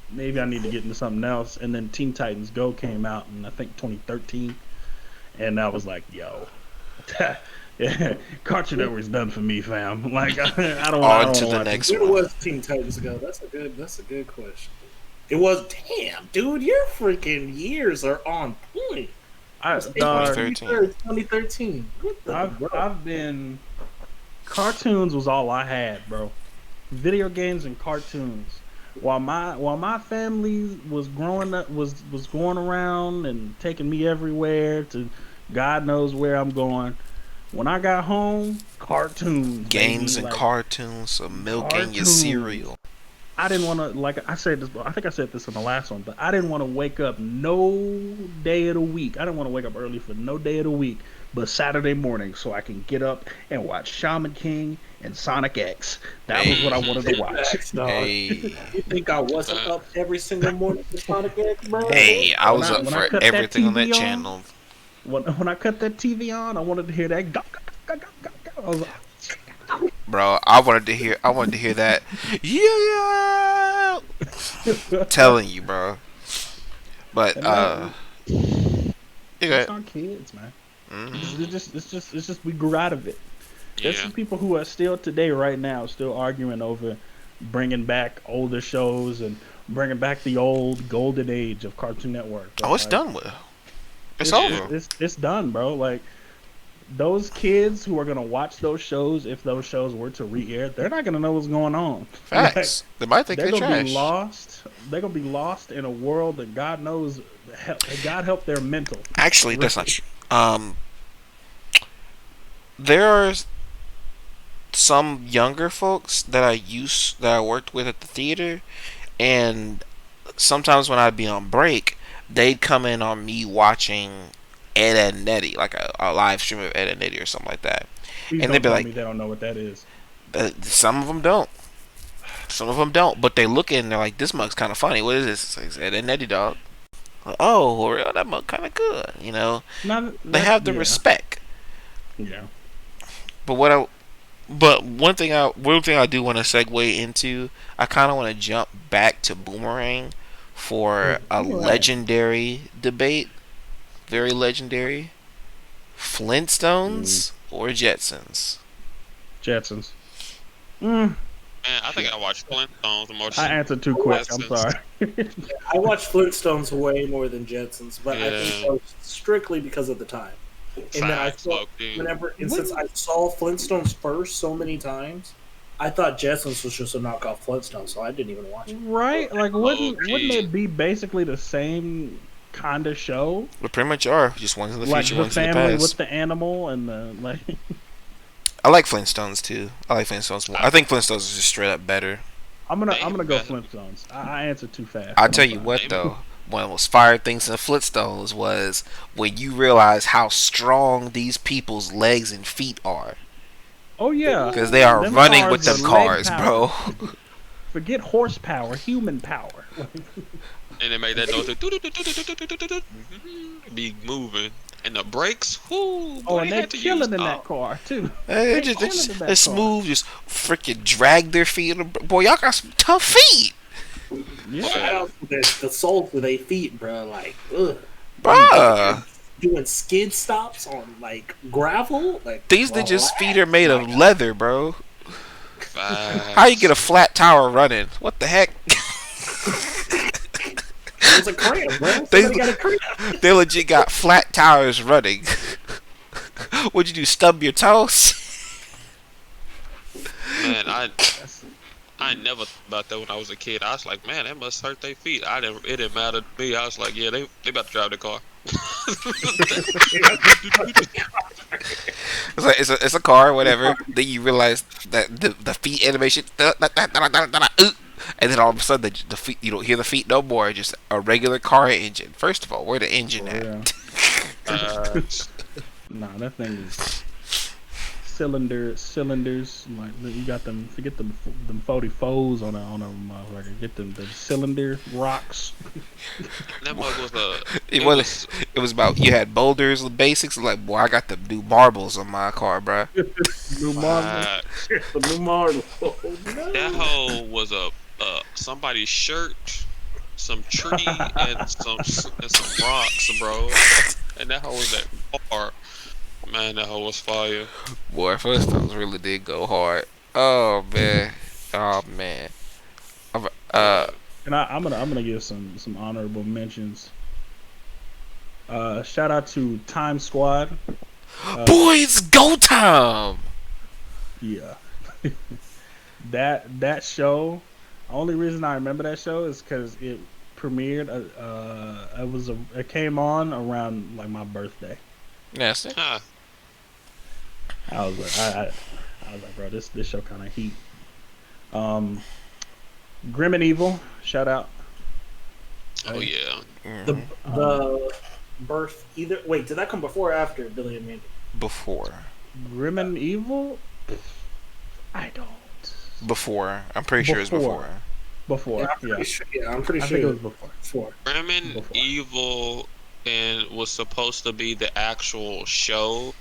maybe I need to get into something else. And then Teen Titans Go came out in I think 2013, and I was like, yo, yeah, Cartoon Network's done for me, fam. Like I don't On want to to the watch next it. Where one. was Teen Titans go? That's a good question. It was damn, dude. Your freaking years are on point. It was April Dog, 2013. 23rd, 2013. What the bro? I've been cartoons was all I had, bro. Video games and cartoons. While my family was growing up was going around and taking me everywhere to God knows where I'm going. When I got home, cartoons, baby, Games and like cartoons, some milk in your cartoons. cereal. I didn't want to like I said this. I think I said this in the last one, but I didn't want to wake up no day of the week. I didn't want to wake up early for no day of the week, but Saturday morning, so I can get up and watch Shaman King and Sonic X. That was what I Hey, wanted to watch. Facts, dog. hey, You think I wasn't up every single morning for Sonic X, bro? hey! I was up When I for cut that everything on that TV on, channel, when I cut that TV on, I wanted to hear that. I was like, bro. I wanted to hear that. Yeah, telling you, bro. But and that, you it's got. our kids, man. Mm-hmm. It's just we grew out of it. There's Yeah. some people who are still today, right now, still arguing over bringing back older shows and bringing back the old golden age of Cartoon Network. Oh, But it's like, done with. It's it's Yeah. over. it's done, bro. Like those kids who are gonna watch those shows, if those shows were to re-air, they're not gonna know what's going on. Like Facts. They might think they're they're gonna be trash. lost. They're gonna be lost in a world that God knows, God help their mental. Actually, that's not true. There are some younger folks that I worked with at the theater, and sometimes when I'd be on break, they'd come in on me watching Ed and Nettie, like a live stream of Ed and Nettie or something like that, Please and they'd don't be tell like, me they don't know what that is. some of them don't. Some of them don't, but they look in and they're like, "This mug's kind of funny. What is this?" It's like, "It's Ed and Nettie, dog." Like, oh, well, that mug kind of good. You know, Not they that, have the yeah, respect. yeah. But one thing I do want to segue into, I kind of want to jump back to Boomerang for a Boomerang. legendary debate, very legendary. Mm, Flintstones or Jetsons? Jetsons. Mm, Man, I think I watched Flintstones more I than answered too quick. I'm Jetsons. sorry. I watched Flintstones way more than Jetsons, but I think Yeah. that was strictly because of the time. And then I Facts, saw low key. since I saw Flintstones first so many times, I thought Jetsons was just a knockoff Flintstones, so I didn't even watch it. Right? Like, Low wouldn't key. it be basically the same kind of show? We pretty much are. Just one's in the Like future, the one's in the family past. with the animal and the like. I like Flintstones too. I like Flintstones more. I think Flintstones is just straight up better. I'm gonna go Flintstones. I answered too fast. I'll tell you what though. One of the most fire things in the Flintstones was when you realize how strong these people's legs and feet are. Oh yeah, because they are running with them cars, bro. Forget horsepower, human power. And they made that noise be moving. And the brakes, whoo, boy, and they're chilling in that car too. They're smooth, just freaking drag their feet. Boy, y'all got some tough feet. Yeah, the soles of their feet, bro. Like, ugh, bruh. Doing skid stops on like gravel. Like these ninjas' feet are made of leather, bro. How you get a flat tire running? What the heck? It's a cramp, bro. Got a cramp. They legit got flat tires running. What'd you do? Stub your toes? Man, I never thought about that when I was a kid. I was like, man, that must hurt their feet. It didn't matter to me. I was like, yeah, they about to drive the car. it's a car, whatever. Then you realize that the feet animation, and then all of a sudden the feet, you don't hear the feet no more. Just a regular car engine. First of all, where the engine at? Nah, that thing is cylinders. Like you got them. Forget them 44s on a motherfucker. Get them the cylinder rocks. That mug was It was about you had boulders, the basics. Like, boy, I got the new marbles on my car, bro. New marbles. The new marble. Oh, no. That hoe was a somebody's shirt, some tree, and some rocks, bro. And that hoe was at bar. Man, that hoe was fire. Boy, Flintstones really did go hard. Oh man. And I'm gonna give some honorable mentions. Shout out to Time Squad. Boy, it's go time. Yeah. that show. Only reason I remember that show is because it premiered. It came on around like my birthday. Yes. Huh. I was like, bro, this show kind of heat. Grim and Evil, shout out. Oh yeah. The birth either. Wait, did that come before or after Billy and Mandy? Before. Grim and Evil. I don't. Before. I'm pretty sure it's before. Before. Yeah, I'm pretty sure it was before. Grim and Evil and was supposed to be the actual show.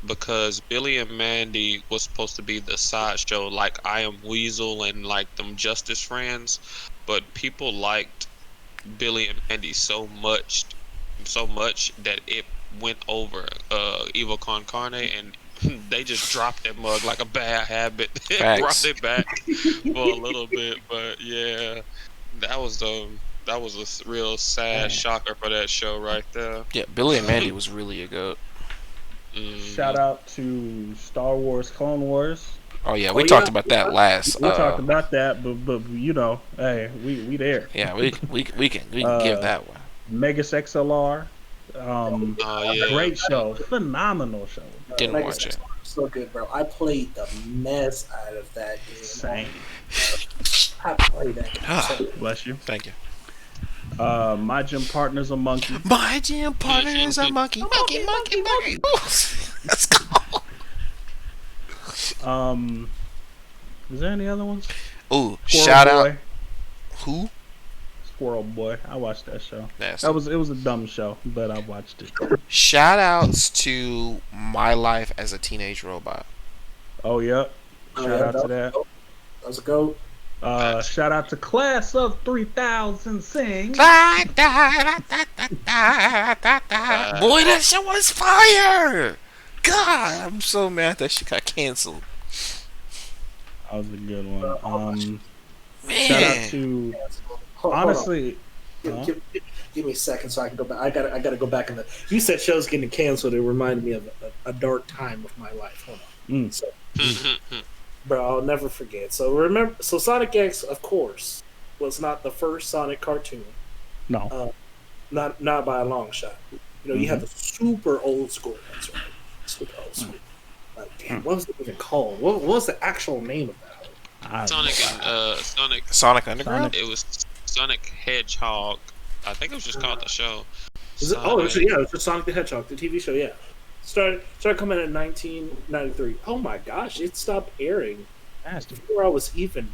Because Billy and Mandy was supposed to be the sideshow, like I Am Weasel and like them Justice Friends, but people liked Billy and Mandy so much that it went over Evil Con Carne, and they just dropped that mug like a bad habit and brought it back for a little bit. But yeah, that was a real sad shocker for that show right there. Yeah, Billy and Mandy was really a goat. Shout out to Star Wars Clone Wars. Oh yeah, we talked about that last. We talked about that, but you know, hey, we there. Yeah, we can give that one. Megas XLR. Great show, phenomenal show. Didn't watch it. So good, bro. I played the mess out of that game. Same. I played that game. Bless you. Thank you. My gym partner's a monkey. My gym partner is a monkey. Monkey. Let's go. Is there any other ones? Ooh, shout out. Boy. Who? Squirrel Boy. I watched that show. Yes. It was a dumb show, but I watched it. Shout outs to My Life as a Teenage Robot. Oh yep. Shout out to that. That was a goat. Shout out to Class of 3000 Sing. Boy, that show was fire! God, I'm so mad that shit got canceled. That was a good one. Man. Shout out to honestly. Give me a second so I can go back. I gotta go back in the. You said shows getting canceled. It reminded me of a dark time of my life. Hold on. So, bro, I'll never forget. So Sonic X, of course, was not the first Sonic cartoon. No. Not by a long shot. You know, you have the super old school ones, right? Oh, sweet. Like, damn, what was it even called? What was the actual name of that? Sonic Underground. It was Sonic Hedgehog. I think it was just called the show. Was it? Oh, it was just Sonic the Hedgehog, the TV show. Yeah, started coming in 1993. Oh my gosh, it stopped airing before I was even.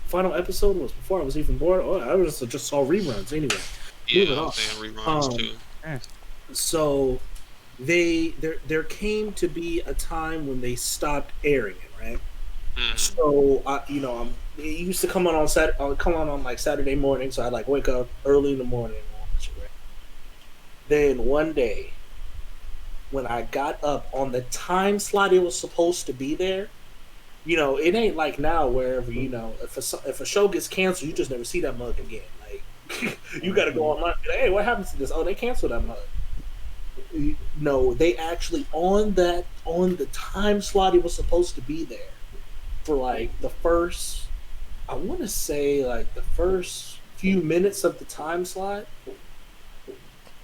Final episode was before I was even born. Oh, I just saw reruns anyway. Yeah, I was saying reruns too. So there came to be a time when they stopped airing it, right? So it used to come on like Saturday morning, so I'd like wake up early in the morning and all that shit, right? Then one day, when I got up on the time slot it was supposed to be there, it ain't like now where if a show gets canceled, you just never see that mug again. Like you got to go online. And be like, hey, what happens to this? Oh, they canceled that mug. No, they actually on the time slot it was supposed to be there for like the first, I want to say like the first few minutes of the time slot.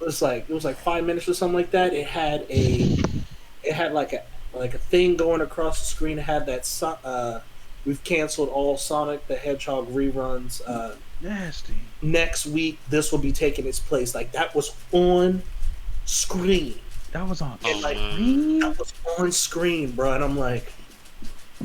It was like 5 minutes or something like that. It had like a thing going across the screen. It had that we've canceled all Sonic the Hedgehog reruns. Nasty. Next week, this will be taking its place. Like that was on screen. That was on. And that was on screen, bro. And I'm like,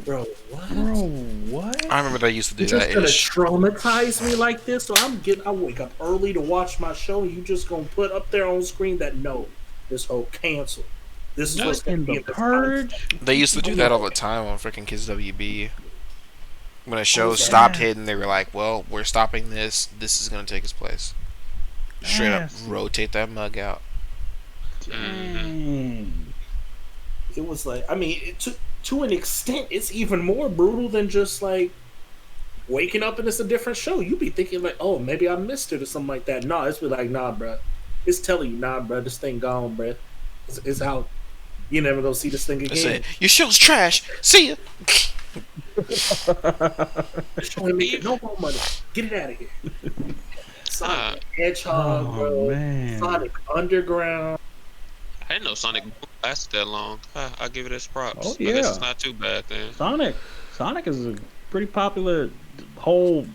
bro, what? I remember they used to do You're that. just gonna traumatize me like this? So I wake up early to watch my show, and you just gonna put up there on screen that no, this whole canceled. This is what's in the purge. They used to do that all the time on freaking Kids WB. When a show stopped hitting, they were like, "Well, we're stopping this. This is gonna take its place." Straight up, rotate that mug out. Dang. It was like, I mean, to an extent, it's even more brutal than just like waking up and it's a different show. You be thinking like, oh, maybe I missed it or something like that. No, it's be like, nah, bro. It's telling you, nah, bro, this thing gone, bro. It's out. You never gonna see this thing again. Your show's trash. See ya. Showing me no more money. Get it out of here. Sonic Hedgehog, bro. Man. Sonic Underground. I didn't know Sonic lasted that long. I'll give it its props. Oh, yeah. I guess it's not too bad then. Sonic is a pretty popular whole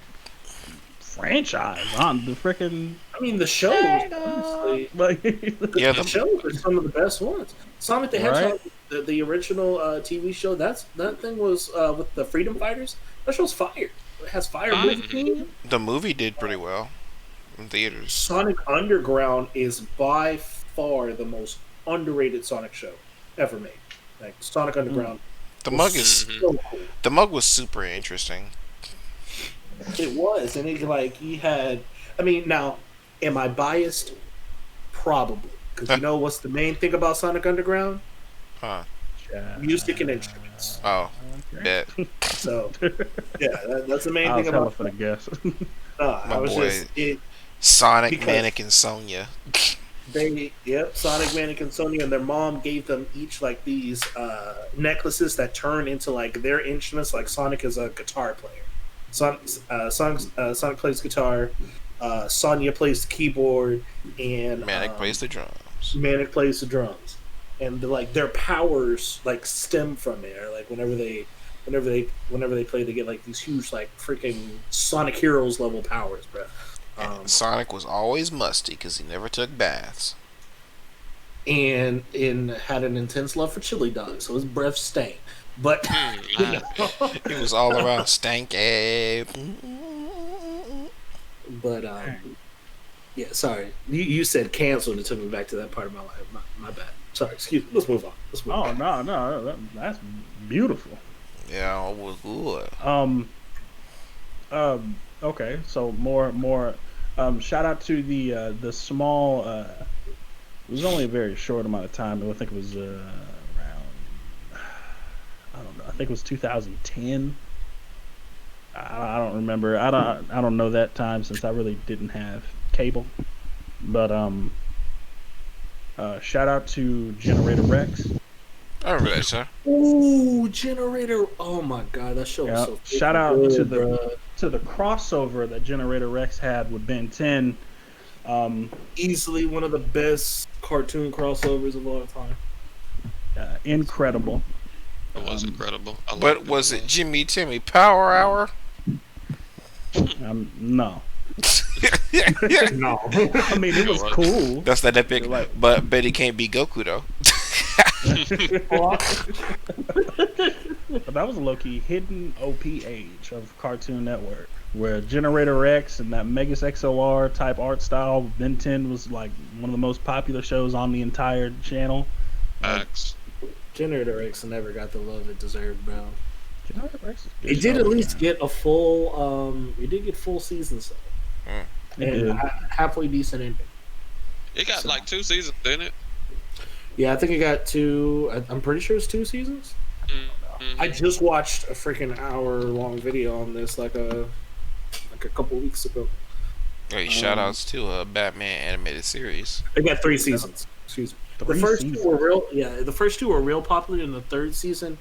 franchise on the freaking. I mean, the shows, honestly. The shows are some of the best ones. Sonic the Hedgehog, the original TV show, that thing was with the Freedom Fighters. That show's fire. It has fire movie. The movie did pretty well in theaters. Sonic Underground is by far the most underrated Sonic show ever made. Like Sonic Underground. The mug is so cool. The mug was super interesting. It was, and he had. I mean, now, am I biased? Probably, because what's the main thing about Sonic Underground? Music and instruments. Oh, bet. So, yeah, that's the main thing about. I guess. My boy, Sonic, Manic, and Sonia. Sonic, Manic, and Sonia, and their mom gave them each like these necklaces that turn into like their instruments. Like Sonic is a guitar player. Sonic plays guitar. Sonia plays the keyboard, and Manic plays the drums. Manic plays the drums, and their powers like stem from there. Like whenever they play, they get like these huge like freaking Sonic Heroes level powers, bro. Sonic was always musty because he never took baths. And had an intense love for chili dogs, so his breath stank. But he was all around stanky. But yeah, sorry. You said canceled and it took me back to that part of my life. My bad. Sorry, excuse me. Let's move on. No, that's beautiful. Yeah, it was good. Okay, so more. Shout out to the small. It was only a very short amount of time. I think it was around. I don't know. I think it was 2010. I don't remember. I don't know that time since I really didn't have cable. But shout out to Generator Rex. I remember that, sir. Ooh, Generator! Oh my God, that show was so shout out to the crossover that Generator Rex had with Ben 10. Easily one of the best cartoon crossovers of all time. incredible. It was incredible. I But liked was a it lot. Jimmy Timmy Power Hour? No. No. I mean, it was cool. That's that epic. Like- But Betty can't be Goku though. But that was a low-key hidden OP age of Cartoon Network, where Generator X and that Megas XOR type art style, Ben 10 was like one of the most popular shows on the entire channel. Facts. Generator X never got the love it deserved, bro. Generator X is a good It did show, at least man. get a full. It did get full seasons, It and did. halfway decent ending. It got So- like 2 seasons, didn't it? Yeah, I think it got two. I'm pretty sure it's 2 seasons. Mhm. I just watched a freaking hour-long video on this like a couple weeks ago. Hey, shoutouts to a Batman animated series. It got 3 seasons. Excuse me. The 3 first seasons. two were real. Yeah, the first two were real popular, and the third season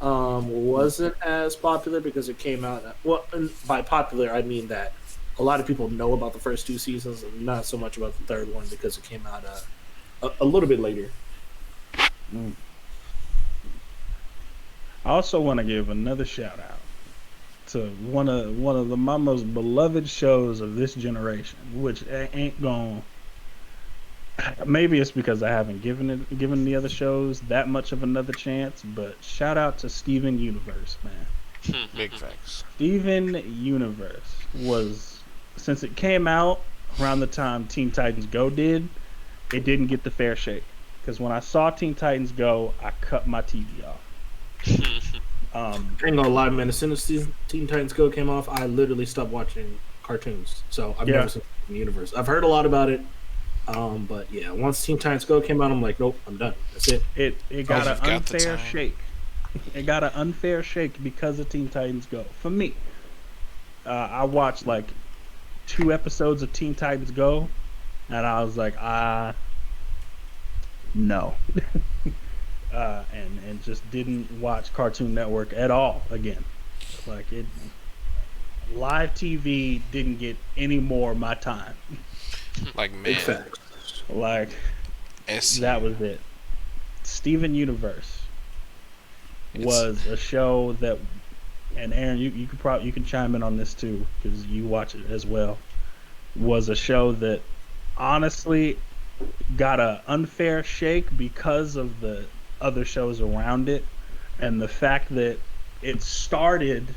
wasn't as popular because it came out. Well, and by popular I mean that a lot of people know about the first 2 seasons, and not so much about the third one because it came out a little bit later. I also want to give another shout out to one of my most beloved shows of this generation, which ain't gone. Maybe it's because I haven't given the other shows that much of another chance, but shout out to Steven Universe, man. Big facts. Steven Universe was, since it came out around the time Teen Titans Go did, it didn't get the fair shake. Because when I saw Teen Titans Go, I cut my TV off. I ain't gonna lie, man. As soon as Teen Titans Go came off, I literally stopped watching cartoons. So I've Yeah. never seen the universe. I've heard a lot about it, but yeah, once Teen Titans Go came out, I'm like, nope, I'm done. That's it. It got you've an got the unfair time. shake. It got an unfair shake because of Teen Titans Go. For me, I watched like 2 episodes of Teen Titans Go, and I was like, no. And just didn't watch Cartoon Network at all again. Like it, live TV didn't get any more of my time. Like Big man, facts. Like SU. that was it. Steven Universe It's- was a show that, and Aaron, you can chime in on this too because you watch it as well. Was a show that honestly got a unfair shake because of the other shows around it, and the fact that it started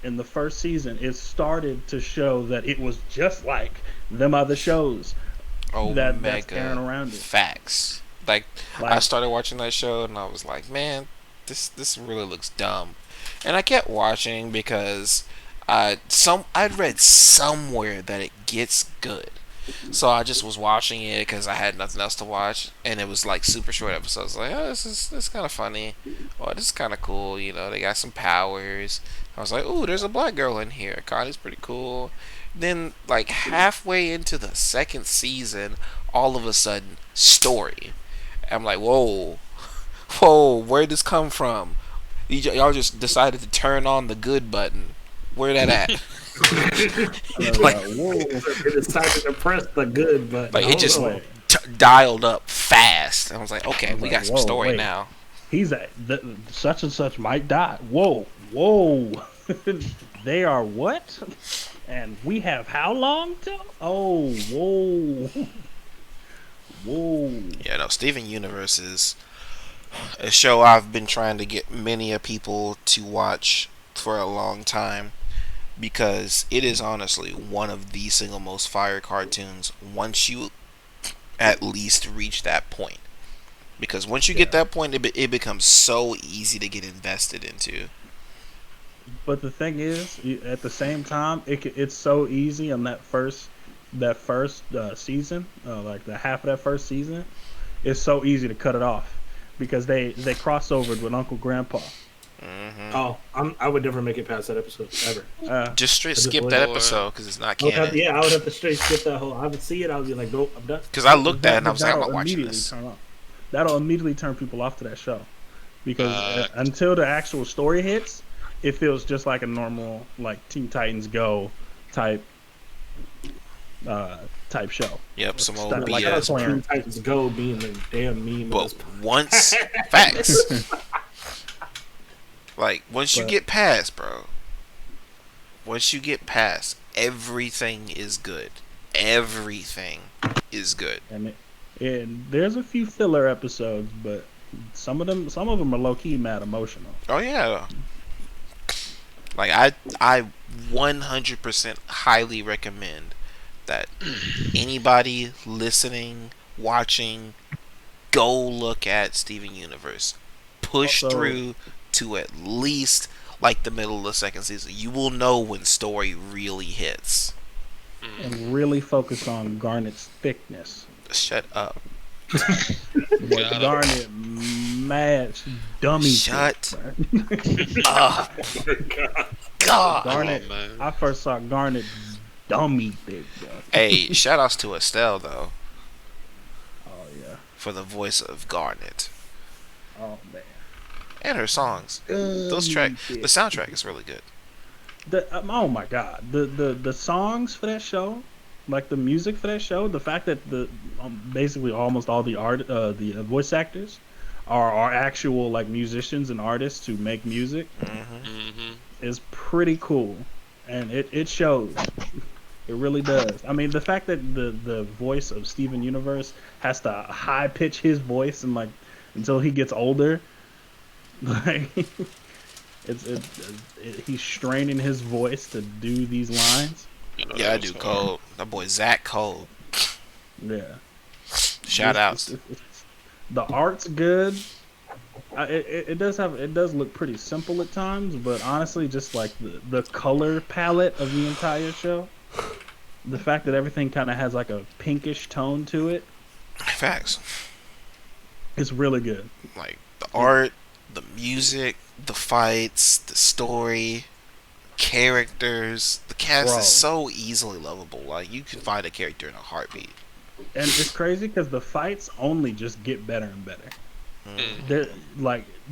in the first season. It started to show that it was just like them other shows. That's carrying around it. Facts. Like I Like- started watching that show and I was like, man, this really looks dumb. And I kept watching because I'd read somewhere that it gets good. So I just was watching it because I had nothing else to watch, and it was like super short episodes. Like, oh, this kind of funny. Oh, this is kind of cool. You know, they got some powers. I was like, ooh, there's a black girl in here. Connie's pretty cool. Then, like halfway into the second season, all of a sudden, story. I'm like, whoa, where'd this come from? Y'all just decided to turn on the good button. Where that at? Like, whoa. It decided to press the good button. like it just Wait. dialed up fast. I was like, okay, I was we like, got some whoa, story wait. now. He's at such and such might die. Whoa. They are what? And we have how long till? Oh, whoa. Yeah, no, Steven Universe is a show I've been trying to get many a people to watch for a long time, because it is honestly one of the single most fire cartoons once you at least reach that point. Because once you get that point, it becomes so easy to get invested into. But the thing is, at the same time, it's so easy on that first season, like the half of that first season, it's so easy to cut it off because they crossovered with Uncle Grandpa. Oh, I would never make it past that episode ever. Just straight just skip wait. that episode because it's not I would have, canon. I would have to straight skip that whole. I would see it. I would be like, nope, I'm done. Because I looked at it and I was like, I'm That'll not watching immediately this. turn off. That'll immediately turn people off to that show because Fact. until the actual story hits, it feels just like a normal like Teen Titans Go type type show. Yep, some old Stuff like BS. that. Teen Titans Go being the damn meme But of this. once facts, like once you But- get past, bro. Once you get past, everything is good. Everything is good. And there's a few filler episodes, but some of them are low key mad emotional. Oh yeah. Like I 100% highly recommend that anybody listening, watching, go look at Steven Universe. Push Also- through to at least like the middle of the second season. You will know when story really hits. And really focus on Garnet's thickness. Shut up. But God. Garnet, mad dummy. Shut thick, up. God. Garnet, Oh, man. I first saw Garnet dummy thick, bro. Hey, shout outs to Estelle though Oh yeah. for the voice of Garnet Oh man. and her songs. Those the soundtrack is really good. Oh my god, the songs for that show, like the music for that show, the fact that basically almost all the voice actors are actual like musicians and artists who make music is pretty cool, and it shows. It really does. I mean, the fact that the voice of Steven Universe has to high pitch his voice and like until he gets older, like. He's straining his voice to do these lines. Yeah, I do Cold. That boy Zach Cold. Yeah. Shout outs. The art's good. It does look pretty simple at times, but honestly, just like the color palette of the entire show, the fact that everything kind of has like a pinkish tone to it, Facts. it's really good. Like the art, the music, the fights, the story, characters. The cast Bro. is so easily lovable. Like you can find a character in a heartbeat. And it's crazy because the fights only just get better and better.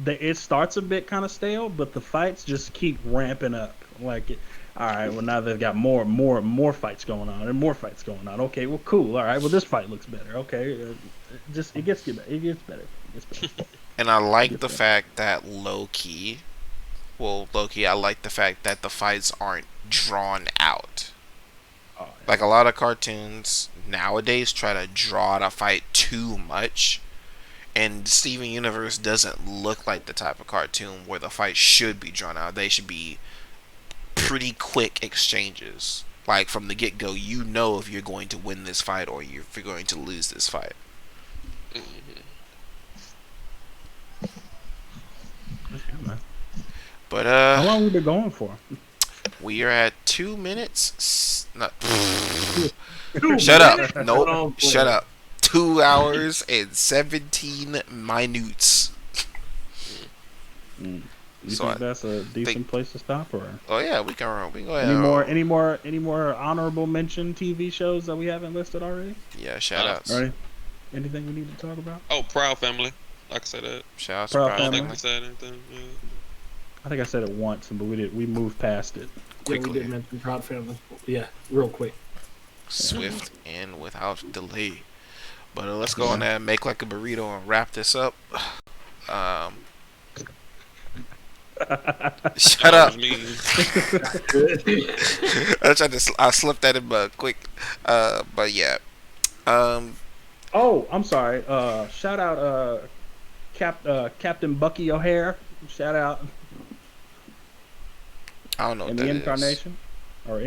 It starts a bit kind of stale, but the fights just keep ramping up. Like, all right, well now they've got more fights going on and more fights going on. Okay, well cool. All right, well this fight looks better. Okay, it gets better. It gets better. And I like the fact that low-key, I like the fact that the fights aren't drawn out. Oh, yeah. Like a lot of cartoons nowadays try to draw out a fight too much. And Steven Universe doesn't look like the type of cartoon where the fight should be drawn out. They should be pretty quick exchanges. Like from the get-go, you know if you're going to win this fight or if you're going to lose this fight. But How long we been going for? we are at 2 minutes. Shut up. Nope. Shut up. 2 hours and 17 minutes. You So think I that's a decent place to stop, or Oh yeah, we can go ahead. any more honorable mention TV shows that we haven't listed already? Yeah, shout outs. Right? Anything we need to talk about? Oh, Proud Family. I can say that. Shout outs. Proud I don't Family. think we said anything. Yeah. I think I said it once, but we moved past it. Yeah, we Quickly. did mention Proud Family. Yeah, real quick. Swift and without delay. But let's go on there and make like a burrito and wrap this up. Shut up. That was me. I slipped that in but quick. But yeah. Oh, I'm sorry. Shout out Captain Bucky O'Hare. Shout out I don't know what in that the is. Incarnation or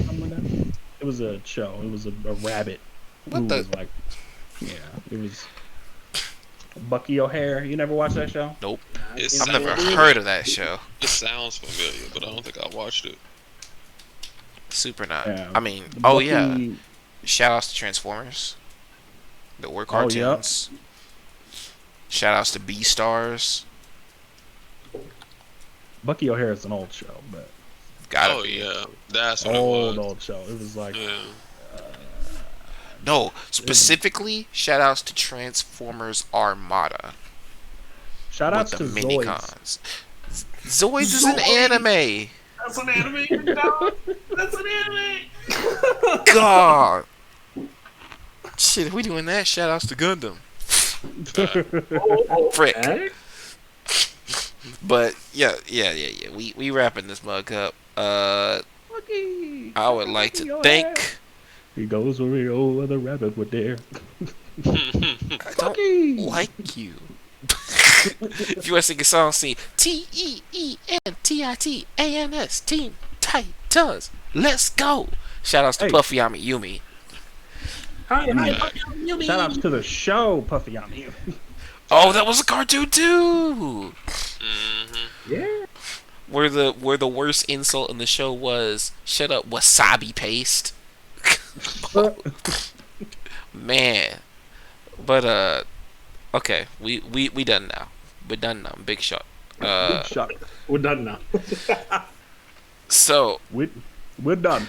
something like that. It was a show. It was a rabbit What who the- was like, yeah, it was Bucky O'Hare. You never watched that show? Nope. It's I've never sounds- heard of that show. It sounds familiar, but I don't think I watched it. Super not. Yeah. I mean, Bucky, yeah. Shout outs to Transformers. That were Oh, yep. cartoons. Shout outs to B-Stars. Bucky O'Hare is an old show, but Gotta Oh be. yeah, that's what it was. old show. It was like Yeah. No, specifically, shout outs to Transformers Armada. shout With outs the to mini Zoids. cons. Zoids is an anime. That's an anime, dog. That's an anime. God. Shit, if we doing that, shout outs to Gundam. Frick. Eh? But yeah. We wrapping this mug up. Fucky. I would like to Your ass. thank. He goes where no other rabbit would dare. I don't Fucky. like you. If you want to sing a song, sing TEENTITANS Teen Titans. Let's go. Shout outs to Hey. Puffy Ami Yumi. Hi, Shout outs to the show, Puffy Yami. Oh, that was a cartoon too. Yeah. Where the worst insult in the show was shut up wasabi paste. Man. But okay, we done now. We're done now. Big shot. Good shot. We're done now. So We're done.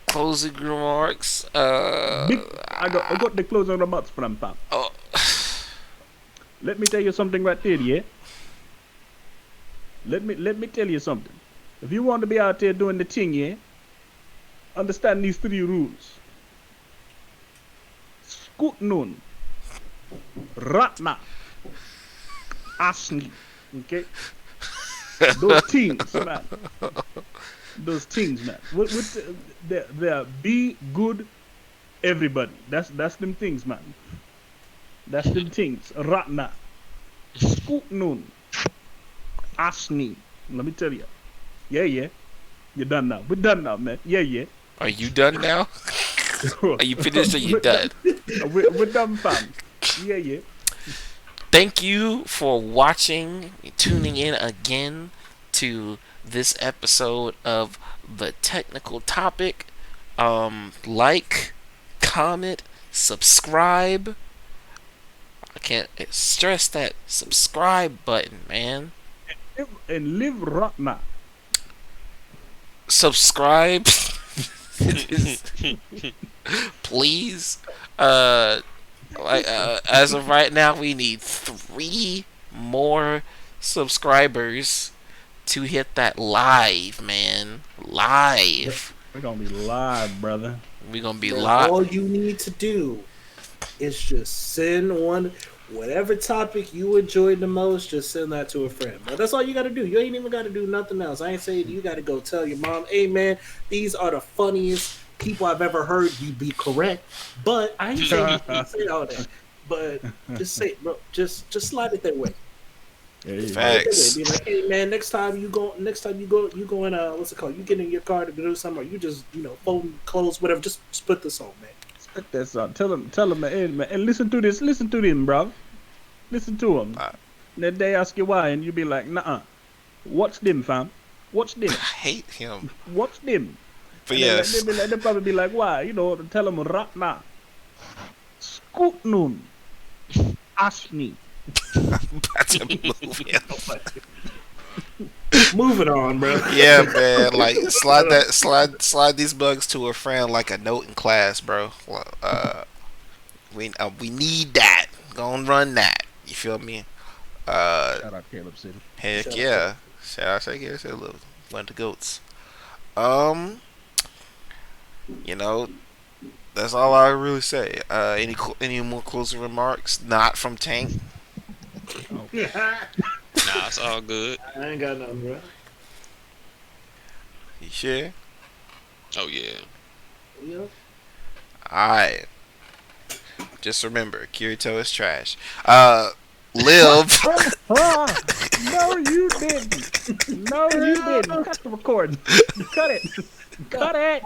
closing remarks. I got the closing remarks from fam. Oh, Let me tell you something right there, yeah? Let me tell you something. If you want to be out there doing the thing, yeah? Understand these 3 rules. Scoot noon. Ratna. Asni. Okay? Those things, man. Those things, man. They're be good, everybody. That's them things, man. That's them things. Ratna. Scoot noon. Asni. Let me tell you. Yeah. You're done now. We're done now, man. Yeah. are you done now? Are you finished or you done? We're done, fam. Yeah. Thank you for watching, tuning in again to this episode of The Technical Topic. Like, comment, subscribe. I can't stress that subscribe button, man. And live Ratna. Subscribe. Please. As of right now, we need 3 more subscribers to hit that live, man. Live. We're gonna be live, brother. We're gonna be But live. all you need to do is just send whatever topic you enjoyed the most, just send that to a friend. But that's all you gotta do. You ain't even gotta do nothing else. I ain't saying you gotta go tell your mom, hey man, these are the funniest people I've ever heard. You be correct. But I ain't saying you can say all that. But just say, bro, just slide it that way. Facts. Be like, hey man, next time you go in what's it called? You get in your car to do something, or you just fold clothes, whatever. Just put this on, man. Put this on. Tell them, man, and listen to this. Listen to them, bro. Listen to them. Then they ask you why, and you be like, nah. Watch them, fam. Watch them. I hate him. Watch them. But And yes. they probably be like, why? Tell them Ratna. Scoot noon. Asni. About to move him. Moving on, bro. Yeah, man. Like slide these bugs to a friend like a note in class, bro. We need that. Gonna run that. You feel me? Shout out Caleb City. Heck Shout out yeah. Shout out to Caleb City. One of the goats. That's all I really say. Any more closing remarks? Not from Tank. Nah, it's all good. I ain't got nothing, bro. You sure? Oh yeah. Yeah. Alright. Just remember, Kirito is trash. Live. No, you didn't. No, you didn't. Cut the recording. Cut it. Cut it.